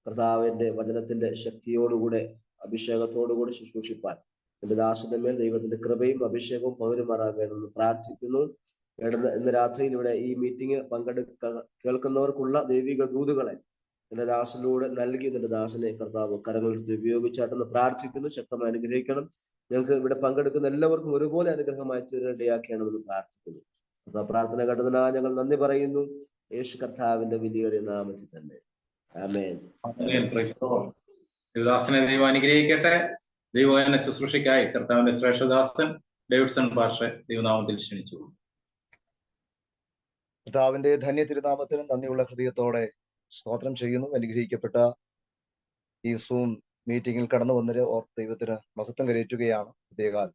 കർത്താവിന്റെ വചനത്തിന്റെ ശക്തിയോടുകൂടെ അഭിഷേകത്തോടുകൂടി ശുശ്രൂഷിപ്പാൻ എന്റെ ദാസന്റെ മേൽ ദൈവത്തിന്റെ കൃപയും അഭിഷേകവും പൗരന്മാരാകണമെന്ന് പ്രാർത്ഥിക്കുന്നു. ഇന്ന് രാത്രിയിൽ ഇവിടെ ഈ മീറ്റിംഗ് കേൾക്കുന്നവർക്കുള്ള ദൈവിക ദൂതുകളെ എന്റെ ദാസനിലൂടെ നൽകി എന്റെ ദാസനെ കർത്താവ് കരങ്ങളെടുത്ത് ഉപയോഗിച്ചാട്ടെന്ന് പ്രാർത്ഥിക്കുന്നു. ശക്തമായി അനുഗ്രഹിക്കണം. ഞങ്ങൾക്ക് ഇവിടെ പങ്കെടുക്കുന്ന എല്ലാവർക്കും ഒരുപോലെ അനുഗ്രഹമായി തീരേണ്ടയാക്കണമെന്ന് പ്രാർത്ഥിക്കുന്നു. പ്രാർത്ഥന കേട്ടതിനാ ഞങ്ങൾ നന്ദി പറയുന്നു. യേശു കർത്താവിന്റെ വലിയൊരു നാമത്തിൽ തന്നെ. ആമേൻ. ദൈവദാസനെ ദൈവം അനുഗ്രഹിക്കട്ടെ. ദൈവവചന ശുശ്രൂഷയ്ക്കായി കർത്താവിന്റെ ശ്രേഷ്ഠദാസൻ ഡേവിഡ്സൺ പാസ്റ്ററെ ദൈവനാമത്തിൽ ക്ഷണിച്ചു. കർത്താവിന്റെ ധന്യ തിരുനാമത്തിന് നന്ദിയുള്ള ഹൃദയത്തോടെ സ്തോത്രം ചെയ്യുന്നു. അനുഗ്രഹിക്കപ്പെട്ട ഈ സൂം മീറ്റിംഗിൽ കടന്നു വന്നവരെ ഓർത്ത് ദൈവത്തിന് മഹത്വം കരയറ്റുകയാണ്. പ്രത്യേകാൽ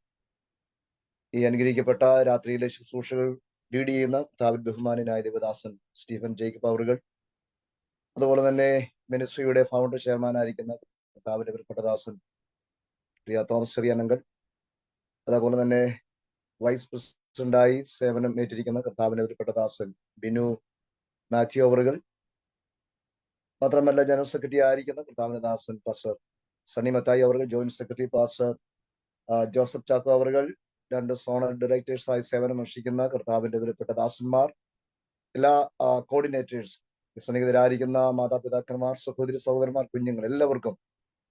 ഈ അനുഗ്രഹിക്കപ്പെട്ട രാത്രിയിലെ ശുശ്രൂഷകൾ ലീഡ് ചെയ്യുന്ന കർത്താവിൻ ബഹുമാനായ ദേവദാസൻ സ്റ്റീഫൻ ജേക്കബ് അവറുകൾ, അതുപോലെ തന്നെ മിനിസ്ട്രിയുടെ ഫൗണ്ടർ ചെയർമാനായിരിക്കുന്ന കർത്താവിന്റെ പ്രിയപ്പെട്ട ദാസൻ പ്രിയ തോമസ് ചെറിയാനങ്കൽ, അതേപോലെ തന്നെ വൈസ് പ്രസിഡന്റായി സേവനം ഏറ്റിരിക്കുന്ന കർത്താവിന്റെ പ്രിയപ്പെട്ട ദാസൻ ബിനു മാത്യു അവറുകൾ, മാത്രമല്ല ജനറൽ സെക്രട്ടറി ആയിരിക്കുന്ന കർത്താവിന്റെ ദാസൻ പാസ്റ്റർ സണ്ണി മത്തായി അവറുകൾ, joint secretary pastor Joseph Chacko അവറുകൾ, 2 സോണൽ ഡയറക്ടേഴ്സായി സേവനം അനുഷ്ഠിക്കുന്ന കർത്താവിന്റെ പ്രിയപ്പെട്ട ദാസന്മാർ, എല്ലാ കോർഡിനേറ്റേഴ്സ്, സ്നേഹിതരായിരിക്കുന്ന മാതാപിതാക്കന്മാർ, സഹോദരി സഹോദരന്മാർ, കുഞ്ഞുങ്ങൾ എല്ലാവർക്കും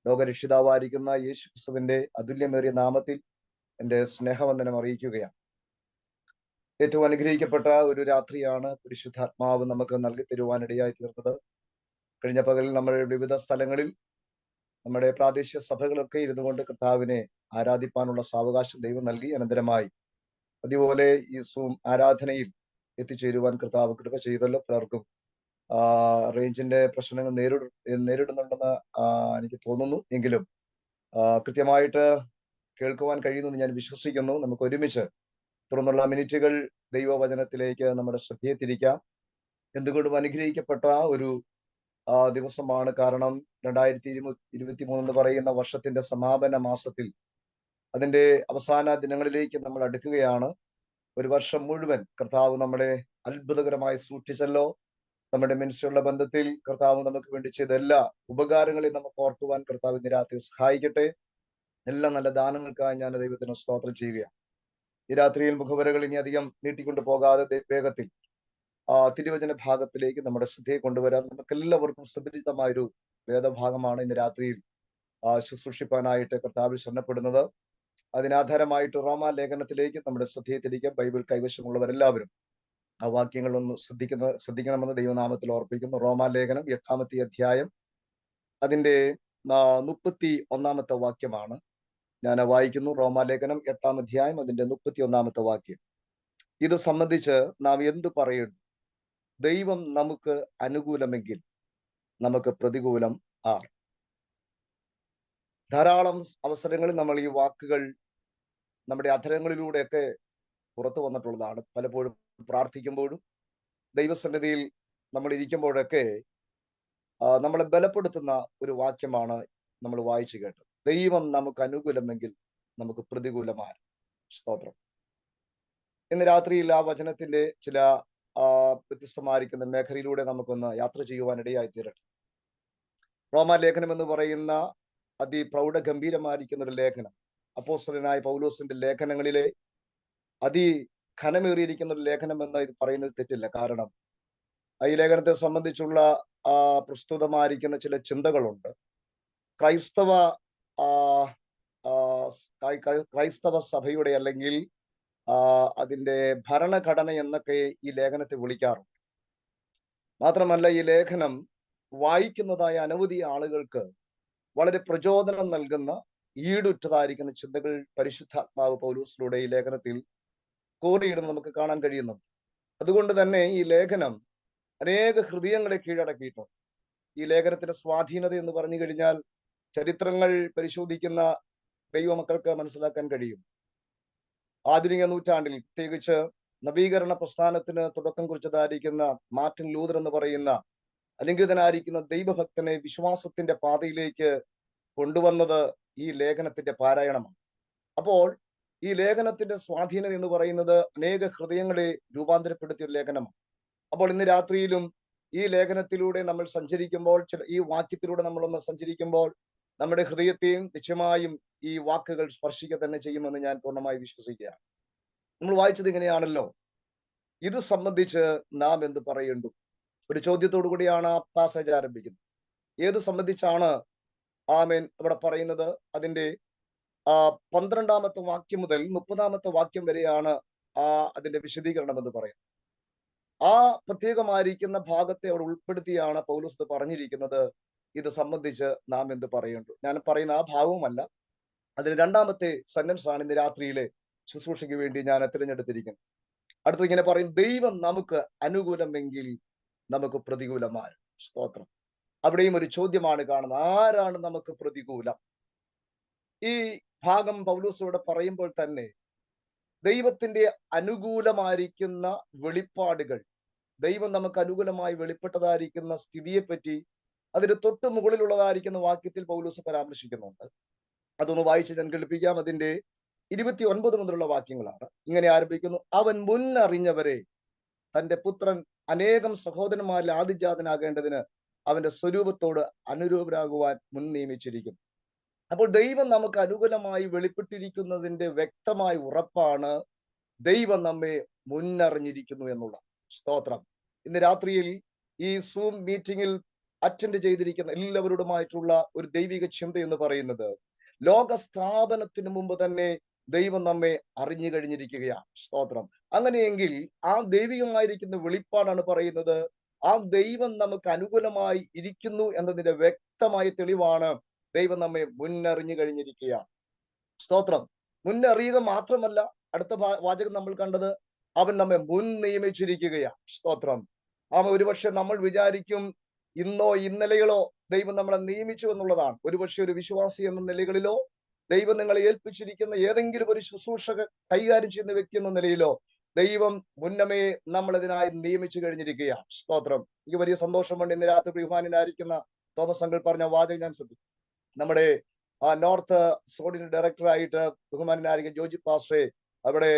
ലോകരക്ഷിതാവായിരിക്കുന്ന യേശു ക്രിസ്തുവിന്റെ അതുല്യമേറിയ നാമത്തിൽ എൻ്റെ സ്നേഹവന്ദനം അറിയിക്കുകയാണ്. ഏറ്റവും അനുഗ്രഹിക്കപ്പെട്ട ഒരു രാത്രിയാണ് പരിശുദ്ധാത്മാവ് നമുക്ക് നൽകി തരുവാനിടയായി തീർന്നത്. കഴിഞ്ഞ പകലിൽ നമ്മൾ വിവിധ സ്ഥലങ്ങളിൽ നമ്മുടെ പ്രാദേശിക സഭകളൊക്കെ ഇരുന്നു കൊണ്ട് കർത്താവിനെ ആരാധിപ്പാനുള്ള സാവകാശം ദൈവം നൽകി. അനന്തരമായി അതുപോലെ ഈ സൂം ആരാധനയിൽ എത്തിച്ചേരുവാൻ കർത്താവ് കൃപ ചെയ്തല്ലോ. പലർക്കും റേഞ്ചിന്റെ പ്രശ്നങ്ങൾ നേരിടുന്നുണ്ടെന്ന് എനിക്ക് തോന്നുന്നു. എങ്കിലും കൃത്യമായിട്ട് കേൾക്കുവാൻ കഴിയുമെന്ന് ഞാൻ വിശ്വസിക്കുന്നു. നമുക്ക് ഒരുമിച്ച് തുടർന്നുള്ള മിനിറ്റുകൾ ദൈവവചനത്തിലേക്ക് നമ്മുടെ ശ്രദ്ധയെ തിരിക്കാം. എന്തുകൊണ്ടും അനുഗ്രഹിക്കപ്പെട്ട ഒരു ദിവസമാണ്. കാരണം 2023 എന്ന് പറയുന്ന വർഷത്തിന്റെ സമാപന മാസത്തിൽ അതിന്റെ അവസാന ദിനങ്ങളിലേക്ക് നമ്മൾ അടുക്കുകയാണ്. ഒരു വർഷം മുഴുവൻ കർത്താവ് നമ്മളെ അത്ഭുതകരമായി സൂക്ഷിച്ചല്ലോ. നമ്മുടെ മനുഷ്യരുടെ ബന്ധത്തിൽ കർത്താവ് നമുക്ക് വേണ്ടി ചെയ്ത എല്ലാ ഉപകാരങ്ങളെയും നമുക്ക് ഓർക്കുവാൻ കർത്താവ് ഇന്ന് രാത്രി സഹായിക്കട്ടെ. എല്ലാ നല്ല ദാനങ്ങൾക്കായി ഞാൻ ദൈവത്തിന് സ്തോത്രം ചെയ്യുകയാണ്. ഈ രാത്രിയിൽ മുഖവരകൾ ഇനി അധികം നീട്ടിക്കൊണ്ടു പോകാതെ വേഗത്തിൽ തിരുവചന ഭാഗത്തിലേക്ക് നമ്മുടെ ശ്രദ്ധയെ കൊണ്ടുവരാൻ നമുക്ക് എല്ലാവർക്കും സുപരിചിതമായൊരു വേദഭാഗമാണ് ഇന്ന് രാത്രിയിൽ ശുശ്രൂഷിപ്പാനായിട്ട് കർത്താവിൽ ശരണപ്പെടുന്നത്. അതിനാധാരമായിട്ട് റോമാ ലേഖനത്തിലേക്ക് നമ്മുടെ ശ്രദ്ധയെ തിരിക്കാൻ ബൈബിൾ കൈവശമുള്ളവരെല്ലാവരും ആ വാക്യങ്ങളൊന്ന് ശ്രദ്ധിക്കണമെന്ന് ദൈവനാമത്തിൽ ഓർപ്പിക്കുന്നു. റോമാ ലേഖനം 8-ാമത്തെ അധ്യായം അതിന്റെ 31-ാമത്തെ വാക്യമാണ് ഞാൻ വായിക്കുന്നു. റോമാ ലേഖനം 8-ാം അധ്യായം അതിന്റെ 31-ാമത്തെ വാക്യം. ഇത് സംബന്ധിച്ച് നാം എന്ത് പറയുന്നു? ദൈവം നമുക്ക് അനുകൂലമെങ്കിൽ നമുക്ക് പ്രതികൂലം ആർ. ധാരാളം അവസരങ്ങളിൽ നമ്മൾ ഈ വാക്കുകൾ നമ്മുടെ അധരങ്ങളിലൂടെയൊക്കെ പുറത്തു വന്നിട്ടുള്ളതാണ്. പലപ്പോഴും പ്രാർത്ഥിക്കുമ്പോഴും ദൈവസന്നിധിയിൽ നമ്മൾ ഇരിക്കുമ്പോഴൊക്കെ നമ്മളെ ബലപ്പെടുത്തുന്ന ഒരു വാക്യമാണ് നമ്മൾ വായിച്ചു കേട്ടത്. ദൈവം നമുക്ക് അനുകൂലമെങ്കിൽ നമുക്ക് പ്രതികൂലമാണ്. സ്തോത്രം. ഇന്ന് രാത്രിയിൽ ആ വചനത്തിന്റെ ചില വ്യത്യസ്തമായിരിക്കുന്ന മേഖലയിലൂടെ നമുക്കൊന്ന് യാത്ര ചെയ്യുവാനിടയായി തീരട്ടെ. റോമാ ലേഖനം എന്ന് പറയുന്ന അതിപ്രൗഢഗംഭീരമായിരിക്കുന്ന ഒരു ലേഖനം, അപ്പോസ്തലനായ പൗലോസിന്റെ ലേഖനങ്ങളിലെ ഘനമേറിയിരിക്കുന്ന ഒരു ലേഖനം എന്ന് ഇത് പറയുന്നത് തെറ്റില്ല. കാരണം ഈ ലേഖനത്തെ സംബന്ധിച്ചുള്ള പ്രസ്തുതമായിരിക്കുന്ന ചില ചിന്തകളുണ്ട്. ക്രൈസ്തവ സഭയുടെ അല്ലെങ്കിൽ അതിന്റെ ഭരണഘടന എന്നൊക്കെ ഈ ലേഖനത്തെ വിളിക്കാറുണ്ട്. മാത്രമല്ല ഈ ലേഖനം വായിക്കുന്നതായ അനവധി ആളുകൾക്ക് വളരെ പ്രചോദനം നൽകുന്ന ഈടുറ്റതായിരിക്കുന്ന ചിന്തകൾ പരിശുദ്ധാത്മാവ് പൗലോസിലൂടെ ഈ ലേഖനത്തിൽ കോറിയിടുന്നത് നമുക്ക് കാണാൻ കഴിയുന്നു. അതുകൊണ്ട് തന്നെ ഈ ലേഖനം അനേക ഹൃദയങ്ങളെ കീഴടക്കിയിട്ടുണ്ട്. ഈ ലേഖനത്തിന്റെ സ്വാധീനത എന്ന് പറഞ്ഞു കഴിഞ്ഞാൽ ചരിത്രങ്ങൾ പരിശോധിക്കുന്ന ദൈവമക്കൾക്ക് മനസ്സിലാക്കാൻ കഴിയും. ആധുനിക നൂറ്റാണ്ടിൽ പ്രത്യേകിച്ച് നവീകരണ പ്രസ്ഥാനത്തിന് തുടക്കം കുറിച്ചതായിരിക്കുന്ന മാർട്ടിൻ ലൂതർ എന്ന് പറയുന്ന അലിംഗിതനായിരിക്കുന്ന ദൈവഭക്തനെ വിശ്വാസത്തിന്റെ പാതയിലേക്ക് കൊണ്ടുവന്നത് ഈ ലേഖനത്തിന്റെ പാരായണമാണ്. അപ്പോൾ ഈ ലേഖനത്തിന്റെ സ്വാധീനം എന്ന് പറയുന്നത് അനേക ഹൃദയങ്ങളെ രൂപാന്തരപ്പെടുത്തിയ ഒരു ലേഖനമാണ്. അപ്പോൾ ഇന്ന് രാത്രിയിലും ഈ ലേഖനത്തിലൂടെ നമ്മൾ സഞ്ചരിക്കുമ്പോൾ, ഈ വാക്യത്തിലൂടെ നമ്മളൊന്ന് സഞ്ചരിക്കുമ്പോൾ നമ്മുടെ ഹൃദയത്തെയും നിശ്ചയമായും ഈ വാക്കുകൾ സ്പർശിക്കുക തന്നെ ചെയ്യുമെന്ന് ഞാൻ പൂർണ്ണമായി വിശ്വസിക്കുകയാണ്. നമ്മൾ വായിച്ചത് ഇങ്ങനെയാണല്ലോ, ഇത് സംബന്ധിച്ച് നാം എന്ത് പറയുന്നു? ഒരു ചോദ്യത്തോടു കൂടിയാണ് ആ പാസേജ് ആരംഭിക്കുന്നത്. ഏത് സംബന്ധിച്ചാണ് ആമേൻ അവിടെ പറയുന്നത്? അതിന്റെ 12-ാമത്തെ വാക്യം മുതൽ 30-ാമത്തെ വാക്യം വരെയാണ് അതിന്റെ വിശദീകരണം എന്ന് പറയുന്നത്. ആ പ്രത്യേകമായിരിക്കുന്ന ഭാഗത്തെ അവിടെ ഉൾപ്പെടുത്തിയാണ് പൗലോസ് പറഞ്ഞിരിക്കുന്നത്, ഇത് സംബന്ധിച്ച് നാം എന്ത് പറയുന്നു. ഞാൻ പറയുന്ന ആ ഭാഗവുമല്ല, അതിന് 2-ാമത്തെ സെന്റൻസ് ആണ് ഇന്ന് രാത്രിയിലെ ശുശ്രൂഷയ്ക്ക് വേണ്ടി ഞാൻ തിരഞ്ഞെടുത്തിരിക്കുന്നത്. അടുത്ത് ഇങ്ങനെ പറയും, ദൈവം നമുക്ക് അനുകൂലമെങ്കിൽ നമുക്ക് പ്രതികൂലമാണ്. സ്തോത്രം. അവിടെയും ഒരു ചോദ്യമാണ് കാണുന്നത്, ആരാണ് നമുക്ക് പ്രതികൂലം? ഈ ഭാഗം പൗലോസോടെ പറയുമ്പോൾ തന്നെ ദൈവത്തിന്റെ അനുകൂലമായിരിക്കുന്ന വെളിപ്പാടുകൾ, ദൈവം നമുക്ക് അനുകൂലമായി വെളിപ്പെട്ടതായിരിക്കുന്ന സ്ഥിതിയെപ്പറ്റി അതിന് തൊട്ട് മുകളിലുള്ളതായിരിക്കുന്ന വാക്യത്തിൽ പൗലോസ് പരാമർശിക്കുന്നുണ്ട്. അതൊന്ന് വായിച്ച് ഞാൻ കേൾപ്പിക്കാം. അതിന്റെ 29 മുതലുള്ള വാക്യങ്ങളാണ്. ഇങ്ങനെ ആരംഭിക്കുന്നു, അവൻ മുന്നറിഞ്ഞവരെ തന്റെ പുത്രൻ അനേകം സഹോദരന്മാരിൽ ആദിജാതനാകേണ്ടതിന് അവന്റെ സ്വരൂപത്തോട് അനുരൂപരാകുവാൻ മുൻ നിയമിച്ചിരിക്കുന്നു. അപ്പോൾ ദൈവം നമുക്ക് അനുകൂലമായി വെളിപ്പെട്ടിരിക്കുന്നതിന്റെ വ്യക്തമായ ഉറപ്പാണ് ദൈവം നമ്മെ മുന്നറിഞ്ഞിരിക്കുന്നു എന്നുള്ള. സ്തോത്രം. ഇന്ന് രാത്രിയിൽ ഈ സൂം മീറ്റിംഗിൽ അറ്റൻഡ് ചെയ്തിരിക്കുന്ന എല്ലാവരോടുമായിട്ടുള്ള ഒരു ദൈവിക ചിന്ത എന്ന് പറയുന്നത്, ലോക സ്ഥാപനത്തിന് മുമ്പ് തന്നെ ദൈവം നമ്മെ അറിഞ്ഞു കഴിഞ്ഞിരിക്കുകയാണ്. സ്തോത്രം. അങ്ങനെയെങ്കിൽ ആ ദൈവികമായിരിക്കുന്ന വെളിപ്പാടാണ് പറയുന്നത്, ആ ദൈവം നമുക്ക് അനുകൂലമായി ഇരിക്കുന്നു എന്നതിന്റെ വ്യക്തമായ തെളിവാണ് ദൈവം നമ്മെ മുന്നറിഞ്ഞു കഴിഞ്ഞിരിക്കുകയാണ്. സ്തോത്രം. മുന്നറിയുക മാത്രമല്ല, അടുത്ത വാചകം നമ്മൾ കണ്ടത്, അവൻ നമ്മെ മുൻ നിയമിച്ചിരിക്കുകയാണ്. സ്തോത്രം. ഒരുപക്ഷെ നമ്മൾ വിചാരിക്കും ഇന്നോ ഇന്നലെകളോ ദൈവം നമ്മളെ നിയമിച്ചു എന്നുള്ളതാണ്. ഒരുപക്ഷെ ഒരു വിശ്വാസി എന്ന നിലകളിലോ ദൈവം നിങ്ങളെ ഏൽപ്പിച്ചിരിക്കുന്ന ഏതെങ്കിലും ഒരു ശുശ്രൂഷ കൈകാര്യം ചെയ്യുന്ന വ്യക്തി എന്ന നിലയിലോ ദൈവം മുന്നമേ നമ്മളതിനായി നിയമിച്ചു കഴിഞ്ഞിരിക്കുകയാണ്. സ്തോത്രം. എനിക്ക് വലിയ സന്തോഷമുണ്ട്. ഇന്ന് രാത്രി ബഹുമാനായിരിക്കുന്ന തോമസ് അങ്കിൾ പറഞ്ഞ വാചകം ഞാൻ ശ്രദ്ധിച്ചു. നമ്മുടെ നോർത്ത് സോണിന്റെ ഡയറക്ടറായിട്ട് ബഹുമാനായിരിക്കും ജോജി പാസ്റ്ററെ അവിടെ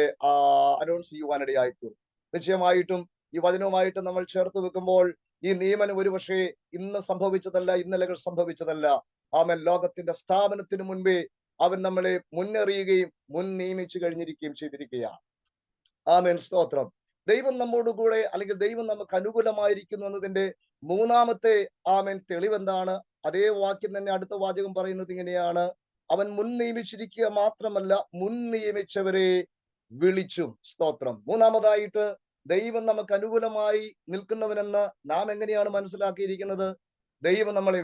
അനൗൺസ് ചെയ്യുവാനിടയായിട്ടു. നിശ്ചയമായിട്ടും ഈ വചനവുമായിട്ട് നമ്മൾ ചേർത്ത് വെക്കുമ്പോൾ ഈ നിയമനം ഒരുപക്ഷെ ഇന്ന് സംഭവിച്ചതല്ല, ഇന്നലകൾ സംഭവിച്ചതല്ല. ആമേൻ. ലോകത്തിന്റെ സ്ഥാപനത്തിന് മുൻപേ അവൻ നമ്മളെ മുന്നറിയുകയും മുൻ നിയമിച്ചു കഴിഞ്ഞിരിക്കുകയും ചെയ്തിരിക്കുകയാണ്. ആമേൻ. സ്തോത്രം. ദൈവം നമ്മോടുകൂടെ അല്ലെങ്കിൽ ദൈവം നമുക്ക് അനുകൂലമായിരിക്കുന്നു എന്നതിന്റെ മൂന്നാമത്തെ ആമേൻ തെളിവെന്താണ്? അതേ വാക്യം തന്നെ അടുത്ത വാചകം പറയുന്നത് ഇങ്ങനെയാണ്: അവൻ മുൻ നിയമിച്ചിരിക്കുക മാത്രമല്ല, മുൻ നിയമിച്ചവരെ വിളിച്ചും. സ്തോത്രം. മൂന്നാമതായിട്ട് ദൈവം നമുക്ക് അനുകൂലമായി നിൽക്കുന്നവനെന്ന് നാം എങ്ങനെയാണ് മനസ്സിലാക്കിയിരിക്കുന്നത്? ദൈവം നമ്മളെ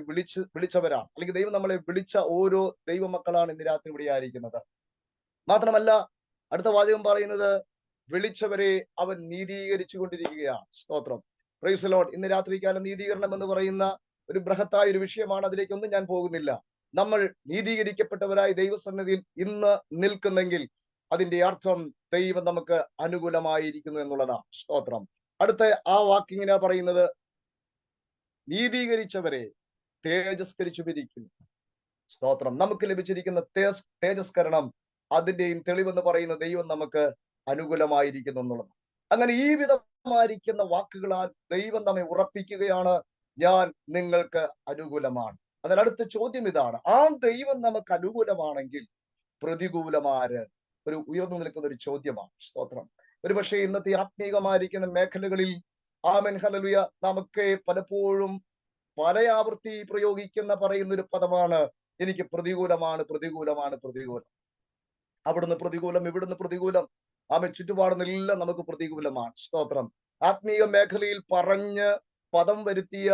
വിളിച്ചവരാണ്, അല്ലെങ്കിൽ ദൈവം നമ്മളെ വിളിച്ച ഓരോ ദൈവമക്കളാണ് ഇന്ന് രാത്രി ഇവിടെ ആയിരിക്കുന്നത്. മാത്രമല്ല അടുത്ത വാചകം പറയുന്നത് വിളിച്ചവരെ അവൻ നീതീകരിച്ചു കൊണ്ടിരിക്കുകയാണ്. സ്തോത്രം. Price the Lord. ഇന്ന് രാത്രികാലം നീതീകരണം എന്ന് പറയുന്ന ഒരു ബൃഹത്തായ ഒരു വിഷയമാണ്. അതിലേക്കൊന്നും ഞാൻ പോകുന്നില്ല. നമ്മൾ നീതീകരിക്കപ്പെട്ടവരായി ദൈവസന്നിധിയിൽ ഇന്ന് നിൽക്കുന്നെങ്കിൽ അതിന്റെ അർത്ഥം ദൈവം നമുക്ക് അനുകൂലമായിരിക്കുന്നു എന്നുള്ളതാണ്. സ്തോത്രം. അടുത്ത ആ വാക്കിങ്ങനെ പറയുന്നത് നീതീകരിച്ചവരെ തേജസ്കരിച്ചുമിരിക്കുന്നു. സ്തോത്രം. നമുക്ക് ലഭിച്ചിരിക്കുന്ന തേജസ്കരണം അതിന്റെയും തെളിവെന്ന് പറയുന്ന ദൈവം നമുക്ക് അനുകൂലമായിരിക്കുന്നു എന്നുള്ളത്. അങ്ങനെ ഈ വിധമായിരിക്കുന്ന വാക്കുകളാൽ ദൈവം നമ്മെ ഉറപ്പിക്കുകയാണ്, ഞാൻ നിങ്ങൾക്ക് അനുകൂലമാണ്. അതിനടുത്ത ചോദ്യം ഇതാണ്: ആ ദൈവം നമുക്ക് അനുകൂലമാണെങ്കിൽ പ്രതികൂലമാര്? ഒരു ഉയർന്നു നിൽക്കുന്ന ഒരു ചോദ്യമാണ്. സ്തോത്രം. ഒരുപക്ഷെ ഇന്നത്തെ ആത്മീകമായിരിക്കുന്ന മേഖലകളിൽ ആമേൻ ഹല്ലേലൂയ നമുക്ക് പലപ്പോഴും പല ആവർത്തി പറയുന്ന ഒരു പദമാണ് എനിക്ക് പ്രതികൂലമാണ്, പ്രതികൂലമാണ്, പ്രതികൂലം. അവിടുന്ന് പ്രതികൂലം, ഇവിടുന്ന് പ്രതികൂലം. ആമേൻ. ചുറ്റുപാടുന്നെല്ലാം നമുക്ക് പ്രതികൂലമാണ്. സ്തോത്രം. ആത്മീയ മേഖലയിൽ പദം വരുത്തിയ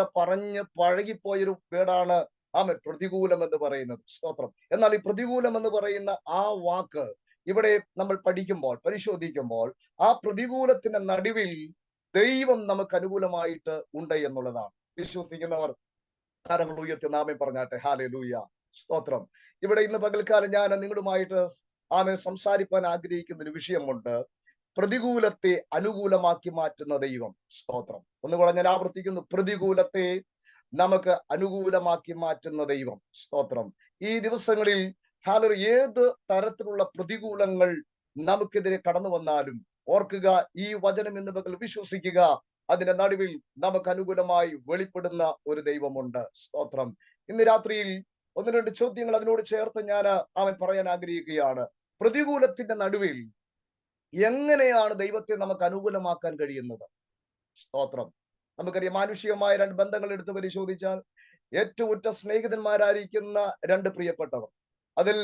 പഴകിപ്പോയൊരു വേടാണ് ആമേൻ പ്രതികൂലം എന്ന് പറയുന്നത്. സ്തോത്രം. എന്നാൽ ഈ പ്രതികൂലം എന്ന് പറയുന്ന ആ വാക്ക് ഇവിടെ നമ്മൾ പരിശോധിക്കുമ്പോൾ ആ പ്രതികൂലത്തിന്റെ നടുവിൽ ദൈവം നമുക്ക് അനുകൂലമായിട്ട് ഉണ്ട് എന്നുള്ളതാണ്. വിശ്വസിക്കുന്നവർ കരങ്ങൾ ഉയർത്തി നാമേ പറഞ്ഞാട്ടെ. ഹല്ലേലൂയ. സ്തോത്രം. ഇവിടെ ഇന്ന് പകൽക്കാലം ഞാൻ നിങ്ങളുമായിട്ട് ആമേൻ സംസാരിക്കാൻ ആഗ്രഹിക്കുന്ന ഒരു വിഷയമുണ്ട്: പ്രതികൂലത്തെ അനുകൂലമാക്കി മാറ്റുന്ന ദൈവം. സ്തോത്രം. ഒന്നുകൂടെ ഞാൻ ആവർത്തിക്കുന്നു: പ്രതികൂലത്തെ നമുക്ക് അനുകൂലമാക്കി മാറ്റുന്ന ദൈവം. സ്തോത്രം. ഈ ദിവസങ്ങളിൽ ഏത് തരത്തിലുള്ള പ്രതികൂലങ്ങൾ നമുക്കെതിരെ കടന്നു വന്നാലും ഓർക്കുക, ഈ വചനം ഇന്ന് പകൽ വിശ്വസിക്കുക, അതിന്റെ നടുവിൽ നമുക്ക് അനുകൂലമായി വെളിപ്പെടുന്ന ഒരു ദൈവമുണ്ട്. സ്തോത്രം. ഇന്ന് രാത്രിയിൽ ഒന്ന് രണ്ട് ചോദ്യങ്ങൾ അതിനോട് ചേർത്ത് ഞാൻ പറയാൻ ആഗ്രഹിക്കുകയാണ്. പ്രതികൂലത്തിന്റെ നടുവിൽ എങ്ങനെയാണ് ദൈവത്തെ നമുക്ക് അനുകൂലമാക്കാൻ കഴിയുന്നത്? സ്തോത്രം. നമുക്കറിയാം, മാനുഷികമായ രണ്ട് ബന്ധങ്ങൾ എടുത്ത് പരിശോധിച്ചാൽ ഏറ്റവും ഉറ്റ സ്നേഹിതന്മാരായിരിക്കുന്ന രണ്ട് പ്രിയപ്പെട്ടവർ, അതിൽ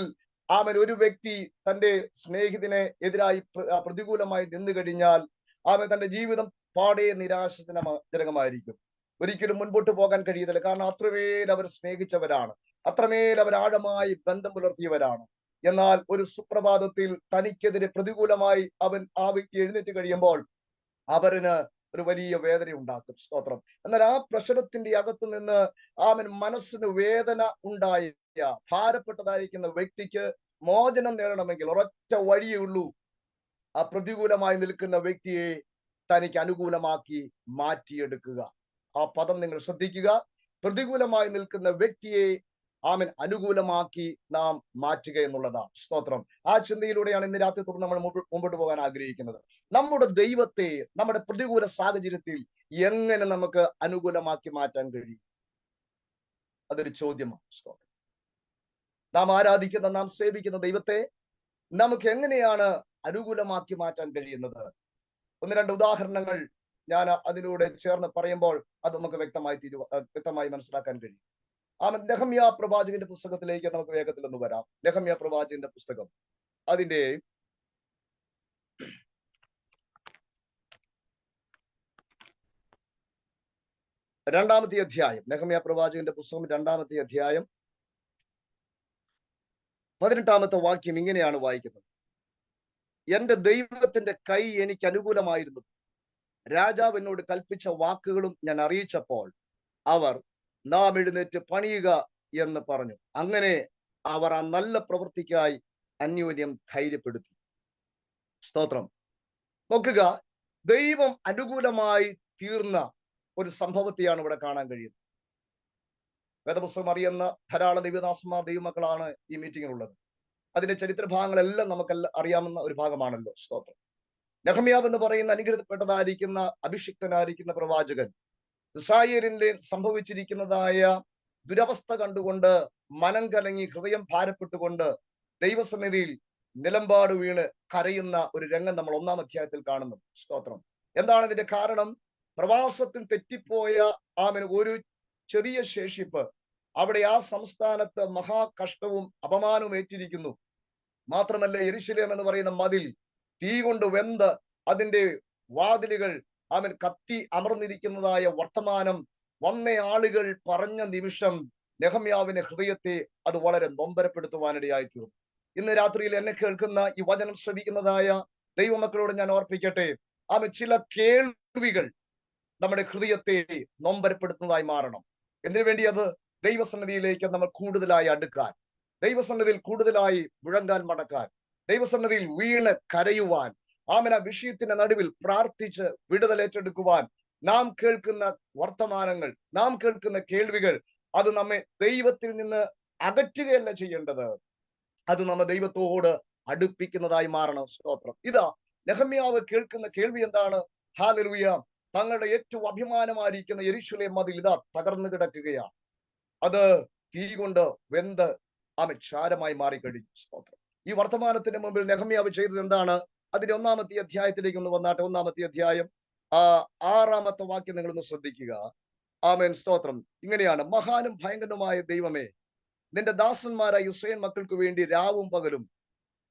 ഒരു വ്യക്തി തന്റെ സ്നേഹിതനെ എതിരായി പ്രതികൂലമായി നിന്നു കഴിഞ്ഞാൽ തന്റെ ജീവിതം പാടെ നിരാശജനകമായിരിക്കും. ഒരിക്കലും മുൻപോട്ട് പോകാൻ കഴിയത്തില്ല. കാരണം അത്രമേൽ അവർ സ്നേഹിച്ചവരാണ്, അത്രമേൽ അവർ ആഴമായി ബന്ധം പുലർത്തിയവരാണ്. എന്നാൽ ഒരു സുപ്രഭാതത്തിൽ തനിക്കെതിരെ പ്രതികൂലമായി ആ വ്യക്തി എഴുന്നേറ്റ് കഴിയുമ്പോൾ അവരിന് ഒരു വലിയ വേദന ഉണ്ടാക്കും. സ്തോത്രം. എന്നാൽ ആ പ്രശ്നത്തിന്റെ അകത്തു നിന്ന് മനസ്സിന് വേദന ഉണ്ടായ ഭാരപ്പെട്ടതായിരിക്കുന്ന വ്യക്തിക്ക് മോചനം നേടണമെങ്കിൽ ഒരൊറ്റ വഴിയേ ഉള്ളൂ: ആ പ്രതികൂലമായി നിൽക്കുന്ന വ്യക്തിയെ തനിക്ക് അനുകൂലമാക്കി മാറ്റിയെടുക്കുക. ആ പദം നിങ്ങൾ ശ്രദ്ധിക്കുക. പ്രതികൂലമായി നിൽക്കുന്ന വ്യക്തിയെ അനുകൂലമാക്കി നാം മാറ്റുക എന്നുള്ളതാണ്. സ്തോത്രം. ആ ചിന്തയിലൂടെയാണ് ഇന്ന് രാത്രി തുടർന്ന് നമ്മൾ മുമ്പോട്ട് പോകാൻ ആഗ്രഹിക്കുന്നത്. നമ്മുടെ ദൈവത്തെ നമ്മുടെ പ്രതികൂല സാഹചര്യത്തിൽ എങ്ങനെ നമുക്ക് അനുകൂലമാക്കി മാറ്റാൻ കഴിയും? അതൊരു ചോദ്യമാണ്. സ്തോത്രം. നാം ആരാധിക്കുന്ന, നാം സേവിക്കുന്ന ദൈവത്തെ നമുക്ക് എങ്ങനെയാണ് അനുകൂലമാക്കി മാറ്റാൻ കഴിയുന്നത്? ഒന്ന് രണ്ട് ഉദാഹരണങ്ങൾ ഞാൻ അതിലൂടെ ചേർന്ന് പറയുമ്പോൾ അത് നമുക്ക് വ്യക്തമായി മനസ്സിലാക്കാൻ കഴിയും. നെഹമ്യാ പ്രവാചകന്റെ പുസ്തകത്തിലേക്ക് നമുക്ക് വേഗത്തിൽ ഒന്ന് വരാം. നെഹമ്യാ പ്രവാചകന്റെ പുസ്തകം, അതിന്റെ 2-ാമത്തെ അധ്യായം. നെഹമ്യാ പ്രവാചകന്റെ പുസ്തകം 2-ാമത്തെ അധ്യായം 18-ാമത്തെ വാക്യം ഇങ്ങനെയാണ് വായിക്കുന്നത്: എന്റെ ദൈവത്തിന്റെ കൈ എനിക്ക് അനുകൂലമായിരുന്നു, രാജാവ് എന്നോട് കൽപ്പിച്ച വാക്കുകളും ഞാൻ അറിയിച്ചപ്പോൾ അവർ നാം എഴുന്നേറ്റ് പണിയുക എന്ന് പറഞ്ഞു. അങ്ങനെ അവർ ആ നല്ല പ്രവൃത്തിക്കായി അന്യോന്യം ധൈര്യപ്പെടുത്തി. സ്തോത്രം. നോക്കുക, ദൈവം അനുകൂലമായി തീർന്ന ഒരു സംഭവത്തെയാണ് ഇവിടെ കാണാൻ കഴിയുന്നത്. വേദപുസ്തകം അറിയുന്ന ധാരാളം ദൈവദാസന്മാർ, ദൈവമക്കളാണ് ഈ മീറ്റിങ്ങിലുള്ളത്. അതിന്റെ ചരിത്ര ഭാഗങ്ങളെല്ലാം നമുക്കെല്ലാം അറിയാവുന്ന ഒരു ഭാഗമാണല്ലോ. സ്തോത്രം. നെഹമ്യാവ് എന്ന് പറയുന്ന അനുഗ്രഹിക്കപ്പെട്ടതായിരിക്കുന്ന അഭിഷിക്തനായിരിക്കുന്ന പ്രവാചകൻ ഇസ്രായേലിന്റെ സംഭവിച്ചിരിക്കുന്നതായ ദുരവസ്ഥ കണ്ടുകൊണ്ട് മനം കലങ്ങി ഹൃദയം ഭാരപ്പെട്ടുകൊണ്ട് ദൈവസന്നിധിയിൽ നിലമ്പാട് വീണ് കരയുന്ന ഒരു രംഗം നമ്മൾ 1-ാം അധ്യായത്തിൽ കാണുന്നു. സ്തോത്രം. എന്താണ് ഇതിന്റെ കാരണം? പ്രവാസത്തിൽ തെറ്റിപ്പോയ ഒരു ചെറിയ ശേഷിപ്പ് അവിടെ ആ സംസ്ഥാനത്ത് മഹാകഷ്ടവും അപമാനവും ഏറ്റിരിക്കുന്നു. മാത്രമല്ല, യെരൂശലേം എന്ന് പറയുന്ന മതിൽ തീ കൊണ്ട് വെന്ത് അതിന്റെ വാതിലുകൾ കത്തി അമർന്നിരിക്കുന്നതായ വർത്തമാനം വന്ന ആളുകൾ പറഞ്ഞ നിമിഷം നെഹമ്യാവിന്റെ ഹൃദയത്തെ അത് വളരെ നൊമ്പരപ്പെടുത്തുവാനിടയായി തീർന്നു. ഇന്ന് രാത്രിയിൽ എന്നെ കേൾക്കുന്ന ഈ വചനം ശ്രവിക്കുന്നതായ ദൈവമക്കളോട് ഞാൻ ഓർപ്പിക്കട്ടെ, ചില കേൾവികൾ നമ്മുടെ ഹൃദയത്തെ നൊമ്പരപ്പെടുത്തുന്നതായി മാറണം. എന്തിനു വേണ്ടി? അത് ദൈവസന്നിധിയിലേക്ക് നമ്മൾ കൂടുതലായി അടുക്കാൻ, ദൈവസന്നിധിയിൽ കൂടുതലായി മുഴങ്കാൽ മടക്കാൻ, ദൈവസന്നിധിയിൽ വീണ് കരയുവാൻ, ആ വിഷയത്തിന്റെ നടുവിൽ പ്രാർത്ഥിച്ച് വിടുതൽ ഏറ്റെടുക്കുവാൻ. നാം കേൾക്കുന്ന വർത്തമാനങ്ങൾ, നാം കേൾക്കുന്ന കേൾവികൾ അത് നമ്മെ ദൈവത്തിൽ നിന്ന് അകറ്റുകയല്ല ചെയ്യേണ്ടത്, അത് നമ്മെ ദൈവത്തോട് അടുപ്പിക്കുന്നതായി മാറണം. സ്തോത്രം. ഇതാ നെഹമ്യാവ് കേൾക്കുന്ന കേൾവി എന്താണ്? ഹല്ലേലൂയ! തങ്ങളുടെ ഏറ്റവും അഭിമാനമായിരിക്കുന്ന യെരൂശലേം മതിൽ ഇതാ തകർന്നു കിടക്കുകയാണ്. അത് തീ കൊണ്ട് വെന്ത് ചാരമായി മാറിക്കഴിഞ്ഞു. സ്തോത്രം. ഈ വർത്തമാനത്തിന് മുമ്പിൽ നെഹമ്യാവ് ചെയ്തത് എന്താണ്? അതിന്റെ 1-ാമത്തെ അധ്യായത്തിലേക്ക് ഒന്ന് വന്നാട്ടെ. 1-ാമത്തെ അധ്യായം 6-ാമത്തെ വാക്യം നിങ്ങളൊന്ന് ശ്രദ്ധിക്കുക. ആമേൻ. സ്തോത്രം. ഇങ്ങനെയാണ്: മഹാനും ഭയങ്കരനുമായ ദൈവമേ, നിന്റെ ദാസന്മാരായ ഇസ്രായേൽ മക്കൾക്ക് വേണ്ടി രാവും പകലും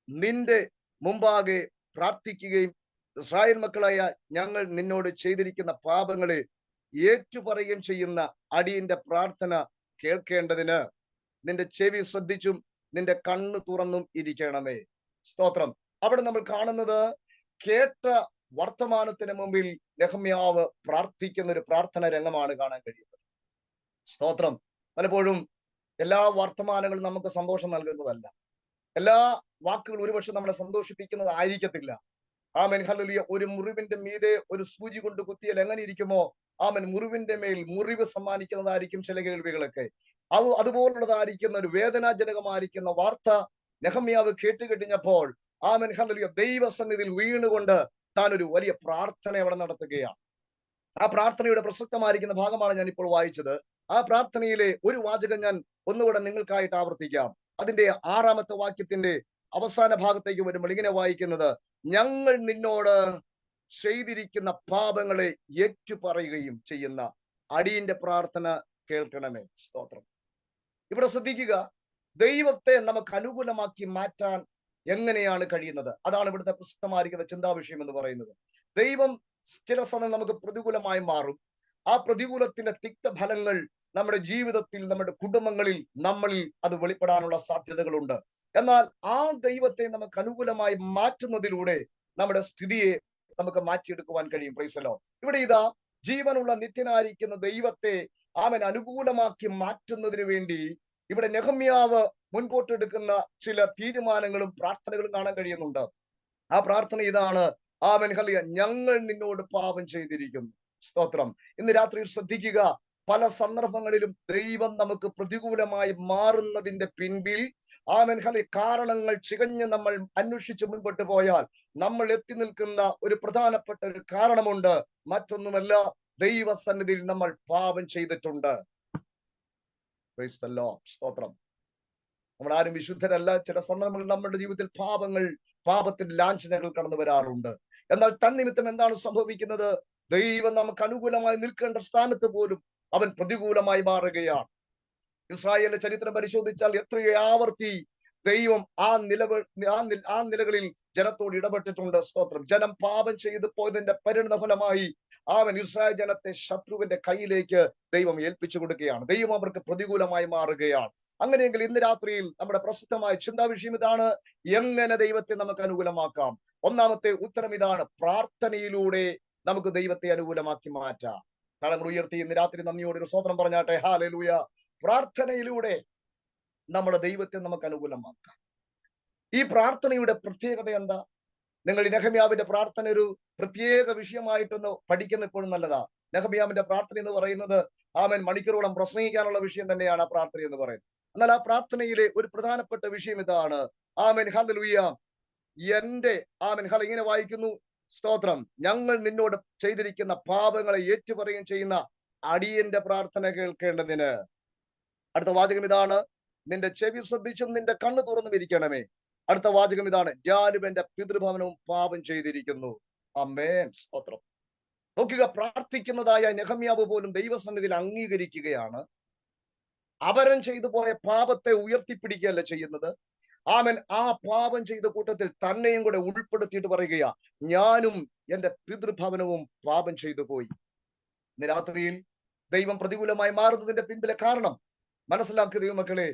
നിന്റെ മുമ്പാകെ പ്രാർത്ഥിക്കുകയും ഇസ്രായേൽ മക്കളായ ഞങ്ങൾ നിന്നോട് ചെയ്തിരിക്കുന്ന പാപങ്ങളെ ഏറ്റുപറയുകയും ചെയ്യുന്ന അടിയന്റെ പ്രാർത്ഥന കേൾക്കേണ്ടതിന് നിന്റെ ചെവി ശ്രദ്ധിച്ചും നിന്റെ കണ്ണ് തുറന്നും ഇരിക്കണമേ. സ്തോത്രം. അവിടെ നമ്മൾ കാണുന്നത് കേട്ട വർത്തമാനത്തിന് മുമ്പിൽ നെഹമ്യാവ് പ്രാർത്ഥിക്കുന്ന ഒരു പ്രാർത്ഥന രംഗമാണ് കാണാൻ കഴിയുന്നത്. സ്തോത്രം. പലപ്പോഴും എല്ലാ വർത്തമാനങ്ങളും നമുക്ക് സന്തോഷം നൽകുന്നതല്ല, എല്ലാ വാക്കുകളും ഒരുപക്ഷെ നമ്മളെ സന്തോഷിപ്പിക്കുന്നതായിരിക്കത്തില്ല. ആമേൻ. ഹല്ലേലൂയ! ഒരു മുറിവിന്റെ മീതെ ഒരു സൂചി കൊണ്ട് കുത്തിയാൽ എങ്ങനെ ഇരിക്കുമോ, ആമേൻ, മുറിവിന്റെ മേൽ മുറിവ് സമ്മാനിക്കുന്നതായിരിക്കും ചില കേൾവികളൊക്കെ. അതുപോലുള്ളതായിരിക്കുന്ന ഒരു വേദനാജനകമായിരിക്കുന്ന വാർത്ത നെഹമ്യാവ് കേട്ടുകഴിഞ്ഞപ്പോൾ ആമേൻ, ഹല്ലേലൂയ, ദൈവസന്നിധിയിൽ വീണുകൊണ്ട് താൻ ഒരു വലിയ പ്രാർത്ഥന അവിടെ നടത്തുകയാണ്. ആ പ്രാർത്ഥനയുടെ പ്രസക്തമായിരിക്കുന്ന ഭാഗമാണ് ഞാൻ ഇപ്പോൾ വായിച്ചത്. ആ പ്രാർത്ഥനയിലെ ഒരു വാചകം ഞാൻ ഒന്നുകൂടെ നിങ്ങൾക്കായിട്ട് ആവർത്തിക്കാം. അതിന്റെ 6-ാമത്തെ വാക്യത്തിന്റെ അവസാന ഭാഗത്തേക്ക് വരുമ്പോൾ ഇങ്ങനെ വായിക്കുന്നത്: ഞങ്ങൾ നിന്നോട് ചെയ്തിരിക്കുന്ന പാപങ്ങളെ ഏറ്റുപറയുകയും ചെയ്യുന്ന അടിയന്റെ പ്രാർത്ഥന കേൾക്കണമേ. സ്തോത്രം. ഇവിടെ ശ്രദ്ധിക്കുക, ദൈവത്തെ നമുക്ക് അനുകൂലമാക്കി മാറ്റാൻ എങ്ങനെയാണ് കഴിയുന്നത്? അതാണ് ഇവിടുത്തെ പ്രസക്തമായിരിക്കുന്ന ചിന്താവിഷയം എന്ന് പറയുന്നത്. ദൈവം ചില സമയം നമുക്ക് പ്രതികൂലമായി മാറും. ആ പ്രതികൂലത്തിന്റെ തിക്തഫലങ്ങൾ നമ്മുടെ ജീവിതത്തിൽ, നമ്മുടെ കുടുംബങ്ങളിൽ, നമ്മളിൽ അത് വെളിപ്പെടാനുള്ള സാധ്യതകളുണ്ട്. എന്നാൽ ആ ദൈവത്തെ നമുക്ക് അനുകൂലമായി മാറ്റുന്നതിലൂടെ നമ്മുടെ സ്ഥിതിയെ നമുക്ക് മാറ്റിയെടുക്കുവാൻ കഴിയും. Price the Lord. ഇവിടെ ഇതാ ജീവനുള്ള നിത്യനായിരിക്കുന്ന ദൈവത്തെ അവൻ അനുകൂലമാക്കി മാറ്റുന്നതിന് വേണ്ടി ഇവിടെ നെഹമ്യാവ് മുൻപോട്ടെടുക്കുന്ന ചില തീരുമാനങ്ങളും പ്രാർത്ഥനകളും കാണാൻ കഴിയുന്നുണ്ട്. ആ പ്രാർത്ഥന ഇതാണ്: ആമേൻ, ഹല്ലേലൂയ, ഞങ്ങൾ നിന്നോട് പാപം ചെയ്തിരിക്കുന്നു. സ്തോത്രം. ഇന്ന് രാത്രി ശ്രദ്ധിക്കുക, പല സന്ദർഭങ്ങളിലും ദൈവം നമുക്ക് പ്രതികൂലമായി മാറുന്നതിന്റെ പിൻപിൽ ആമേൻ, ഹല്ലേലൂയ, കാരണങ്ങൾ ചികഞ്ഞ് നമ്മൾ അന്വേഷിച്ച് മുൻപോട്ട് പോയാൽ നമ്മൾ എത്തി നിൽക്കുന്ന ഒരു പ്രധാനപ്പെട്ട ഒരു കാരണമുണ്ട്. മറ്റൊന്നുമല്ല, ദൈവസന്നിധിയിൽ നമ്മൾ പാപം ചെയ്തിട്ടുണ്ട്. Price the Lord. സ്തോത്രം. നമ്മൾ ആരും വിശുദ്ധരല്ല. ചില സന്ദർഭങ്ങളിൽ നമ്മുടെ ജീവിതത്തിൽ പാപത്തിന്റെ ലാഞ്ചനകൾ കടന്നു വരാറുണ്ട്. എന്നാൽ തന്നിമിത്തം എന്താണ് സംഭവിക്കുന്നത്? ദൈവം നമുക്ക് അനുകൂലമായി നിൽക്കേണ്ട സ്ഥാനത്ത് പോലും അവൻ പ്രതികൂലമായി മാറുകയാണ്. ഇസ്രായേലിന്റെ ചരിത്രം പരിശോധിച്ചാൽ എത്രയോ ആവർത്തി ദൈവം ആ നിലകളിൽ ജനത്തോട് ഇടപെട്ടിട്ടുണ്ട്. സ്തോത്രം. ജനം പാപം ചെയ്തു പോയതിന്റെ പരിണതഫലമായി അവൻ ഇസ്രായേൽ ജനത്തെ ശത്രുവിന്റെ കയ്യിലേക്ക് ദൈവം ഏൽപ്പിച്ചു കൊടുക്കുകയാണ്. ദൈവം അവർക്ക് പ്രതികൂലമായി മാറുകയാണ്. അങ്ങനെയെങ്കിൽ ഇന്ന് രാത്രിയിൽ നമ്മുടെ പ്രസക്തമായ ചിന്താവിഷയം ഇതാണ്: എങ്ങനെ ദൈവത്തെ നമുക്ക് അനുകൂലമാക്കാം? ഒന്നാമത്തെ ഉത്തരം ഇതാണ്: പ്രാർത്ഥനയിലൂടെ നമുക്ക് ദൈവത്തെ അനുകൂലമാക്കി മാറ്റാം. കരങ്ങൾ ഉയർത്തി ഇന്ന് രാത്രി നന്ദിയോടെ ഒരു സ്തോത്രം പറഞ്ഞാട്ടെ. ഹല്ലേലൂയ. പ്രാർത്ഥനയിലൂടെ നമ്മുടെ ദൈവത്തെ നമുക്ക് അനുകൂലമാക്കാം. ഈ പ്രാർത്ഥനയുടെ പ്രത്യേകത എന്താ? നിങ്ങൾ നെഹമ്യാവിന്റെ പ്രാർത്ഥന ഒരു പ്രത്യേക വിഷയമായിട്ടൊന്ന് പഠിക്കുന്ന എപ്പോഴും നല്ലതാ. നെഹമ്യാവിന്റെ പ്രാർത്ഥന എന്ന് പറയുന്നത് ആമേൻ മണിക്കൂറോളം പ്രസംഗിക്കാനുള്ള വിഷയം തന്നെയാണ് ആ പ്രാർത്ഥന എന്ന് പറയുന്നത്. എന്നാൽ ആ പ്രാർത്ഥനയിലെ ഒരു പ്രധാനപ്പെട്ട വിഷയം ഇതാണ്. Amen hallelujah. Amen hallelujah. ഇങ്ങനെ വായിക്കുന്നു, സ്തോത്രം, ഞങ്ങൾ നിന്നോട് ചെയ്തിരിക്കുന്ന പാപങ്ങളെ ഏറ്റുപറയുകയും ചെയ്യുന്ന അടിയന്റെ പ്രാർത്ഥന കേൾക്കേണ്ടതിന്. അടുത്ത വാചകം ഇതാണ്, നിന്റെ ചെവി ശ്രദ്ധിച്ചും നിന്റെ കണ്ണ് തുറന്നും ഇരിക്കണമേ. അടുത്ത വാചകം ഇതാണ്, ഞാനും എന്റെ പിതൃഭവനവും പാപം ചെയ്തിരിക്കുന്നു. ആമേൻ, സ്തോത്രം. നോക്കുക, പ്രാർത്ഥിക്കുന്നതായ നെഹമ്യാവ് പോലും ദൈവസന്നിധിയിൽ അംഗീകരിക്കുകയാണ്. അവരൻ ചെയ്തു പോയ പാപത്തെ ഉയർത്തിപ്പിടിക്കുകയല്ല ചെയ്യുന്നത്. ആമൻ ആ പാപം ചെയ്ത കൂട്ടത്തിൽ തന്നെയും കൂടെ ഉൾപ്പെടുത്തിയിട്ട് പറയുകയാ, ഞാനും എന്റെ പിതൃഭവനവും പാപം ചെയ്തു പോയി. ഇന്ന് രാത്രിയിൽ ദൈവം പ്രതികൂലമായി മാറുന്നതിന്റെ പിൻപിലെ കാരണം മനസ്സിലാക്കുക ദൈവമക്കളെ.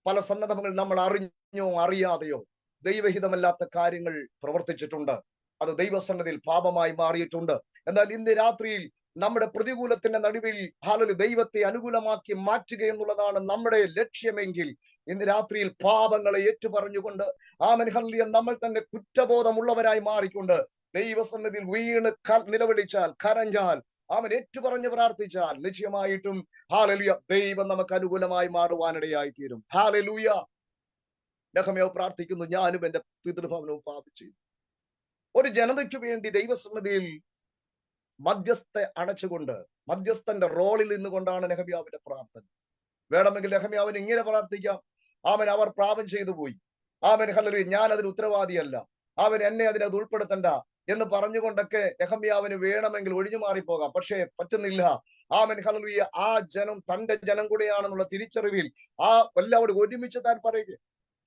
പല സന്ദർഭങ്ങൾ നമ്മൾ അറിഞ്ഞോ അറിയാതെയോ ദൈവഹിതമല്ലാത്ത കാര്യങ്ങൾ പ്രവർത്തിച്ചിട്ടുണ്ട്. അത് ദൈവസന്നിധിയിൽ പാപമായി മാറിയിട്ടുണ്ട്. എന്നാൽ ഇന്ന് രാത്രിയിൽ നമ്മുടെ പ്രതികൂലത്തിന്റെ നടുവിൽ ദൈവത്തെ അനുകൂലമാക്കി മാറ്റുക എന്നുള്ളതാണ് നമ്മുടെ ലക്ഷ്യമെങ്കിൽ ഇന്ന് രാത്രിയിൽ പാപങ്ങളെ ഏറ്റുപറഞ്ഞുകൊണ്ട് ആമേൻ ഹല്ലേലൂയ നമ്മൾ തന്നെ കുറ്റബോധമുള്ളവരായി മാറിക്കൊണ്ട് ദൈവസന്നിധിയിൽ വീണ് നിലവിളിച്ചാൽ, കരഞ്ഞാൽ, അവൻ ഏറ്റുപറഞ്ഞ് പ്രാർത്ഥിച്ചാൽ നിശ്ചയമായിട്ടും ഹല്ലേലൂയ ദൈവം നമുക്ക് അനുകൂലമായി മാറുവാനിടയായി തീരും. ഹല്ലേലൂയ. നെഹമ്യാവ് പ്രാർത്ഥിക്കുന്നു, ഞാനും എന്റെ പിതൃഭവനവും പാപം ചെയ്തു. ഒരു ജനതയ്ക്ക് വേണ്ടി ദൈവസന്നിധിയിൽ മധ്യസ്ഥ അടച്ചുകൊണ്ട് മധ്യസ്ഥന്റെ റോളിൽ നിന്നുകൊണ്ടാണ് നെഹമ്യാവിന്റെ പ്രാർത്ഥന. വേണമെങ്കിൽ നെഹമ്യാവിന് ഇങ്ങനെ പ്രാർത്ഥിക്കാം, ആമൻ അവർ പാപം ചെയ്തു പോയി, ആമൻ ഹല്ലേലൂയ ഞാൻ അതിന് ഉത്തരവാദിയല്ല, അവൻ എന്നെ അതിനകത്ത് ഉൾപ്പെടുത്തണ്ട എന്ന് പറഞ്ഞുകൊണ്ടൊക്കെ നെഹമ്യാവിന് വേണമെങ്കിൽ ഒഴിഞ്ഞു മാറിപ്പോകാം. പക്ഷേ പറ്റുന്നില്ല. ആമൻ ഹല്ലേലൂയ ആ ജനം തന്റെ ജനം കൂടെയാണെന്നുള്ള തിരിച്ചറിവിൽ ആ എല്ലാവരും ഒരുമിച്ച് താൻ പറയുക,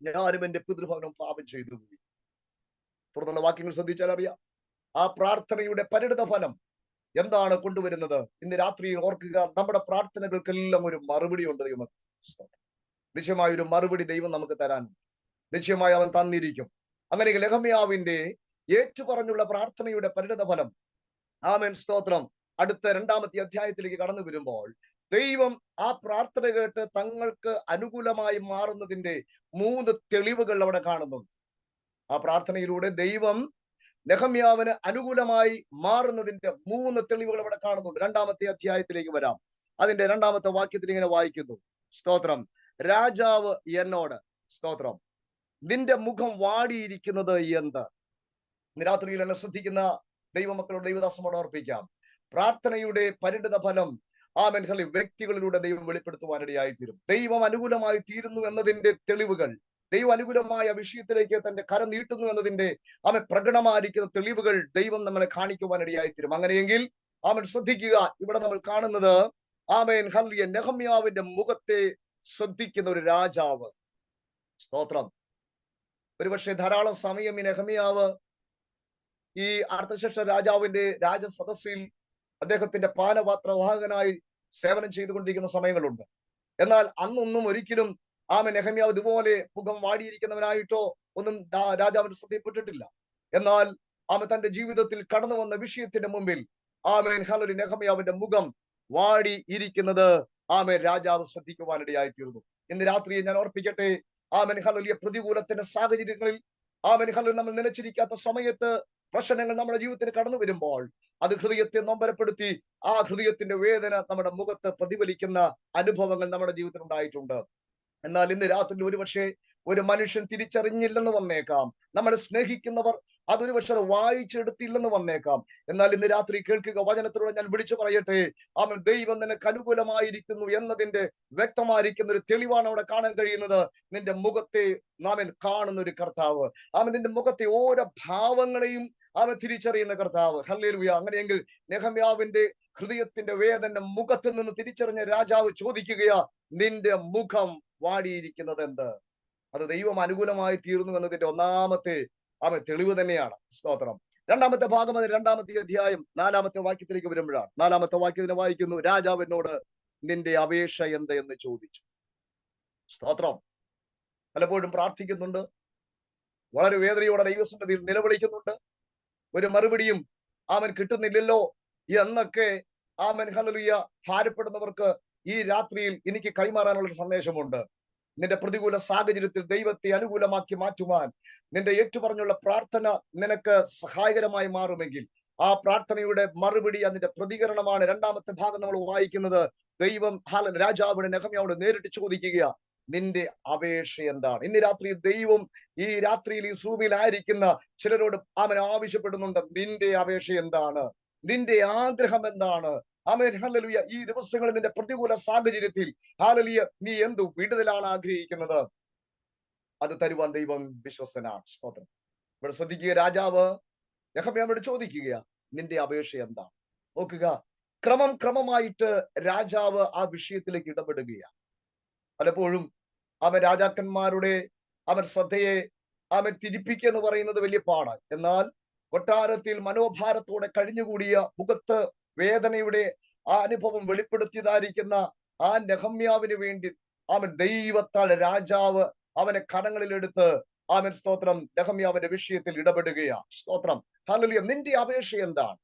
ഞാനും എന്റെ പിതൃഭവനം പാപം ചെയ്തു പോയി. തുടർന്നുള്ള വാക്യങ്ങൾ ശ്രദ്ധിച്ചാൽ അറിയാം ആ പ്രാർത്ഥനയുടെ പരിണിത ഫലം എന്താണ് കൊണ്ടുവരുന്നത്. ഇന്ന് രാത്രി ഓർക്കുക, നമ്മുടെ പ്രാർത്ഥനകൾക്കെല്ലാം ഒരു മറുപടി ഉണ്ട്. ദൈവം നിശ്ചയമായ ഒരു മറുപടി ദൈവം നമുക്ക് തരാനുണ്ട്. നിശ്ചയമായി അവൻ തന്നിരിക്കും. അങ്ങനെ നെഹമ്യാവിന്റെ ഏറ്റുപറഞ്ഞുള്ള പ്രാർത്ഥനയുടെ പരിണിത ഫലം, ആമേൻ സ്തോത്രം, അടുത്ത 2-ാമത്തെ അധ്യായത്തിലേക്ക് കടന്നു വരുമ്പോൾ ദൈവം ആ പ്രാർത്ഥന കേട്ട് തങ്ങൾക്ക് അനുകൂലമായി മാറുന്നതിന്റെ 3 തെളിവുകൾ അവിടെ കാണുന്നുണ്ട്. ആ പ്രാർത്ഥനയിലൂടെ ദൈവം നെഹമ്യാവിന് അനുകൂലമായി മാറുന്നതിന്റെ 3 തെളിവുകൾ അവിടെ കാണുന്നുണ്ട്. 2-ാമത്തെ അധ്യായത്തിലേക്ക് വരാം. അതിന്റെ 2-ാമത്തെ വാക്യത്തിൽ ഇങ്ങനെ വായിക്കുന്നു, സ്തോത്രം, രാജാവ് എന്നോട്, സ്തോത്രം, നിന്റെ മുഖം വാടിയിരിക്കുന്നത് എന്ത്? രാത്രിയിൽ എന്നെ ശ്രദ്ധിക്കുന്ന ദൈവമക്കളോട് ദൈവദാസനോട് ഓർപ്പിക്കാം, പ്രാർത്ഥനയുടെ പരിണിത ഫലം ആമേൻ ഹല്ലേലൂയ വ്യക്തികളിലൂടെ ദൈവം വെളിപ്പെടുത്തുവാനിടയായി തീരും. ദൈവം അനുകൂലമായി തീരുന്നു എന്നതിന്റെ തെളിവുകൾ, ദൈവം അനുകൂലമായ വിഷയത്തിലേക്ക് തന്റെ കരം നീട്ടുന്നു എന്നതിന്റെ ആമേൻ പ്രകടമായിരിക്കുന്ന തെളിവുകൾ ദൈവം നമ്മളെ കാണിക്കുവാനിടയായി തീരും. അങ്ങനെയെങ്കിൽ ആമേൻ ശ്രദ്ധിക്കുക, ഇവിടെ നമ്മൾ കാണുന്നത് ആമേൻ ഹല്ലേലൂയ നെഹമ്യാവിന്റെ മുഖത്തെ ശ്രദ്ധിക്കുന്ന ഒരു രാജാവ്. സ്തോത്രം. ഒരുപക്ഷെ ധാരാളം സമയം ഈ നെഹമ്യാവ് ഈ അർത്ഥശേഷ രാജാവിന്റെ രാജസദസ്സിൽ അദ്ദേഹത്തിന്റെ പാനപാത്രവാഹകനായി സേവനം ചെയ്തുകൊണ്ടിരിക്കുന്ന സമയങ്ങളുണ്ട്. എന്നാൽ അന്നൊന്നും ഒരിക്കലും ആമേൻ നെഹമ്യാവ് ഇതുപോലെ മുഖം വാടിയിരിക്കുന്നവനായിട്ടോ ഒന്നും രാജാവിന് ശ്രദ്ധയിൽപ്പെട്ടിട്ടില്ല. എന്നാൽ ആമേൻ തന്റെ ജീവിതത്തിൽ കടന്നു വന്ന വിഷയത്തിന്റെ മുമ്പിൽ ആമേൻ ഹല്ലേലൂയ നെഹമ്യാവിന്റെ മുഖം വാടി ഇരിക്കുന്നത് ആമേൻ രാജാവ് ശ്രദ്ധിക്കുവാനിടയായി തീർന്നു. ഇന്ന് രാത്രി ഞാൻ ഓർപ്പിക്കട്ടെ, ആമേൻ ഹല്ലേലൂയ പ്രതികൂലത്തിന്റെ സാഹചര്യങ്ങളിൽ ആമേൻ ഹല്ലേലൂയ നമ്മൾ നിലച്ചിരിക്കാത്ത സമയത്ത് പ്രശ്നങ്ങൾ നമ്മുടെ ജീവിതത്തിൽ കടന്നു വരുമ്പോൾ അത് ഹൃദയത്തെ നൊമ്പരപ്പെടുത്തി ആ ഹൃദയത്തിന്റെ വേദന നമ്മുടെ മുഖത്ത് പ്രതിഫലിക്കുന്ന അനുഭവങ്ങൾ നമ്മുടെ ജീവിതത്തിൽ ഉണ്ടായിട്ടുണ്ട്. എന്നാൽ ഇന്ന് രാത്രി ഒരുപക്ഷെ ഒരു മനുഷ്യൻ തിരിച്ചറിഞ്ഞില്ലെന്ന് വന്നേക്കാം, നമ്മളെ സ്നേഹിക്കുന്നവർ അതൊരു പക്ഷെ അത് വായിച്ചെടുത്തില്ലെന്ന് വന്നേക്കാം. എന്നാൽ ഇന്ന് രാത്രി കേൾക്കുക, വചനത്തിലൂടെ ഞാൻ വിളിച്ചു പറയട്ടെ, അവൻ ദൈവം നിനക്ക് അനുകൂലമായിരിക്കുന്നു എന്നതിന്റെ വ്യക്തമായിരിക്കുന്ന ഒരു തെളിവാണ് അവിടെ കാണാൻ കഴിയുന്നത്. നിന്റെ മുഖത്തെ നാം കാണുന്ന ഒരു കർത്താവ്, അവൻ നിന്റെ മുഖത്തെ ഓരോ ഭാവങ്ങളെയും അവൻ തിരിച്ചറിയുന്ന കർത്താവ്. ഹല്ലേലൂയ. അങ്ങനെയെങ്കിൽ നെഹമ്യാവിന്റെ ഹൃദയത്തിന്റെ വേദന മുഖത്ത് നിന്ന് തിരിച്ചറിഞ്ഞ രാജാവ് ചോദിക്കുകയാ, നിന്റെ മുഖം വാടിയിരിക്കുന്നത് എന്ത്? അത് ദൈവം അനുകൂലമായി തീർന്നു എന്നതിന്റെ ഒന്നാമത്തെ അവൻ തെളിവ് തന്നെയാണ്. സ്തോത്രം. 2-ാമത്തെ ഭാഗം അത് 2-ാമത്തെ അധ്യായം 4-ാമത്തെ വാക്യത്തിലേക്ക് വരുമ്പോഴാണ്. 4-ാമത്തെ വാക്യത്തിന് വായിക്കുന്നു, രാജാവ് എന്നോട് നിന്റെ അപേക്ഷ എന്ത് എന്ന് ചോദിച്ചു. സ്തോത്രം. പലപ്പോഴും പ്രാർത്ഥിക്കുന്നുണ്ട്, വളരെ വേദനയോടെ ദൈവസന്നിധിയിൽ നിലവിളിക്കുന്നുണ്ട്, ഒരു മറുപടിയും അവൻ കിട്ടുന്നില്ലല്ലോ എന്നൊക്കെ ആമേൻ ഹല്ലേലൂയ ഭാരപ്പെടുന്നവർക്ക് ഈ രാത്രിയിൽ എനിക്ക് കൈമാറാനുള്ള ഒരു സന്ദേശമുണ്ട്. നിന്റെ പ്രതികൂല സാഹചര്യത്തിൽ ദൈവത്തെ അനുകൂലമാക്കി മാറ്റുവാൻ നിന്റെ ഏറ്റുപറഞ്ഞുള്ള പ്രാർത്ഥന നിനക്ക് സഹായകരമായി മാറുമെങ്കിൽ ആ പ്രാർത്ഥനയുടെ മറുപടി അതിന്റെ പ്രതികരണമാണ്. രണ്ടാമത്തെ ഭാഗം നമ്മൾ വായിക്കുന്നത്. ദൈവം രാജാവിന് നെഹമ്യാവോട് നേരിട്ട് ചോദിക്കുക, നിന്റെ അപേക്ഷ എന്താണ്? ഇന്ന് രാത്രി ദൈവം ഈ രാത്രിയിൽ ഈ സൂമിലായിരിക്കുന്ന ചിലരോട് അവൻ ആവശ്യപ്പെടുന്നുണ്ട്, നിന്റെ അപേക്ഷ എന്താണ്? നിന്റെ ആഗ്രഹം എന്താണ്? Amen hallelujah. ഈ ദിവസങ്ങളിൽ നിന്റെ പ്രതികൂല സാഹചര്യത്തിൽ ഹല്ലേലൂയ നീ എന്തു വിടുതലാണ് ആഗ്രഹിക്കുന്നത്? അത് തരുവാൻ ദൈവം വിശ്വസ്തനാണ്. സ്തോത്രം. ഇവിടെ ശ്രദ്ധിക്കുക, രാജാവ് നെഹമ്യാവോട് ചോദിക്കുക, നിന്റെ അപേക്ഷ എന്താണ്? നോക്കുക, ക്രമമായിട്ട് രാജാവ് ആ വിഷയത്തിലേക്ക് ഇടപെടുകയാണ്. പലപ്പോഴും അവൻ രാജാക്കന്മാരുടെ ശ്രദ്ധയെ തിരിപ്പിക്കുക എന്ന് പറയുന്നത് വലിയ പാടാണ്. എന്നാൽ കൊട്ടാരത്തിൽ മനോഭാരത്തോടെ കഴിഞ്ഞുകൂടിയ മുഖത്ത് വേദനയുടെ ആ അനുഭവം വെളിപ്പെടുത്തിയതായിരിക്കുന്ന ആ നെഹമ്യാവിന് വേണ്ടി ദൈവത്താൽ രാജാവ് അവനെ കരങ്ങളിലെടുത്ത് സ്തോത്രം നെഹമ്യാവിന്റെ വിഷയത്തിൽ ഇടപെടുകയാണ്. സ്തോത്രം. ഹല്ലേലൂയ. നിന്റെ അപേക്ഷ എന്താണ്?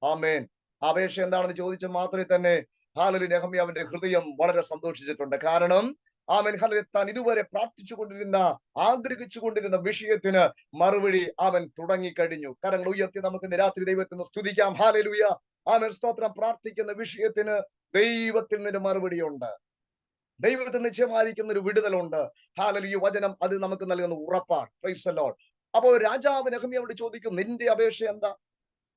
ആമേൻ. അപേക്ഷ എന്താണെന്ന് ചോദിച്ച മാത്രമേ തന്നെ ഹല്ലേലൂയ നെഹമ്യാവിന്റെ ഹൃദയം വളരെ സന്തോഷിച്ചിട്ടുണ്ട്. കാരണം ആമേൻ ഹല്ലേലൂയ താൻ ഇതുവരെ പ്രാർത്ഥിച്ചുകൊണ്ടിരുന്ന ആഗ്രഹിച്ചുകൊണ്ടിരുന്ന വിഷയത്തിന് മറുപടി അവൻ തുടങ്ങിക്കഴിഞ്ഞു. കരങ്ങൾ ഉയർത്തി നമുക്ക് ഇന്ന് രാത്രി ദൈവത്തിന് സ്തുതിക്കാം. ഹല്ലേലൂയ. ആമേൻ. സ്തോത്രം. പ്രാർത്ഥിക്കുന്ന വിഷയത്തിന് ദൈവത്തിൽ നിന്ന് മറുപടിയുണ്ട്. ദൈവത്തിന് നിശ്ചയമായിരിക്കുന്ന ഒരു വിടുതലുണ്ട്. ഹല്ലേലൂയ. വചനം അത് നമുക്ക് നൽകുന്ന ഉറപ്പാണ്. Price the Lord. അപ്പോൾ രാജാവ് നെഹമ്യാവോട് ചോദിക്കും, നിന്റെ അപേക്ഷ എന്താ?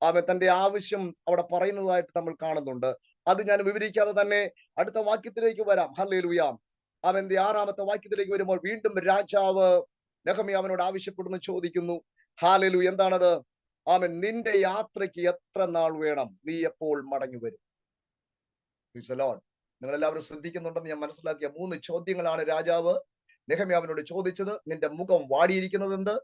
അവൻ തന്റെ ആവശ്യം അവിടെ പറയുന്നതായിട്ട് നമ്മൾ കാണുന്നുണ്ട്. അത് ഞാൻ വിവരിക്കാതെ തന്നെ അടുത്ത വാക്യത്തിലേക്ക് വരാം. ഹല്ലേലൂയ. അവന്റെ 6-ാമത്തെ വാക്യത്തിലേക്ക് വരുമ്പോൾ വീണ്ടും രാജാവ് നെഹമ്യാവിനോട് ആവശ്യപ്പെടുന്നു, ചോദിക്കുന്നു. ഹല്ലേലൂയ. എന്താണത്? ആമേൻ. നിന്റെ യാത്രയ്ക്ക് എത്ര നാൾ വേണം? നീ എപ്പോൾ മടങ്ങി വരും? Price the Lord. നിങ്ങൾ എല്ലാവരും ശ്രദ്ധിക്കുന്നുണ്ടെന്ന് ഞാൻ മനസ്സിലാക്കിയ 3 ചോദ്യങ്ങളാണ് രാജാവ് നെഹമ്യാവിനോട് ചോദിച്ചത്. നിന്റെ മുഖം വാടിയിരിക്കുന്നത് എന്ത്?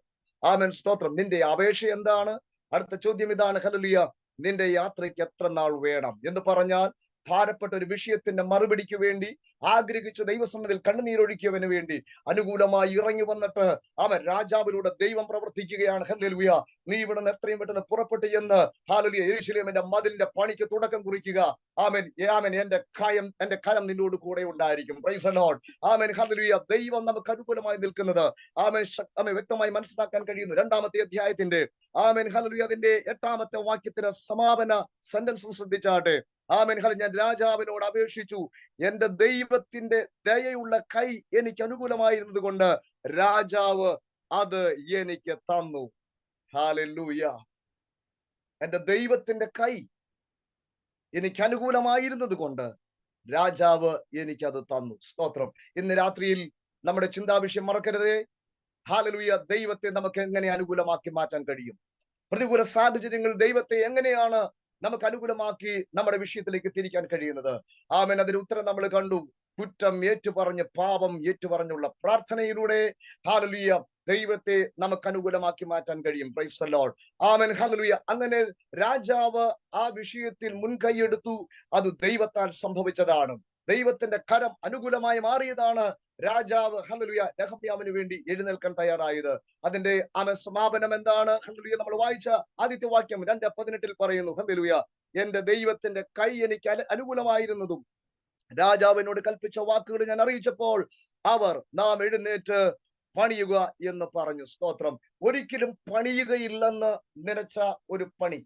ആമേൻ. സ്തോത്രം. നിന്റെ അപേക്ഷ എന്താണ്? അടുത്ത ചോദ്യം ഇതാണ്. ഹല്ലേലൂയ. നിന്റെ യാത്രയ്ക്ക് എത്ര നാൾ വേണം എന്ന് പറഞ്ഞാൽ ഭാരപ്പെട്ട ഒരു വിഷയത്തിന്റെ മറുപടിക്ക് വേണ്ടി ആഗ്രഹിച്ച ദൈവസന്നിധിയിൽ കണ്ണുനീരൊഴുക്കിയവന് വേണ്ടി അനുകൂലമായി ഇറങ്ങി വന്നിട്ട് അവൻ രാജാവിലൂടെ ദൈവം പ്രവർത്തിക്കുകയാണ്. ഹല്ലേലൂയ. നീ ഇവിടെ നിന്ന് എത്രയും പെട്ടെന്ന് പുറപ്പെട്ടു എന്ന് ഹല്ലേലൂയ യെരൂശലേമിന്റെ മതിലിന്റെ പണിക്ക് തുടക്കം കുറിക്കുക. ആമേൻ. ആമേൻ. എന്റെ കരം നിന്നോട് കൂടെ ഉണ്ടായിരിക്കും. Price the Lord. Amen. Hallelujah. ദൈവം നമുക്ക് അനുകൂലമായി നിൽക്കുന്നത് ആമേൻ വ്യക്തമായി മനസ്സിലാക്കാൻ കഴിയുന്നു. 2-ാമത്തെ അധ്യായത്തിന്റെ ആമേൻ ഹല്ലേലൂയ അതിന്റെ 8-ാമത്തെ വാക്യത്തിന് സമാപന സെന്റൻസ് ശ്രദ്ധിച്ചാട്ടെ. ആമേൻ. ഞാൻ രാജാവിനോട് അപേക്ഷിച്ചു, എന്റെ ദൈവത്തിന്റെ ദയയുള്ള കൈ എനിക്ക് അനുകൂലമായിരുന്നത് കൊണ്ട് രാജാവ് അത് എനിക്ക് തന്നു. ഹല്ലേലൂയ. എന്റെ ദൈവത്തിന്റെ കൈ എനിക്ക് അനുകൂലമായിരുന്നത് കൊണ്ട് രാജാവ് എനിക്കത് തന്നു. സ്തോത്രം. ഇന്ന് രാത്രിയിൽ നമ്മുടെ ചിന്താവിഷയം മറക്കരുതേ. ഹല്ലേലൂയ. ദൈവത്തെ നമുക്ക് എങ്ങനെ അനുകൂലമാക്കി മാറ്റാൻ കഴിയും? പ്രതികൂല സാഹചര്യങ്ങൾ ദൈവത്തെ എങ്ങനെയാണ് നമുക്ക് അനുകൂലമാക്കി നമ്മുടെ വിഷയത്തിലേക്ക് തിരിക്കാൻ കഴിയുന്നത്? ആമേൻ. അതിന് ഉത്തരം നമ്മൾ കണ്ടു. കുറ്റം ഏറ്റുപറഞ്ഞ് പാപം ഏറ്റുപറഞ്ഞുള്ള പ്രാർത്ഥനയിലൂടെ ഹല്ലേലൂയ ദൈവത്തെ നമുക്ക് അനുകൂലമാക്കി മാറ്റാൻ കഴിയും. Price the Lord. Amen. Hallelujah. അങ്ങനെ രാജാവ് ആ വിഷയത്തിൽ മുൻകൈയെടുത്തു. അത് ദൈവത്താൽ സംഭവിച്ചതാണ്. ദൈവത്തിന്റെ കരം അനുകൂലമായി മാറിയതാണ് രാജാവ് ഹല്ലേലൂയ നെഹമ്യാവിന് വേണ്ടി എഴുന്നേൽക്കാൻ തയ്യാറായത്. അതിന്റെ സമാപനം എന്താണ്? ഹല്ലേലൂയ. നമ്മൾ വായിച്ച ആദ്യത്തെ വാക്യം 2:18 പറയുന്നു. ഹല്ലേലൂയ. എന്റെ ദൈവത്തിന്റെ കൈ എനിക്ക് അനുകൂലമായിരുന്നതും രാജാവിനോട് കൽപ്പിച്ച വാക്കുകൾ ഞാൻ അറിയിച്ചപ്പോൾ അവർ നാം എഴുന്നേറ്റ് പണിയുക എന്ന് പറഞ്ഞു. സ്തോത്രം. ഒരിക്കലും പണിയുകയില്ലെന്ന് നനച്ച ഒരു പണി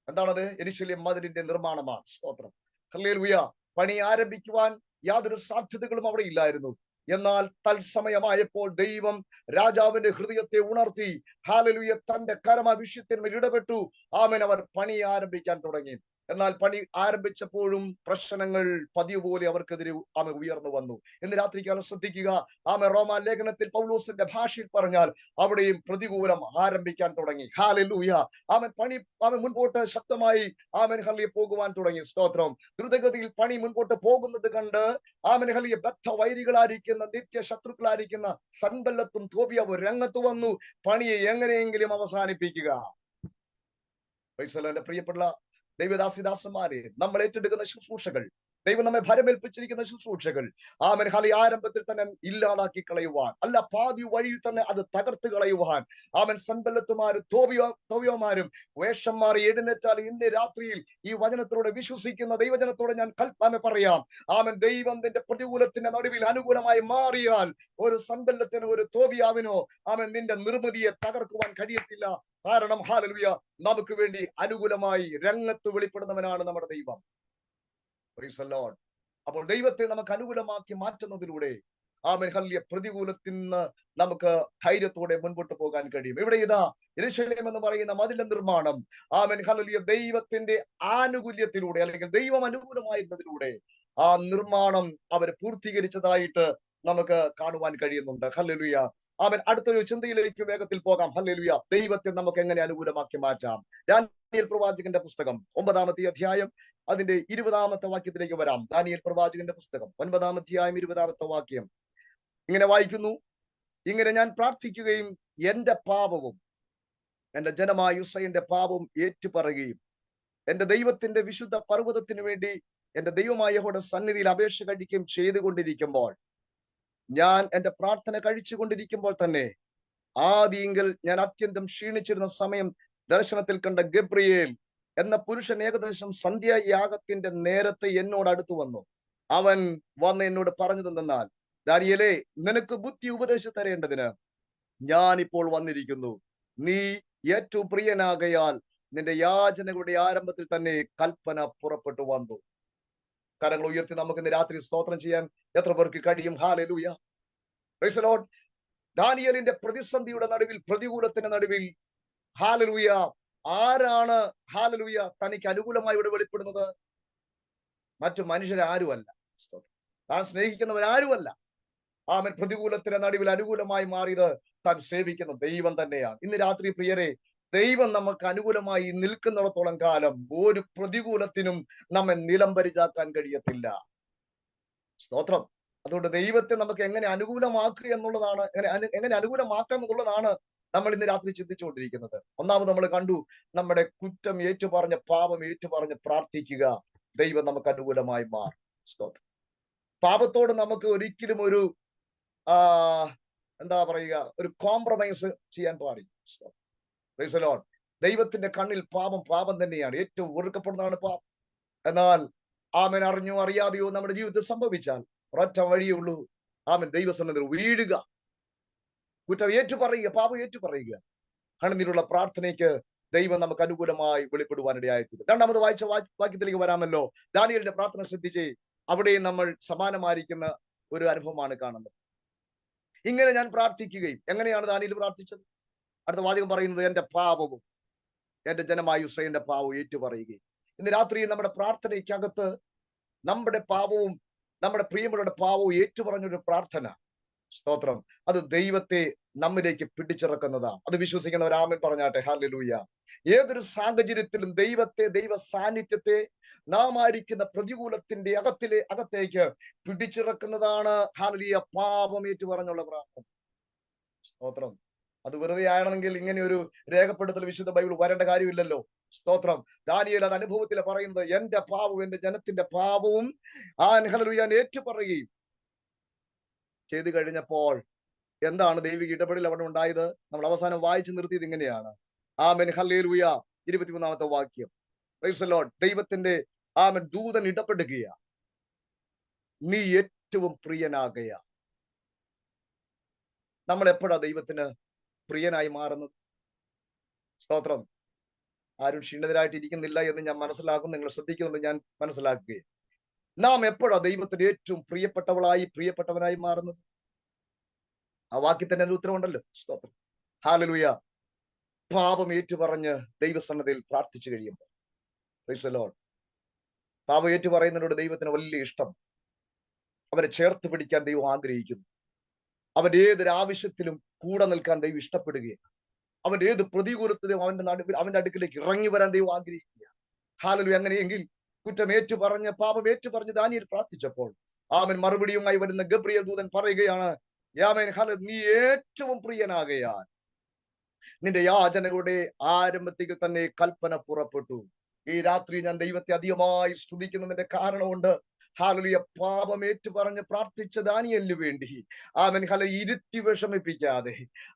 എന്താണത്? യെരൂശലേം മതിലിന്റെ നിർമ്മാണമാണ്. സ്തോത്രം. ഹല്ലേലൂയ. പണി ആരംഭിക്കുവാൻ യാതൊരു സാധ്യതകളും അവിടെ ഇല്ലായിരുന്നു. എന്നാൽ തത്സമയമായപ്പോൾ ദൈവം രാജാവിന്റെ ഹൃദയത്തെ ഉണർത്തി. ഹല്ലേലൂയ. തന്റെ കരം ആ വിഷയത്തിന്മേൽ ഇടപെട്ടു. ആമേൻ. അവർ പണി ആരംഭിക്കാൻ തുടങ്ങി. എന്നാൽ പണി ആരംഭിച്ചപ്പോഴും പ്രശ്നങ്ങൾ പതിവ് പോലെ അവർക്കെതിരെ ആമ ഉയർന്നു വന്നു. ഇന്ന് രാത്രിക്കാലം ശ്രദ്ധിക്കുക. ആമ റോമാ ലേഖനത്തിൽ പൗലോസിന്റെ ഭാഷയിൽ പറഞ്ഞാൽ അവിടെയും പ്രതികൂലം ആരംഭിക്കാൻ തുടങ്ങി. ഹല്ലേലൂയ. അവൻ മുൻപോട്ട് ശക്തമായി ആമൻ ഹല്ലേലൂയ പോകുവാൻ തുടങ്ങി. സ്തോത്രം. ദ്രുതഗതിയിൽ പണി മുൻപോട്ട് പോകുന്നത് കണ്ട് ആമൻ ഹല്ലേലൂയ ബദ്ധ വൈരികളായിരിക്കുന്ന നിത്യ ശത്രുക്കളായിരിക്കുന്ന സൻബല്ലത്തും തോബിയാവും രംഗത്ത് വന്നു. പണിയെ എങ്ങനെയെങ്കിലും അവസാനിപ്പിക്കുക. എന്റെ പ്രിയപ്പെട്ട ദൈവദാസിദാസന്മാരെ, നമ്മൾ ഏറ്റെടുക്കുന്ന ശുശ്രൂഷകൾ ദൈവം നമ്മെ ഭരമേൽപ്പിച്ചിരിക്കുന്ന ശുശ്രൂഷകൾ ആമേൻ ഹലി ആരംഭത്തിൽ തന്നെ ഇല്ലാതാക്കി കളയുവാൻ, അല്ല പാതി വഴിയിൽ തന്നെ അത് തകർത്ത് കളയുവാൻ ആമൻ സമ്പല്ലത്തുമാരും തോവിയോമാരും വേഷം മാറി എഴുന്നേറ്റാൽ ഇന്ന് രാത്രിയിൽ ഈ വചനത്തിലൂടെ വിശ്വസിക്കുന്ന ദൈവജനത്തോടെ ഞാൻ പറയാം, ആമൻ ദൈവം നിന്റെ പ്രതികൂലത്തിന്റെ നടുവിൽ അനുകൂലമായി മാറിയാൽ ഒരു സമ്പല്ലത്തിനോ ഒരു തോബിയാവിനോ ആമൻ നിന്റെ നിർമ്മിതിയെ തകർക്കുവാൻ കഴിയത്തില്ല. കാരണം ഹല്ലേലൂയ നമുക്ക് വേണ്ടി അനുകൂലമായി രംഗത്ത് വെളിപ്പെടുന്നവനാണ് നമ്മുടെ ദൈവം. അപ്പോൾ ദൈവത്തെ നമുക്ക് അനുകൂലമാക്കി മാറ്റുന്നതിലൂടെ ആമേൻ ഹല്ലേലൂയ പ്രതികൂലത്തിൽ നിന്ന് നമുക്ക് ധൈര്യത്തോടെ മുൻപോട്ട് പോകാൻ കഴിയും. ഇവിടെ ഇതാ യെരൂശലേം എന്ന് പറയുന്ന മതിലിന്റെ നിർമ്മാണം ആമേൻ ഹല്ലേലൂയ ദൈവത്തിന്റെ ആനുകൂല്യത്തിലൂടെ അല്ലെങ്കിൽ ദൈവം അനുകൂലമായിരുന്നതിലൂടെ ആ നിർമ്മാണം അവർ പൂർത്തീകരിച്ചതായിട്ട് നമുക്ക് കാണുവാൻ കഴിയുന്നുണ്ട്. ഹല്ലേലൂയ. ആമേൻ അടുത്തൊരു ചിന്തയിലേക്ക് വേഗത്തിൽ പോകാം. ഹല്ലേലൂയ. ദൈവത്തെ നമുക്ക് എങ്ങനെ അനുകൂലമാക്കി മാറ്റാം? ദാനിയേൽ പ്രവാചകന്റെ പുസ്തകം 9-ാമത്തെ അധ്യായം അതിന്റെ 20-ാമത്തെ വാക്യത്തിലേക്ക് വരാം. ദാനിയേൽ പ്രവാചകന്റെ പുസ്തകം 9-ാം അധ്യായം 20-ാമത്തെ വാക്യം ഇങ്ങനെ വായിക്കുന്നു, ഇങ്ങനെ ഞാൻ പ്രാർത്ഥിക്കുകയും എന്റെ പാപവും എന്റെ ജനമായ ഇസ്രായേലിന്റെ പാപവും ഏറ്റുപറയുകയും എന്റെ ദൈവത്തിന്റെ വിശുദ്ധ പർവ്വതത്തിനു വേണ്ടി എന്റെ ദൈവമായ യഹോവയുടെ സന്നിധിയിൽ അപേക്ഷ കഴിക്കുകയും ചെയ്തുകൊണ്ടിരിക്കുമ്പോൾ, ഞാൻ എന്റെ പ്രാർത്ഥന കഴിച്ചുകൊണ്ടിരിക്കുമ്പോൾ തന്നെ ആദിയെങ്കിൽ ഞാൻ അത്യന്തം ക്ഷീണിച്ചിരുന്ന സമയം ദർശനത്തിൽ കണ്ട ഗബ്രിയേൽ എന്ന പുരുഷൻ ഏകദേശം സന്ധ്യായാഗത്തിന്റെ നേരത്തെ എന്നോട് അടുത്തു വന്നു. അവൻ വന്ന് എന്നോട് പറഞ്ഞതെന്നാൽ, ദാനിയേലേ, നിനക്ക് ബുദ്ധി ഉപദേശിച്ചു തരേണ്ടതിന് ഞാൻ ഇപ്പോൾ വന്നിരിക്കുന്നു. നീ ഏറ്റവും പ്രിയനാകയാൽ നിന്റെ യാചനകളുടെ ആരംഭത്തിൽ തന്നെ കൽപ്പന പുറപ്പെട്ടു വന്നു. കരങ്ങൾ ഉയർത്തി നമുക്ക് ഇന്ന് രാത്രി സ്തോത്രം ചെയ്യാൻ എത്ര പേർക്ക് കഴിയും? ഹല്ലേലൂയ. Praise the Lord. ദാനിയേലിന്റെ പ്രതിസന്ധിയുടെ നടുവിൽ, പ്രതികൂലത്തിന്റെ നടുവിൽ ഹല്ലേലൂയ ആരാണ് ഹല്ലേലൂയ തനിക്ക് അനുകൂലമായി ഇവിടെ വെളിപ്പെടുന്നത്? മറ്റു മനുഷ്യരാരുമല്ല, താൻ സ്നേഹിക്കുന്നവരാരുമല്ല. ആമൻ പ്രതികൂലത്തിന്റെ നടുവിൽ അനുകൂലമായി മാറിയത് താൻ സേവിക്കുന്ന ദൈവം തന്നെയാണ്. ഇന്ന് രാത്രി പ്രിയരെ, ദൈവം നമുക്ക് അനുകൂലമായി നിൽക്കുന്നിടത്തോളം കാലം ഒരു പ്രതികൂലത്തിനും നമ്മെ നിലംപരിചാക്കാൻ കഴിയത്തില്ല. സ്തോത്രം. അതുകൊണ്ട് ദൈവത്തെ നമുക്ക് എങ്ങനെ അനുകൂലമാക്കുക എന്നുള്ളതാണ്, എങ്ങനെ അനുകൂലമാക്കുക എന്നുള്ളതാണ് നമ്മൾ ഇന്ന് രാത്രി ചിന്തിച്ചുകൊണ്ടിരിക്കുന്നത്. ഒന്നാമത് നമ്മൾ കണ്ടു, നമ്മുടെ കുറ്റം ഏറ്റുപറഞ്ഞ് പാപം ഏറ്റുപറഞ്ഞ് പ്രാർത്ഥിക്കുക, ദൈവം നമുക്ക് അനുകൂലമായി മാറും. സ്തോത്രം. പാപത്തോട് നമുക്ക് ഒരിക്കലും ഒരു എന്താ പറയുക, ഒരു കോംപ്രമൈസ് ചെയ്യാൻ പാടില്ല. Price the Lord. ദൈവത്തിന്റെ കണ്ണിൽ പാപം തന്നെയാണ്, ഏറ്റവും വെറുക്കപ്പെടുന്നതാണ് പാപം. എന്നാൽ ആമൻ അറിഞ്ഞോ അറിയാതെയോ നമ്മുടെ ജീവിതത്തിൽ സംഭവിച്ചാൽ ഒരൊറ്റ വഴിയേ ഉള്ളൂ, ആമൻ ദൈവസന്നിധിയിൽ വീഴുക, കുറ്റം ഏറ്റുപറയുക, പാപം ഏറ്റുപറയുക. കണ്ണുനീരുള്ള പ്രാർത്ഥനയ്ക്ക് ദൈവം നമുക്ക് അനുകൂലമായി വെളിപ്പെടുവാനിടയായിത്തീരും. രണ്ടാമത് വായിച്ച വാക്യത്തിലേക്ക് വരാമല്ലോ. ദാനിയേലിന്റെ പ്രാർത്ഥന ശ്രദ്ധിച്ച് അവിടെ നമ്മൾ സമാനമായിരിക്കുന്ന ഒരു അനുഭവമാണ് കാണുന്നത്. ഇങ്ങനെ ഞാൻ പ്രാർത്ഥിക്കുകയും, എങ്ങനെയാണ് ദാനിയേൽ പ്രാർത്ഥിച്ചത്? അടുത്ത വാചകം പറയുന്നത്, എന്റെ പാപവും എന്റെ ജനമായ ഇസ്രായേലിന്റെ പാവവും ഏറ്റുപറയുകയും. ഇന്ന് രാത്രി നമ്മുടെ പ്രാർത്ഥനയ്ക്കകത്ത് നമ്മുടെ പാപവും നമ്മുടെ പ്രിയമുള്ള പാവവും ഏറ്റുപറഞ്ഞൊരു പ്രാർത്ഥന, സ്തോത്രം, അത് ദൈവത്തെ നമ്മിലേക്ക് പിടിച്ചിറക്കുന്നതാണ്. അത് വിശ്വസിക്കുന്നവർ ആമേൻ പറഞ്ഞാട്ടെ. ഹല്ലേലൂയ. ഏതൊരു സാഹചര്യത്തിലും ദൈവത്തെ, ദൈവ സാന്നിധ്യത്തെ നാം ആയിരിക്കുന്ന പ്രതികൂലത്തിന്റെ അകത്തേക്ക് പിടിച്ചിറക്കുന്നതാണ് ഹല്ലേലൂയ പാപം ഏറ്റുപറഞ്ഞുള്ള പ്രാർത്ഥന. സ്തോത്രം. അത് വെറുതെ ആണെങ്കിൽ ഇങ്ങനെ ഒരു രേഖപ്പെടുത്തൽ വിശുദ്ധ ബൈബിൾ വരേണ്ട കാര്യമില്ലല്ലോ. സ്തോത്രം. ദാനിയേൽ അത് അനുഭവത്തിൽ പറയുന്നത്, എന്റെ പാപവും എന്റെ ജനത്തിന്റെ പാപവും ഹല്ലേലൂയ ഏറ്റുപറയുകയും ചെയ്തു കഴിഞ്ഞപ്പോൾ എന്താണ് ദൈവിക ഇടപെടൽ അവിടെ ഉണ്ടായത്? നമ്മൾ അവസാനം വായിച്ചു നിർത്തിയത് ഇങ്ങനെയാണ്. ആമേൻ ഹല്ലേലൂയ. 23-ാമത്തെ വാക്യം. Praise the Lord. ദൈവത്തിന്റെ ആമേൻ ദൂതൻ ഇടപെടുകയ, നീ ഏറ്റവും പ്രിയനാകയ. നമ്മൾ എപ്പോഴാ ദൈവത്തിന് പ്രിയനായി മാറുന്നത്? സ്തോത്രം. ആരും ക്ഷീണിതരായിട്ട് ഇരിക്കുന്നില്ല എന്ന് ഞാൻ മനസ്സിലാക്കുന്നു, നിങ്ങൾ ശ്രദ്ധിക്കുന്നുണ്ട് ഞാൻ മനസ്സിലാക്കുകയും. നാം എപ്പോഴാ ദൈവത്തിന് ഏറ്റവും പ്രിയപ്പെട്ടവനായി മാറുന്നത്? ആ വാക്യത്തിന്റെ ഒരു ഉത്തരവുണ്ടല്ലോ. സ്തോത്രം. ഹല്ലേലൂയ. പാപം ഏറ്റുപറഞ്ഞ് ദൈവസന്നിധിയിൽ പ്രാർത്ഥിച്ചു കഴിയുമ്പോൾ, പ്രൈസ് ദി ലോർഡ്, പാപം ഏറ്റുപറയുന്നതിനോട് ദൈവത്തിന് വലിയ ഇഷ്ടം. അവരെ ചേർത്ത് പിടിക്കാൻ ദൈവം ആഗ്രഹിക്കുന്നു. അവന്റെ ഏതൊരു ആവശ്യത്തിലും കൂടെ നിൽക്കാൻ ദൈവം ഇഷ്ടപ്പെടുകയാണ്. അവന്റെ ഏത് പ്രതികൂലത്തിലും അവന്റെ അടുക്കിലേക്ക് ഇറങ്ങി വരാൻ ദൈവം ആഗ്രഹിക്കുക. ഹല്ലേലൂയ. അങ്ങനെയെങ്കിൽ കുറ്റം ഏറ്റുപറഞ്ഞ് പാപം ഏറ്റുപറഞ്ഞ് ദാനിയേൽ പ്രാർത്ഥിച്ചപ്പോൾ ആമൻ മറുപടിയുമായി വരുന്ന ഗബ്രിയേൽ ദൂതൻ പറയുകയാണ്, ആമേൻ ഹല്ലേലൂയ, നീ ഏറ്റവും പ്രിയനാകയാൽ നിന്റെ യാചനകളുടെ ആരംഭത്തിൽ തന്നെ കൽപ്പന പുറപ്പെട്ടു. ഈ രാത്രി ഞാൻ ദൈവത്തെ അധികമായി സ്തുതിക്കുന്നതിന്റെ കാരണമുണ്ട്. ഹല്ലേലൂയ പാപം ഏറ്റുപറഞ്ഞ് പ്രാർത്ഥിച്ച ദാനിയേലിന് വേണ്ടി ആമേൻ ഹല്ലേലൂയ ഇരുത്തി വിഷമിപ്പിക്കാതെ,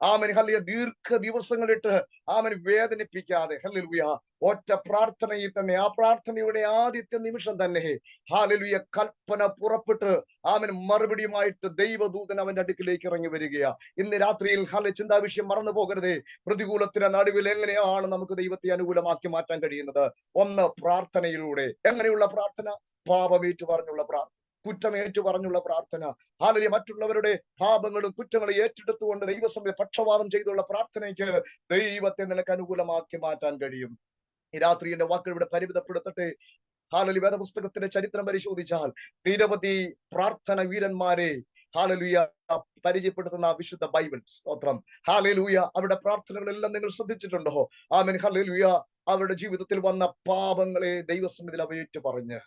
ആമേൻ ഹല്ലേലൂയ ദീർഘ ദിവസങ്ങളിട്ട് ആമേൻ വേദനിപ്പിക്കാതെ, ഹല്ലേലൂയ ഒറ്റ പ്രാർത്ഥനയിൽ തന്നെ, ആ പ്രാർത്ഥനയുടെ ആദ്യത്തെ നിമിഷം തന്നെ ഹല്ലേലൂയ കൽപ്പന പുറപ്പെട്ട് ആമേൻ മറുപടിയുമായിട്ട് ദൈവദൂതൻ അവന്റെ അടുക്കിലേക്ക് ഇറങ്ങി വരികയാ. ഇന്ന് രാത്രിയിൽ ചിന്താ വിഷയം മറന്നു പോകരുതേ. പ്രതികൂലത്തിന്റെ നടുവിൽ എങ്ങനെയാണ് നമുക്ക് ദൈവത്തെ അനുകൂലമാക്കി മാറ്റാൻ കഴിയുന്നത്? ഒന്ന്, പ്രാർത്ഥനയിലൂടെ. എങ്ങനെയുള്ള പ്രാർത്ഥന? പാപമേറ്റു പറഞ്ഞുള്ള പ്രാർത്ഥന, കുറ്റമേറ്റു പറഞ്ഞുള്ള പ്രാർത്ഥന. ഹല്ലേലൂയ മറ്റുള്ളവരുടെ പാപങ്ങളും കുറ്റങ്ങളും ഏറ്റെടുത്തുകൊണ്ട് ദൈവസഭയിൽ പക്ഷപാതം ചെയ്തുള്ള പ്രാർത്ഥനയ്ക്ക് ദൈവത്തെ നിനക്ക് അനുകൂലമാക്കി മാറ്റാൻ കഴിയും. ഈ രാത്രി എന്റെ വാക്കുകൾ ഇവിടെ പരിമിതപ്പെടുത്തട്ടെ. ഹല്ലേലൂയ വേദപുസ്തകത്തിന്റെ ചരിത്രം പരിശോധിച്ചാൽ നിരവധി പ്രാർത്ഥന വീരന്മാരെ ഹല്ലേലൂയ പരിചയപ്പെടുത്തുന്ന വിശുദ്ധ ബൈബിൾ. സ്തോത്രം. ഹല്ലേലൂയ അവരുടെ പ്രാർത്ഥനകളെല്ലാം നിങ്ങൾ ശ്രദ്ധിച്ചിട്ടുണ്ടോ? ആമേൻ ഹല്ലേലൂയ അവരുടെ ജീവിതത്തിൽ വന്ന പാപങ്ങളെ ദൈവസന്നിധിയിൽ അവയേറ്റു പറഞ്ഞ്,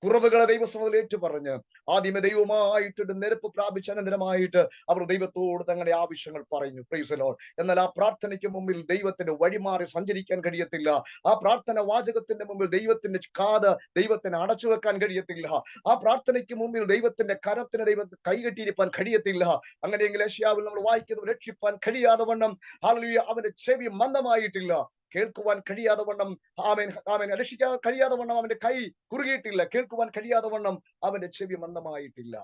കുറവുകളെ ദൈവസന്നിധിയിൽ ഏറ്റു പറഞ്ഞ്, ആദ്യമേ ദൈവമായിട്ട് നിരപ്പ് പ്രാപിച്ച അനന്തരമായിട്ട് അവർ ദൈവത്തോട് തങ്ങളുടെ ആവശ്യങ്ങൾ പറഞ്ഞു. Price the Lord. എന്നാൽ ആ പ്രാർത്ഥനയ്ക്ക് മുമ്പിൽ ദൈവത്തിന്റെ വഴിമാറി സഞ്ചരിക്കാൻ കഴിയത്തില്ല. ആ പ്രാർത്ഥന വാചകത്തിന്റെ മുമ്പിൽ ദൈവത്തിന്റെ കാത് ദൈവത്തിന് അടച്ചു വെക്കാൻ കഴിയത്തില്ല. ആ പ്രാർത്ഥനയ്ക്ക് മുമ്പിൽ ദൈവത്തിന്റെ കരത്തിന് ദൈവത്തെ കൈകെട്ടിയിരിക്കാൻ കഴിയത്തില്ല. അങ്ങനെയെങ്കിൽ ഏശയ്യാവിൽ നമ്മൾ വായിക്കുന്നത്, രക്ഷിപ്പാൻ കഴിയാതെ വണ്ണം ഹല്ലേലൂയ അവന്റെ ചെവി മന്ദമായിട്ടില്ല, കേൾക്കുവാൻ കഴിയാതെ വണ്ണം ആമേൻ ആമേൻ രക്ഷിക്കാൻ കഴിയാതെ വണ്ണം അവന്റെ കൈ കുറുകിയിട്ടില്ല, കേൾക്കുവാൻ കഴിയാതെ വണ്ണം അവന്റെ ചെവി മന്ദമായിട്ടില്ല.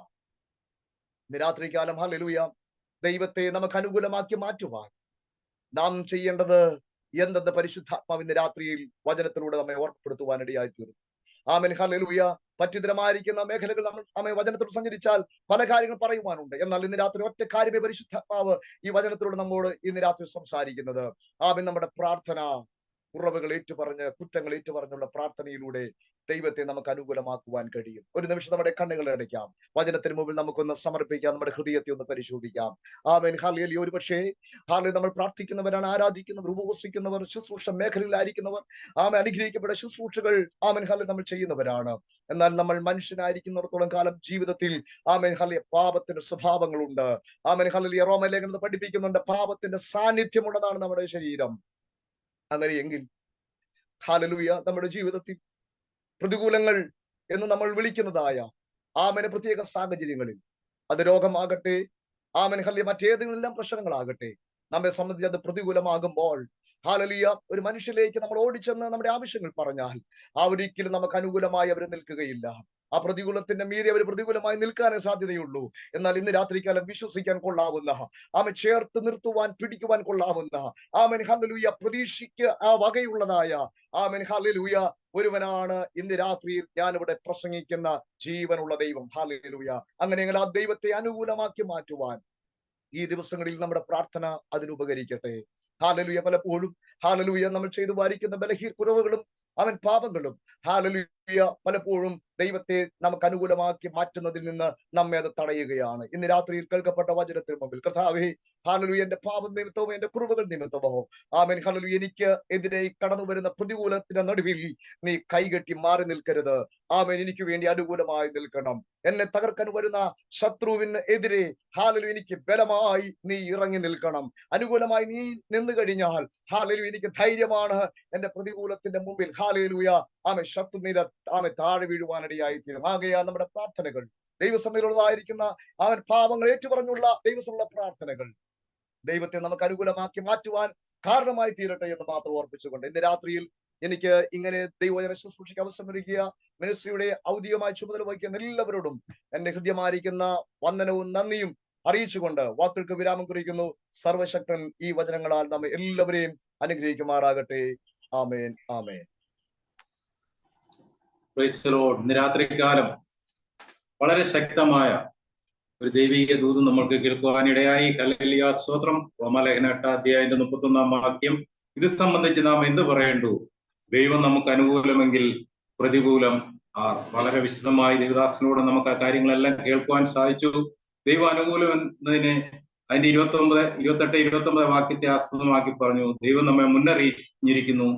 ഇന്ന് രാത്രികാലം ഹല്ലേലൂയ ദൈവത്തെ നമുക്ക് അനുകൂലമാക്കി മാറ്റുവാൻ നാം ചെയ്യേണ്ടത് എന്തെന്ന് പരിശുദ്ധാത്മാവിന്റെ രാത്രിയിൽ വചനത്തിലൂടെ നമ്മെ ഓർമ്മപ്പെടുത്തുവാൻ ഇടയായി തീർന്നു. Amen hallelujah. പറ്റിതരമായിരിക്കുന്ന മേഖലകൾ നമ്മൾ വചനത്തോട് സഞ്ചരിച്ചാൽ പല കാര്യങ്ങൾ പറയുവാനുണ്ട്. എന്നാൽ ഇന്ന് രാത്രി ഒറ്റ കാര്യമേ പരിശുദ്ധാത്മാവ് ഈ വചനത്തിലൂടെ നമ്മോട് ഇന്ന് രാത്രി സംസാരിക്കുന്നത്. ആമേൻ നമ്മുടെ പ്രാർത്ഥന കുറവുകൾ ഏറ്റുപറഞ്ഞ്, കുറ്റങ്ങൾ ഏറ്റുപറഞ്ഞുള്ള പ്രാർത്ഥനയിലൂടെ ദൈവത്തെ നമുക്ക് അനുകൂലമാക്കുവാൻ കഴിയും. ഒരു നിമിഷം നമ്മുടെ കണ്ണുകൾ അടയ്ക്കാം. വചനത്തിന് മുമ്പിൽ നമുക്കൊന്ന് സമർപ്പിക്കാം, നമ്മുടെ ഹൃദയത്തെ ഒന്ന് പരിശോധിക്കാം. Amen hallelujah. ഒരു പക്ഷേ നമ്മൾ പ്രാർത്ഥിക്കുന്നവരാണ്, ആരാധിക്കുന്നവർ, ഉപവസിക്കുന്നവർ, ശുശ്രൂഷ മേഖലയിലായിരിക്കുന്നവർ, ആമേൻ അനുഗ്രഹിക്കപ്പെട്ട ശുശ്രൂഷകൾ ആമേൻ ഹല്ലേലൂയ നമ്മൾ ചെയ്യുന്നവരാണ്. എന്നാൽ നമ്മൾ മനുഷ്യനായിരിക്കുന്നിടത്തോളം കാലം ജീവിതത്തിൽ ആമേൻ ഹല്ലേലൂയ പാപത്തിന്റെ സ്വഭാവങ്ങളുണ്ട്. ആമേൻ ഹല്ലേലൂയ റോമലേഖനം പഠിപ്പിക്കുന്നുണ്ട്, പാപത്തിന്റെ സാന്നിധ്യമുള്ളതാണ് നമ്മുടെ ശരീരം. അങ്ങനെയെങ്കിൽ ഹല്ലേലൂയ നമ്മുടെ ജീവിതത്തിൽ പ്രതികൂലങ്ങൾ എന്ന് നമ്മൾ വിളിക്കുന്നതായ ആമേൻ പ്രത്യേക സാഹചര്യങ്ങളിൽ, അത് രോഗമാകട്ടെ, ആമേൻ ഹല്ലേലൂയ മറ്റേതെല്ലാം പ്രശ്നങ്ങളാകട്ടെ, നമ്മെ സംബന്ധിച്ച് അത് പ്രതികൂലമാകുമ്പോൾ ഹല്ലേലൂയ ഒരു മനുഷ്യരിലേക്ക് നമ്മൾ ഓടിച്ചെന്ന് നമ്മുടെ ആവശ്യങ്ങൾ പറഞ്ഞാൽ ഒരിക്കലും നമുക്ക് അനുകൂലമായി അവർ നിൽക്കുകയില്ല. ആ പ്രതികൂലത്തിന്റെ മീതെ അവർ പ്രതികൂലമായി നിൽക്കാനേ സാധ്യതയുള്ളൂ. എന്നാൽ ഇന്ന് രാത്രികാലം വിശ്വസിക്കാൻ കൊള്ളാവുന്ന, ആമേൻ ചേർത്ത് നിർത്തുവാൻ പിടിക്കുവാൻ കൊള്ളാവുന്ന, ആമേൻ ഹല്ലേലൂയ പ്രതീക്ഷയ്ക്ക് ആ വകയുള്ളതായ ആമേൻ ഹല്ലേലൂയ ഒരുവനാണ് ഇന്ന് രാത്രിയിൽ ഞാനിവിടെ പ്രസംഗിക്കുന്ന ജീവനുള്ള ദൈവം. ഹല്ലേലൂയ. അങ്ങനെയെങ്കിൽ ആ ദൈവത്തെ അനുകൂലമാക്കി മാറ്റുവാൻ ഈ ദിവസങ്ങളിൽ നമ്മുടെ പ്രാർത്ഥന അതിനുപകരിക്കട്ടെ. ഹല്ലേലൂയ. പലപ്പോഴും ഹല്ലേലൂയ നമ്മൾ ചെയ്തു വാരിക്കുന്ന ബലഹീന കുറവുകളും അവൻ പാപങ്ങളും ഹല്ലേലൂയ പലപ്പോഴും ദൈവത്തെ നമുക്ക് അനുകൂലമാക്കി മാറ്റുന്നതിൽ നിന്ന് നമ്മെ അത് തടയുകയാണ്. ഇന്ന് രാത്രിയിൽ കേൾക്കപ്പെട്ട വചനത്തിന് മുമ്പിൽ കർത്താവേ ഹല്ലേലൂയ എന്റെ പാപം നിമിത്തമോ എന്റെ കുറവുകൾ നിമിത്തമോ ആമേൻ ഹല്ലേലൂയ എനിക്ക് എതിരെ കടന്നു വരുന്ന പ്രതികൂലത്തിന്റെ നടുവിൽ നീ കൈകെട്ടി മാറി നിൽക്കരുത്. ആമേൻ എനിക്ക് വേണ്ടി അനുകൂലമായി നിൽക്കണം. എന്നെ തകർക്കാൻ വരുന്ന ശത്രുവിന് എതിരെ ഹല്ലേലൂയ എനിക്ക് ബലമായി നീ ഇറങ്ങി നിൽക്കണം. അനുകൂലമായി നീ നിന്നു കഴിഞ്ഞാൽ ഹല്ലേലൂയ എനിക്ക് ധൈര്യമാണ് എന്റെ പ്രതികൂലത്തിന്റെ മുമ്പിൽ ഹല്ലേലൂയ ആമേൻ ശത്രു നിര ആമേൻ താഴെ വീഴുവാനിടയായി തീരും. ആകയാൽ നമ്മുടെ പ്രാർത്ഥനകൾ ദൈവസഭയിലുള്ളതായിരിക്കുന്ന അവൻ പാപങ്ങൾ ഏറ്റുപറഞ്ഞുള്ള ദൈവസഭയുള്ള പ്രാർത്ഥനകൾ ദൈവത്തെ നമുക്ക് അനുകൂലമാക്കി മാറ്റുവാൻ കാരണമായി തീരട്ടെ എന്ന് മാത്രം ഓർപ്പിച്ചുകൊണ്ട് ഇന്ന് രാത്രിയിൽ എനിക്ക് ഇങ്ങനെ ദൈവവചന ശുശ്രൂഷയ്ക്ക് അവസരം ഒരുക്കിയ മിനിസ്ട്രിയുടെ ഔദ്യോഗികമായ ചുമതല വഹിക്കുന്ന എല്ലാവരോടും എന്റെ ഹൃദ്യമായിരിക്കുന്ന വന്ദനവും നന്ദിയും അറിയിച്ചുകൊണ്ട് വാക്കുകൾക്ക് വിരാമം കുറിക്കുന്നു. സർവശക്തൻ ഈ വചനങ്ങളാൽ നമ്മെ എല്ലാവരെയും അനുഗ്രഹിക്കുമാറാകട്ടെ. ആമേൻ, ആമേൻ. Praise the Lord. ഇന്ന് രാത്രികാലം വളരെ ശക്തമായ ഒരു ദൈവിക ദൂത് നമ്മൾക്ക് കേൾക്കുവാനിടയായി. ഹല്ലേലൂയ, സ്തോത്രം. റോമാലേഖനം 8 അധ്യായത്തിന്റെ 31 വാക്യം. ഇത് സംബന്ധിച്ച് നാം എന്ത് പറയേണ്ടു? ദൈവം നമുക്ക് അനുകൂലമെങ്കിൽ പ്രതികൂലം ആർ. വളരെ വിശദമായി ദേവദാസനോട് നമുക്ക് ആ കാര്യങ്ങളെല്ലാം കേൾക്കുവാൻ സാധിച്ചു. ദൈവം അനുകൂലം എന്നതിന് അതിന്റെ 28, 29 വാക്യത്തെ ആസ്പദമാക്കി പറഞ്ഞു. ദൈവം നമ്മെ മുന്നറിഞ്ഞിരിക്കുന്നു,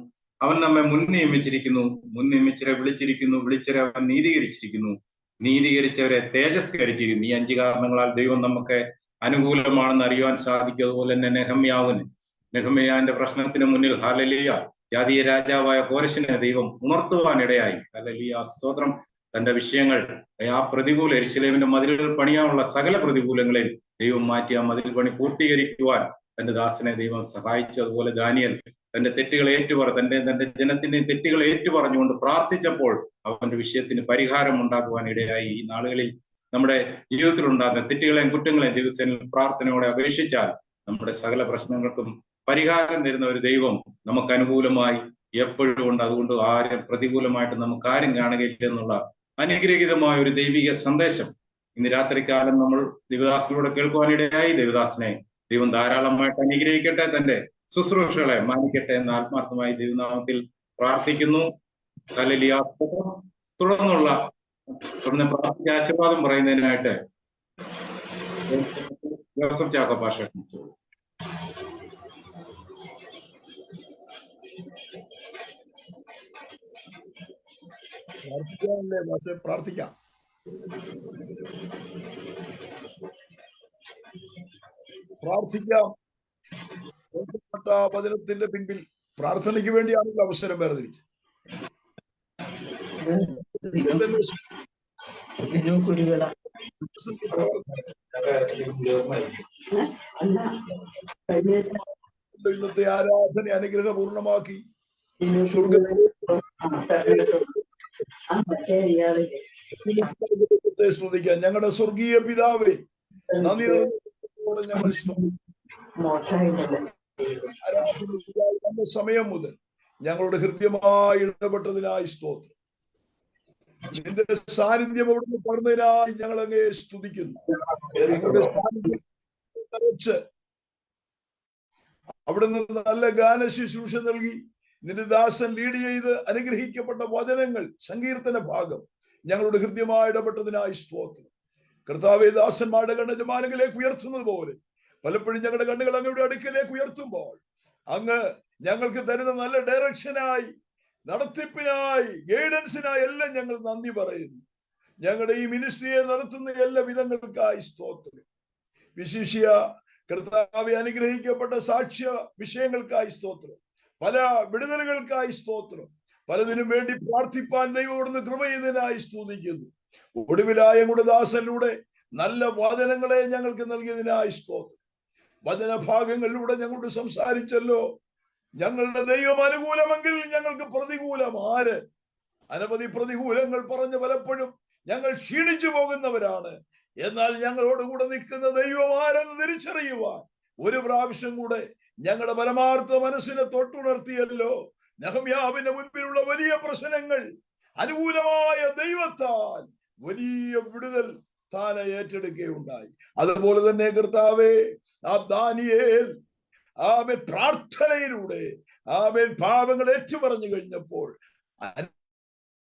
അവൻ നമ്മെ മുൻ നിയമിച്ചിരിക്കുന്നു, മുൻ നിയമിച്ചവരെ വിളിച്ചിരിക്കുന്നു, വിളിച്ചവരെ അവൻ നീതീകരിച്ചിരിക്കുന്നു, നീതീകരിച്ചവരെ തേജസ്കരിച്ചിരിക്കുന്നു. ഈ 5 കാരണങ്ങളാൽ ദൈവം നമുക്ക് അനുകൂലമാണെന്ന് അറിയുവാൻ സാധിക്കും. അതുപോലെ തന്നെ നെഹമ്യാന്റെ പ്രശ്നത്തിന് മുന്നിൽ ഹല്ലേലൂയ ജാതീയ രാജാവായ കോരശിനെ ദൈവം ഉണർത്തുവാനിടയായി. ഹല്ലേലൂയ, സ്തോത്രം. തന്റെ വിഷയങ്ങൾ ആ പ്രതികൂല യെരൂശലേമിന്റെ മതിലുകൾ പണിയാനുള്ള സകല പ്രതികൂലങ്ങളെയും ദൈവം മാറ്റി ആ മതിൽ പണി പൂർത്തീകരിക്കുവാൻ തന്റെ ദാസനെ ദൈവം സഹായിച്ചു. അതുപോലെ ദാനിയേൽ തന്റെ തെറ്റുകൾ തന്റെ ജനത്തിന്റെ തെറ്റുകൾ ഏറ്റുപറഞ്ഞുകൊണ്ട് പ്രാർത്ഥിച്ചപ്പോൾ അവന്റെ വിഷയത്തിന് പരിഹാരം ഉണ്ടാക്കുവാൻ ഇടയായി. ഈ നാളുകളിൽ നമ്മുടെ ജീവിതത്തിൽ ഉണ്ടാകുന്ന തെറ്റുകളെയും കുറ്റങ്ങളെയും ദിവസേന പ്രാർത്ഥനയോടെ അപേക്ഷിച്ചാൽ നമ്മുടെ സകല പ്രശ്നങ്ങൾക്കും പരിഹാരം തരുന്ന ഒരു ദൈവം നമുക്ക് അനുകൂലമായി എപ്പോഴും ഉണ്ട്. അതുകൊണ്ട് ആരും പ്രതികൂലമായിട്ട് നമുക്ക് ആരും കാണുകയില്ല എന്നുള്ള അനുഗ്രഹീതമായ ഒരു ദൈവിക സന്ദേശം ഇന്ന് രാത്രികാലം നമ്മൾ ദേവദാസിലൂടെ കേൾക്കുവാനിടയായി. ദേവദാസിനെ ദൈവം ധാരാളമായിട്ട് അനുഗ്രഹിക്കട്ടെ, തന്റെ ശുശ്രൂഷകളെ മാനിക്കട്ടെ എന്ന് ആത്മാർത്ഥമായി ദൈവനാമത്തിൽ പ്രാർത്ഥിക്കുന്നു. ഹല്ലേലൂയ. തുടർന്ന് പ്രാർത്ഥിച്ച ആശീർവാദം പറയുന്നതിനായിട്ട് ജോസഫ് ചാക്കോ പാഷ പ്രാർത്ഥിക്കാം. വചനത്തിന്റെ പിൻപിൽ പ്രാർത്ഥനയ്ക്ക് വേണ്ടിയാണല്ലോ അവസരം വേർതിരിച്ച്. ഇന്നത്തെ ആരാധന അനുഗ്രഹപൂർണമാക്കി സ്തുതിക്കാം. ഞങ്ങളുടെ സ്വർഗീയ പിതാവേ, നന്ദി ഞങ്ങൾ സമയം മുതൽ ഞങ്ങളുടെ ഹൃദ്യമായി ഇടപെട്ടതിനായി സ്തോത്രം. നിന്റെ സാന്നിധ്യം അവിടുന്ന് പറഞ്ഞതിനായി ഞങ്ങൾ അങ്ങേ സ്തുതിക്കുന്നു. ഞങ്ങളുടെ സാന്നിധ്യം നിറച്ച് അവിടുന്ന് നല്ല ഗാന ശുശ്രൂഷ നൽകി നിന്റെ ദാസൻ ലീഡ് ചെയ്ത് അനുഗ്രഹിക്കപ്പെട്ട വചനങ്ങൾ, സങ്കീർത്തന ഭാഗം ഞങ്ങളുടെ ഹൃദ്യമായി ഇടപെട്ടതിനായി സ്തോത്രം. കർത്താവേ, ദാസന്മാരുടെ കണ്ണ് ജമാനങ്ങളിലേക്ക് ഉയർത്തുന്നത് പോലെ പലപ്പോഴും ഞങ്ങളുടെ കണ്ണുകൾ അങ്ങയുടെ അടുക്കലേക്ക് ഉയർത്തുമ്പോൾ അങ്ങ് ഞങ്ങൾക്ക് തരുന്ന നല്ല ഡയറക്ഷനായി, നടത്തിപ്പിനായി, ഗൈഡൻസിനായി എല്ലാം ഞങ്ങൾ നന്ദി പറയുന്നു. ഞങ്ങളുടെ ഈ മിനിസ്ട്രിയെ നടത്തുന്ന എല്ലാ വിധങ്ങൾക്കായി സ്തോത്രം. വിശിഷ്യ കർത്താവെ അനുഗ്രഹിക്കപ്പെട്ട സാക്ഷ്യ വിഷയങ്ങൾക്കായി സ്തോത്രം. പല വിടുതലുകൾക്കായി സ്തോത്രം. പലതിനും വേണ്ടി പ്രാർത്ഥിപ്പാൻ ദൈവം ഇവിടുന്ന് കൃപ ചെയ്തതിനായി സ്തുതിക്കുന്നു. ഒടുവിലായ ഞങ്ങളുടെ ദാസനിലൂടെ നല്ല വചനങ്ങളെ ഞങ്ങൾക്ക് നൽകിയതിനായി സ്തോത്രം. വചനഭാഗങ്ങളിലൂടെ ഞങ്ങളോട് സംസാരിച്ചല്ലോ. ഞങ്ങളുടെ ദൈവം അനുകൂലമെങ്കിൽ ഞങ്ങൾക്ക് പ്രതികൂലം ആര്? അനവധി പ്രതികൂലങ്ങൾ പറഞ്ഞ് പലപ്പോഴും ഞങ്ങൾ ക്ഷീണിച്ചു പോകുന്നവരാണ്. എന്നാൽ ഞങ്ങളോട് കൂടെ നിൽക്കുന്ന ദൈവം ആരെന്ന് തിരിച്ചറിയുവാൻ ഒരു പ്രാവശ്യം കൂടെ ഞങ്ങളുടെ പരമാർത്ഥ മനസ്സിനെ തൊട്ടുണർത്തിയല്ലോ. നെഹമ്യാവിന്റെ മുൻപിലുള്ള വലിയ പ്രശ്നങ്ങൾ അനുകൂലമായ ദൈവത്താൽ വലിയ വിടുതൽ താനെ ഏറ്റെടുക്കുകയുണ്ടായി. അതുപോലെ തന്നെ കർത്താവേ, ആ ദാനിയേൽ ആമേൻ പ്രാർത്ഥനയിലൂടെ ആമേൻ പാപങ്ങൾ ഏറ്റുപറഞ്ഞു കഴിഞ്ഞപ്പോൾ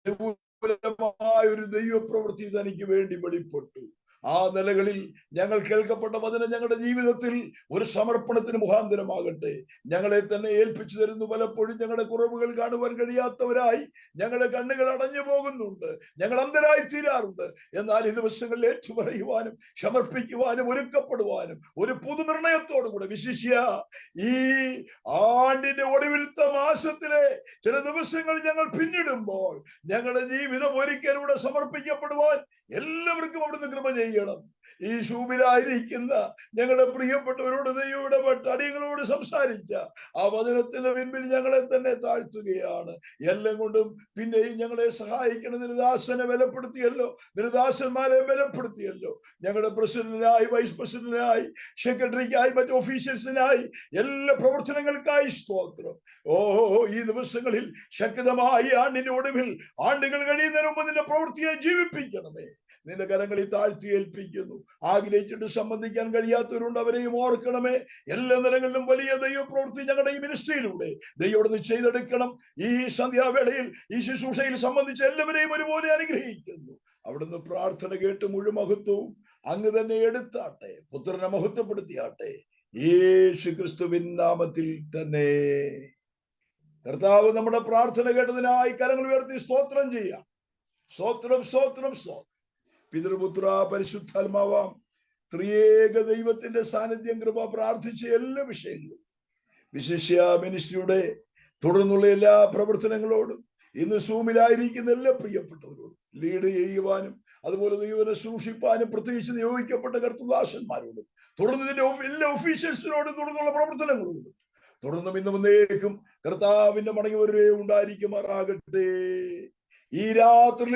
അനുകൂലമായ ഒരു ദൈവപ്രവൃത്തി തനിക്ക് വേണ്ടി വെളിപ്പെട്ടു. ആ നിലകളിൽ ഞങ്ങൾ കേൾക്കപ്പെട്ട വചനം ഞങ്ങളുടെ ജീവിതത്തിൽ ഒരു സമർപ്പണത്തിന് മുഖാന്തരമാകട്ടെ. ഞങ്ങളെ തന്നെ ഏൽപ്പിച്ചു തരുന്നു. പലപ്പോഴും ഞങ്ങളുടെ കുറവുകൾ കാണുവാൻ കഴിയാത്തവരായി ഞങ്ങളുടെ കണ്ണുകൾ അടഞ്ഞു പോകുന്നുണ്ട്, ഞങ്ങൾ അന്ധരായി തീരാറുണ്ട്. എന്നാൽ ഈ ദിവസങ്ങളിൽ ഏറ്റുപറയുവാനും സമർപ്പിക്കുവാനും ഒരുക്കപ്പെടുവാനും ഒരു പുതുനിർണയത്തോടു കൂടെ വിശിഷ്യ ഈ ആണ്ടിന്റെ ഒടുവിലത്തെ മാസത്തിലെ ചില ദിവസങ്ങൾ ഞങ്ങൾ പിന്നിടുമ്പോൾ ഞങ്ങളുടെ ജീവിതം ഒരിക്കലൂടെ സമർപ്പിക്കപ്പെടുവാൻ എല്ലാവർക്കും അവിടുന്ന് കൃപ ചെയ്യും. ഈ ഷൂമിലായിരിക്കുന്ന ഞങ്ങളുടെ പ്രിയപ്പെട്ടവരോട് ദൈവം ഇടപെട്ട് അടിയങ്ങളോട് സംസാരിച്ച ആ വചനത്തിന്റെ മുൻപിൽ ഞങ്ങളെ തന്നെ താഴ്ത്തുകയാണ്. എല്ലാം കൊണ്ടും പിന്നെയും ഞങ്ങളെ സഹായിക്കണം. നിരുദാസനെ ബലപ്പെടുത്തിയല്ലോ, നിരുദാസന്മാരെ ബലപ്പെടുത്തിയല്ലോ. ഞങ്ങളുടെ പ്രസിഡന്റിനായി, വൈസ് പ്രസിഡന്റിനായി, സെക്രട്ടറിക്കായി, മറ്റ് ഓഫീഷ്യൽസിനായി എല്ലാ പ്രവർത്തനങ്ങൾക്കായി സ്തോത്രം. ഈ ദിവസങ്ങളിൽ ശക്തമായി ആണ്ടിന്റെ ഒടുവിൽ ആണ്ടുകൾ കഴിയുന്നതിന് മുമ്പ് നിന്റെ പ്രവൃത്തിയെ ജീവിപ്പിക്കണമേ. നിന്റെ കരങ്ങളിൽ താഴ്ത്തി ഏൽപ്പിക്കുന്നു. ആഗ്രഹിച്ചിട്ട് സംബന്ധിക്കാൻ കഴിയാത്തവരുണ്ട്, അവരെയും ഓർക്കണമേ. എല്ലാ നിലകളിലും വലിയ ദൈവപ്രവൃത്തി ഞങ്ങളുടെ ഈ മിനിസ്ട്രിയിലൂടെ ദൈവം ചെയ്തെടുക്കണം. ഈ സന്ധ്യാവേളയിൽ ഈ ശുശ്രൂഷയിൽ സംബന്ധിച്ച് എല്ലാവരെയും ഒരുപോലെ അനുഗ്രഹിക്കുന്നു. അവിടുന്ന് പ്രാർത്ഥന കേട്ട് മുഴുമഹത്വവും അങ്ങ് തന്നെ എടുത്താട്ടെ, പുത്രനെ മഹത്വപ്പെടുത്തിയാട്ടെ. യേശു ക്രിസ്തുവിൻ നാമത്തിൽ തന്നെ. കർത്താവ് നമ്മുടെ പ്രാർത്ഥന കേട്ടതിനായി കരങ്ങൾ ഉയർത്തി സ്തോത്രം ചെയ്യാം. സ്തോത്രം, സ്തോത്രം, സ്തോത്രം. പിതൃപുത്ര പരിശുദ്ധാത്മാവാം ത്രിയേക ദൈവത്തിന്റെ സാന്നിധ്യം, കൃപ പ്രാർത്ഥിച്ച എല്ലാ വിഷയങ്ങളും, വിശിഷ്യ മിനിസ്ട്രിയുടെ തുടർന്നുള്ള എല്ലാ പ്രവർത്തനങ്ങളോടും ഇന്ന് സൂമിലായിരിക്കുന്ന എല്ലാ പ്രിയപ്പെട്ടവരോടും ലീഡ് ചെയ്യുവാനും അതുപോലെ ദൈവനെ സൂക്ഷിപ്പാനും പ്രത്യേകിച്ച് നിയോഗിക്കപ്പെട്ട കർത്തൃദാസന്മാരോടും തുടർന്ന് ഇതിന്റെ എല്ലാ ഒഫീഷ്യൽസിനോടും തുടർന്നുള്ള പ്രവർത്തനങ്ങളോടും തുടർന്നും ഇന്നും എന്നേക്കും കർത്താവിന്റെ മടങ്ങി വരെ ഉണ്ടായിരിക്കുമാറാകട്ടെ. ഈ രാത്രി